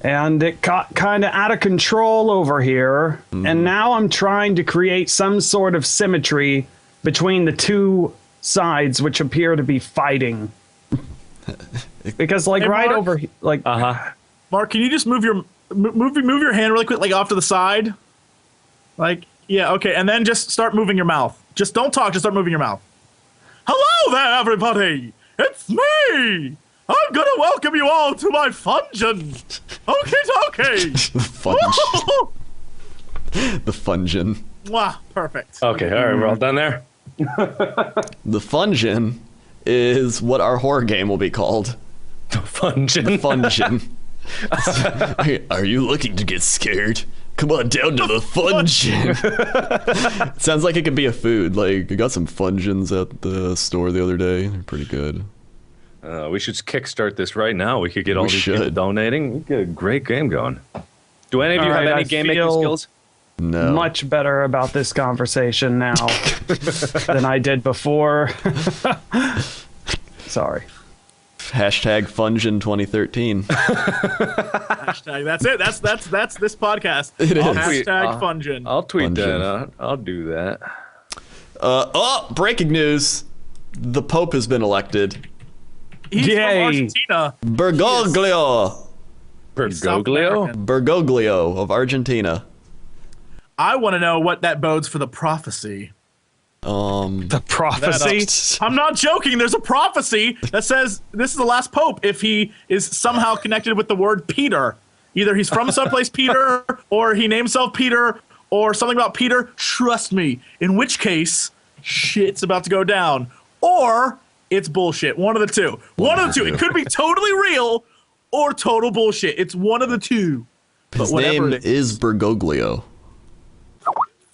and it got kind of out of control over here, and now I'm trying to create some sort of symmetry between the two sides which appear to be fighting. Because like Hey, right Mark? over, like Mark, can you just move your hand really quick, like off to the side? Like, yeah, okay, and then just start moving your mouth. Just don't talk, just start moving your mouth. Hello there, everybody! It's me! I'm gonna welcome you all to my fungeon! Okay. The Fungin. Wow, perfect. Okay, all right, we're all done there. The Fungin is what our horror game will be called. Fungin. Fungin. Are you looking to get scared? Come on down to the Fungin. Sounds like it could be a food. Like, I got some Fungins at the store the other day. They're pretty good. We should kickstart this right now. We could get all We these people should. donating. We get a great game going. Do any of you All have right, any I game making feel- skills? No. much better about this conversation now than I did before. Sorry. Hashtag Fungin 2013. Hashtag, that's it. That's this podcast. It is. Hashtag Fungin. I'll tweet Fungin. that out. I'll do that. Breaking news. The Pope has been elected. He's Yay. from Argentina. Bergoglio. South Bergoglio? American. Bergoglio of Argentina. I want to know what that bodes for the prophecy. The prophecy. I'm not joking. There's a prophecy that says this is the last pope if he is somehow connected with the word Peter. Either he's from someplace Peter, or he named himself Peter, or something about Peter. Trust me. In which case, shit's about to go down. Or it's bullshit. One of the two. One of the two. It could be totally real or total bullshit. It's one of the two. But His whatever name it is. is Bergoglio.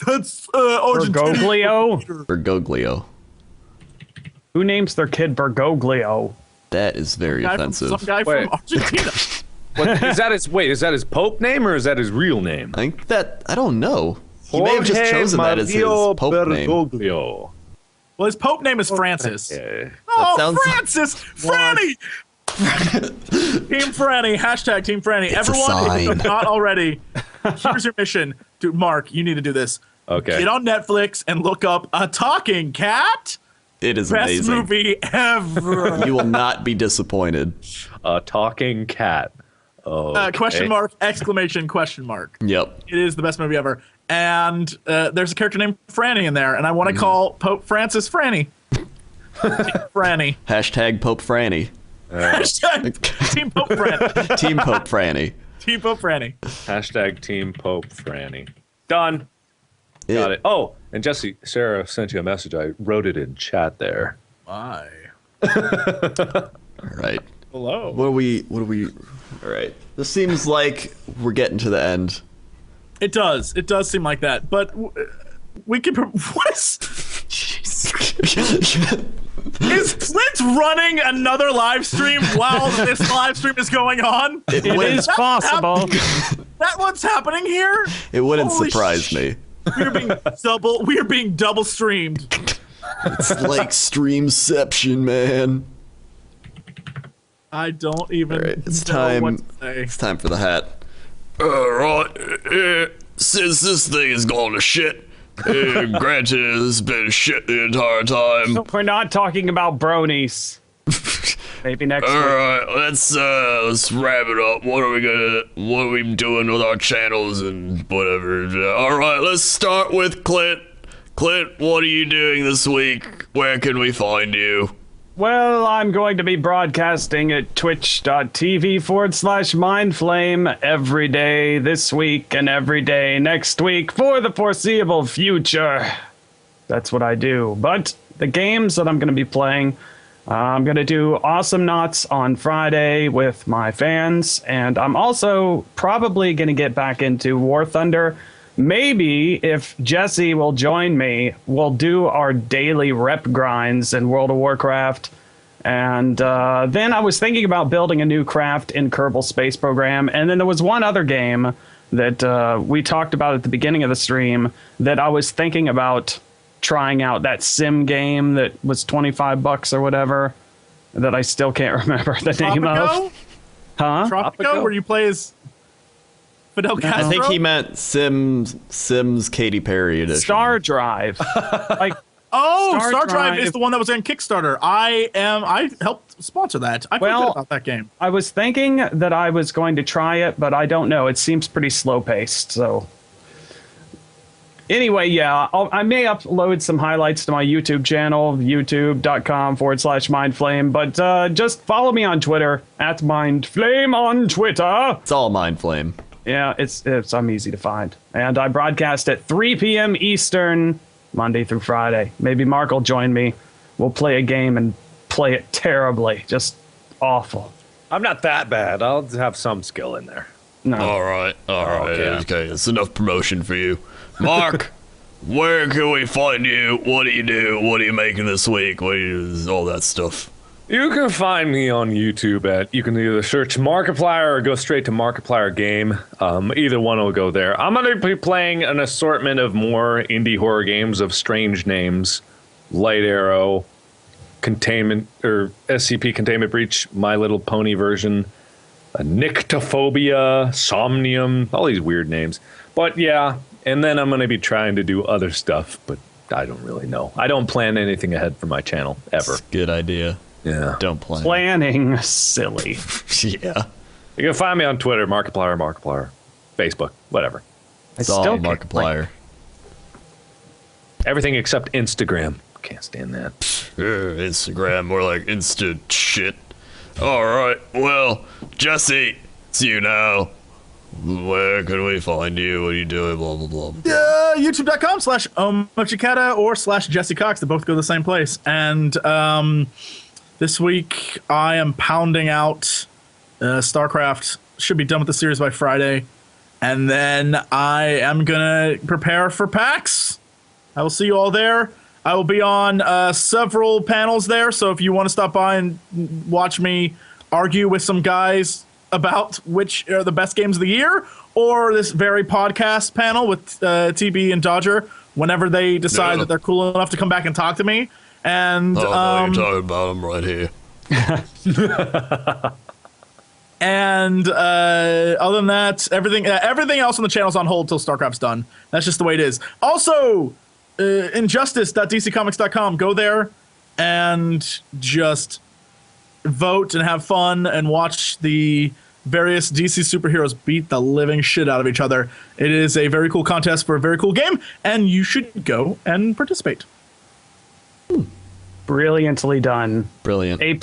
That's Argentinian. Bergoglio? Bergoglio. Who names their kid Bergoglio? That is very offensive. Some guy Wait. from Argentina. What, is that his pope name or is that his real name? I think that, I don't know. He may have just chosen that as his Mario Pope name. Bergoglio. Well, his pope name is Francis. Yeah. Oh, sounds- Francis! Franny! Team Franny. Hashtag Team Franny. It's a Everyone, if you sign. have not already, here's your mission. Dude, Mark, you need to do this. Okay. Get on Netflix and look up A Talking Cat. It is Best amazing. movie ever. You will not be disappointed. A talking cat. Oh. Question mark, exclamation, question mark. Yep. It is the best movie ever. And there's a character named Franny in there, and I want Mm-hmm. to call Pope Francis Franny. Franny. Hashtag Pope Franny. Hashtag Team Pope Franny. Team Pope Franny. Team Pope Franny. Hashtag Team Pope Franny. Done. Got it. Oh, and Jesse, Sarah sent you a message. I wrote it in chat there. Why? All right. Hello. What are we? All right. This seems like we're getting to the end. It does. It does seem like that. But we can. What is. Is Clint running another live stream while this live stream is going on? It is possible. That what's happening here? It wouldn't Holy surprise me. We are being double streamed. It's like Streamception, man. I don't even All right, it's know time. what to say. It's time for the hat. Alright, since this thing has gone to shit, granted it's been shit the entire time. We're not talking about bronies. Maybe next week. Alright, let's wrap it up. What are we doing with our channels and whatever? Alright, let's start with Clint. Clint, what are you doing this week? Where can we find you? Well, I'm going to be broadcasting at twitch.tv/Myndflame every day this week and every day next week for the foreseeable future. That's what I do. But the games that I'm going to be playing, I'm going to do Awesome Knots on Friday with my fans, and I'm also probably going to get back into War Thunder. Maybe if Jesse will join me, we'll do our daily rep grinds in World of Warcraft. And then I was thinking about building a new craft in Kerbal Space Program. And then there was one other game that we talked about at the beginning of the stream that I was thinking about trying out, that sim game that was $25 or whatever, that I still can't remember the name Tropico? of. Huh? Tropico, where you play as Fidel Castro? I think he meant Sims Katy Perry edition. Star Drive. like Oh, Star Star Drive Drive- is the one that was on Kickstarter. I helped sponsor that. I feel good about that game. I was thinking that I was going to try it, but I don't know. It seems pretty slow paced. So anyway, yeah, I may upload some highlights to my YouTube channel, youtube.com/Myndflame. But just follow me on Twitter @Myndflame on Twitter. It's all Myndflame. Yeah, I'm easy to find, and I broadcast at 3 p.m. Eastern, Monday through Friday. Maybe Mark will join me. We'll play a game and play it terribly, just awful. I'm not that bad. I'll have some skill in there. No, All right. okay. Okay, that's enough promotion for you. Mark, where can we find you? What do you do? What are you making this week? What do you all that stuff? You can find me on YouTube you can either search Markiplier or go straight to Markiplier Game. Either one will go there. I'm going to be playing an assortment of more indie horror games of strange names. Light Arrow, Containment, or SCP Containment Breach, My Little Pony version, Nyctophobia, Somnium, all these weird names. But yeah, and then I'm going to be trying to do other stuff, but I don't really know. I don't plan anything ahead for my channel, ever. It's a good idea. Yeah. Don't plan. planning silly. Yeah. You can find me on Twitter, Markiplier, Facebook, whatever. It's all still can't, Markiplier. Everything except Instagram. Can't stand that. Instagram, more like Insta shit. All right. Well, Jesse, it's you now. Where can we find you? What are you doing? Blah, blah, blah. YouTube.com/Mochikata or /Jesse Cox. They both go to the same place. And this week I am pounding out StarCraft. Should be done with the series by Friday. And then I am going to prepare for PAX. I will see you all there. I will be on several panels there. So if you want to stop by and watch me argue with some guys about which are the best games of the year, or this very podcast panel with TB and Dodger, whenever they decide that they're cool enough to come back and talk to me. And you're talking about them right here. And other than that, everything else on the channel's on hold till StarCraft's done. That's just the way it is. Also, injustice.dccomics.com. Go there and just vote and have fun and watch the various DC superheroes beat the living shit out of each other. It is a very cool contest for a very cool game, and you should go and participate. Brilliantly done. Brilliant. A+.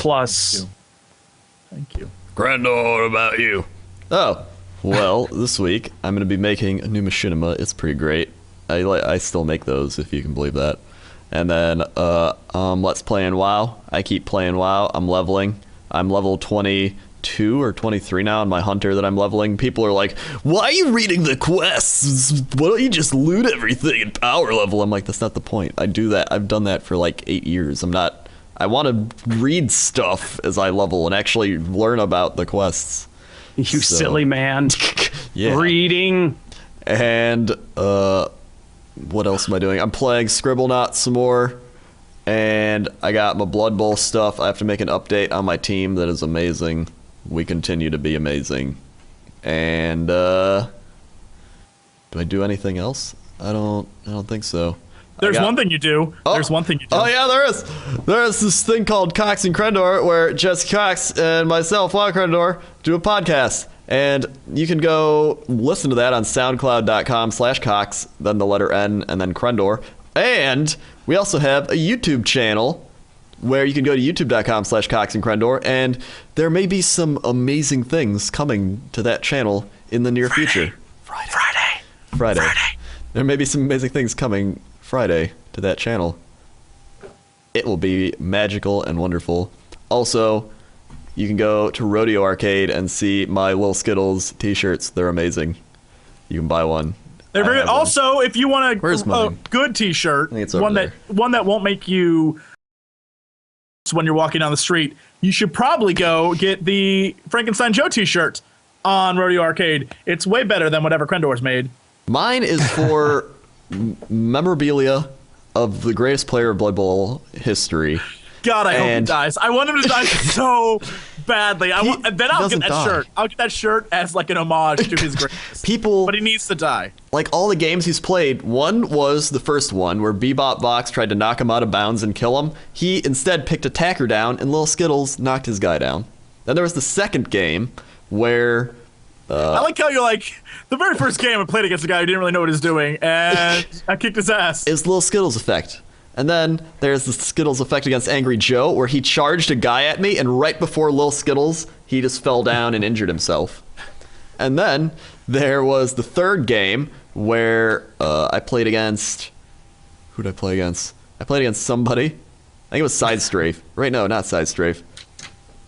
Thank you. Crendor, what about you? Oh, well, this week I'm going to be making a new machinima. It's pretty great. I still make those, if you can believe that. And then Let's Play in WoW. I keep playing WoW. I'm leveling. I'm level 22 or 23 now in my hunter that I'm leveling. People are like, why are you reading the quests? Why don't you just loot everything and power level? I'm like, that's not the point. I do that. I've done that for like 8 years. I want to read stuff as I level and actually learn about the quests. You silly man. Yeah. Reading. And what else am I doing? I'm playing Scribblenauts some more, and I got my Blood Bowl stuff. I have to make an update on my team that is amazing. We continue to be amazing. And do I do anything else? I don't think so. There's one thing you do. There's one thing you do. Oh yeah, there is. There is this thing called Cox and Crendor, where Jesse Cox and myself, WoWCrendor, do a podcast. And you can go listen to that on soundcloud.com/Cox, then the letter N, and then Crendor. And we also have a YouTube channel where you can go to youtube.com/Cox and Crendor, and there may be some amazing things coming to that channel in the near future. Friday. There may be some amazing things coming Friday to that channel. It will be magical and wonderful. Also, you can go to Rodeo Arcade and see my Lil Skittles t-shirts. They're amazing. You can buy one. They're very, also, if you want Where's a mine? good t-shirt, I think it's over one there. that won't make you when you're walking down the street, you should probably go get the Frankenstein Joe t-shirt on Rodeo Arcade. It's way better than whatever Crendor's made. Mine is for memorabilia of the greatest player of Blood Bowl history. God, I hope he And- dies. I want him to die so badly. Then I'll get doesn't that die. shirt. I'll get that shirt as like an homage to his greatness. People, But he needs to die. like all the games he's played, one was the first one where Bebop Box tried to knock him out of bounds and kill him. He instead picked Attacker down, and Lil Skittles knocked his guy down. Then there was the second game where I like how you're like, the very first game I played against a guy who didn't really know what he was doing, and I kicked his ass. is Lil Skittles effect. And then there's the Skittles effect against Angry Joe, where he charged a guy at me, and right before Lil Skittles, he just fell down and injured himself. And then there was the third game where I played against... Who did I play against? I played against somebody. I think it was Side Strafe. Right, no, not Side Strafe.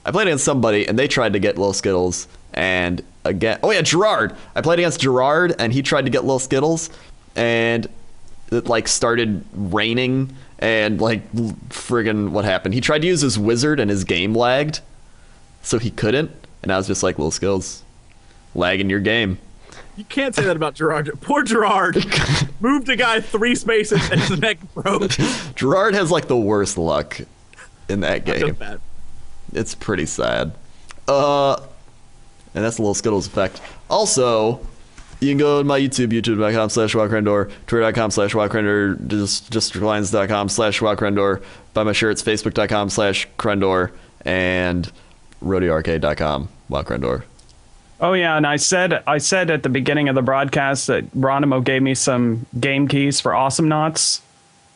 I played against somebody, and they tried to get Lil Skittles, and again... Oh yeah, Gerard! I played against Gerard, and he tried to get Lil Skittles, and it, like, started raining, and, like, friggin' what happened? He tried to use his wizard, and his game lagged, so he couldn't, and I was just like, Lil Skittles, lagging your game. You can't say that about Gerard. Poor Gerard moved a guy 3 spaces and his neck broke. Gerard has, like, the worst luck in that I feel game. bad. It's pretty sad. And that's the Lil Skittles effect. Also, you can go to my YouTube, youtube.com/WoWCrendor, twitter.com/WoWCrendor, districtlines.com/WoWCrendor, buy my shirts, facebook.com/Crendor, and rodeoarcade.com, WoWCrendor. Oh yeah, and I said at the beginning of the broadcast that Ronimo gave me some game keys for Awesome Knots,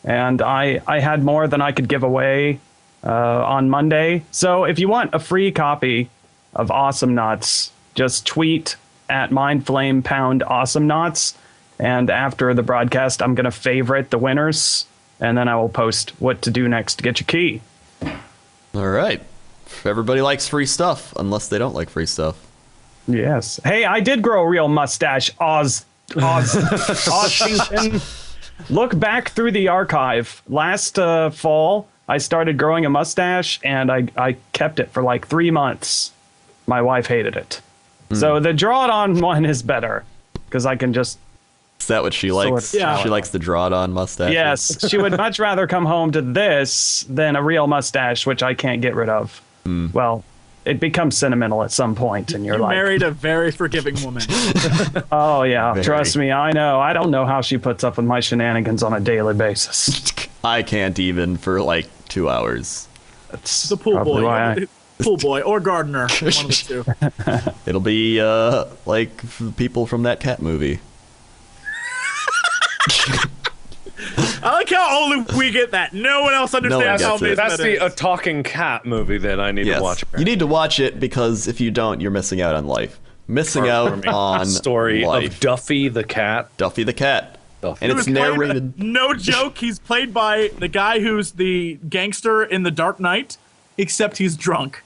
and I had more than I could give away on Monday. So if you want a free copy of Awesome Knots, just tweet at Myndflame #Awesome Knots, and after the broadcast, I'm gonna favorite the winners, and then I will post what to do next to get your key. All right. Everybody likes free stuff, unless they don't like free stuff. Yes. Hey, I did grow a real mustache, Washington. Look back through the archive. Last fall, I started growing a mustache, and I kept it for like 3 months. My wife hated it. So the draw-it-on one is better, because I can just... Is that what she likes? Yeah. She likes the drawn-on mustache. Yes, she would much rather come home to this than a real mustache, which I can't get rid of. Well, it becomes sentimental at some point, and you're You like... married a very forgiving woman. Oh, yeah, Very. trust me, I know. I don't know how she puts up with my shenanigans on a daily basis. I can't even for like 2 hours. That's The pool probably boy. why I- Pool boy or gardener. One of the two. It'll be like people from that cat movie. I like how only we get that. No one else understands gets how it. amazing That's that is. a talking cat movie that I need to watch. You need to watch it because if you don't, you're missing out on life. Missing out on Story life. of Duffy the cat. Duffy the cat. Duffy. And He it's was played- narrated. No joke. He's played by the guy who's the gangster in The Dark Knight, except he's drunk.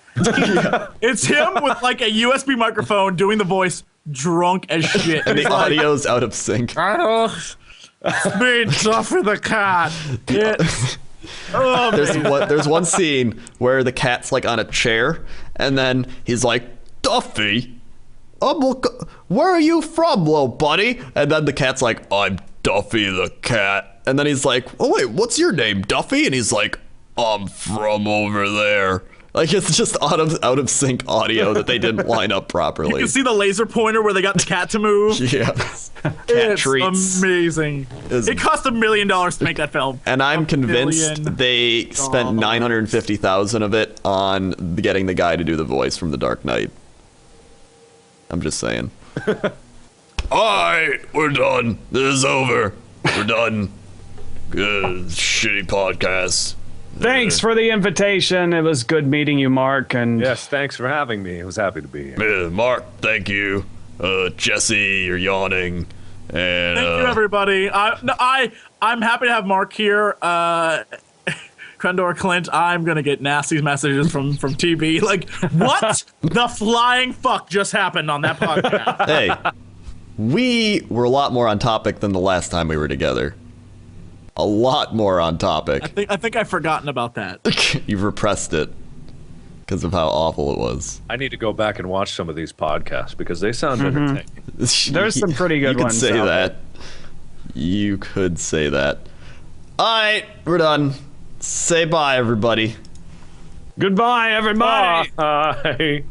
It's him with like a USB microphone doing the voice, drunk as shit. And the He's like, audio's out of sync. I don't. It's me, Duffy the cat. Oh, man. There's one scene where the cat's like on a chair, and then he's like, Duffy, where are you from, little buddy? And then the cat's like, I'm Duffy the cat. And then he's like, oh wait, what's your name, Duffy? And he's like, I'm from over there. Like, it's just out of sync audio that they didn't line up You properly. can see the laser pointer where they got the cat to move. Yes. Cat It's treats. amazing. It cost $1 million to make that film. And I'm $1 convinced million. they spent $950,000 of it on getting the guy to do the voice from The Dark Knight. I'm just saying. Alright, we're done. This is over. We're done. Good shitty podcast. Thanks for the invitation. It was good meeting you, Mark. And Yes, thanks for having me. I was happy to be here. Mark, thank you. Jesse, you're yawning. And Thank you, everybody. I'm happy to have Mark here. Crendor Clint, I'm gonna get nasty messages from TB. Like, what the flying fuck just happened on that podcast? Hey, we were a lot more on topic than the last time we were together. A lot more on topic. I think I've forgotten about that. You've repressed it because of how awful it was. I need to go back and watch some of these podcasts because they sound entertaining. There's some pretty good you could ones say out that. You could say that. All right, we're done. Say bye, everybody. Goodbye, everybody. Bye.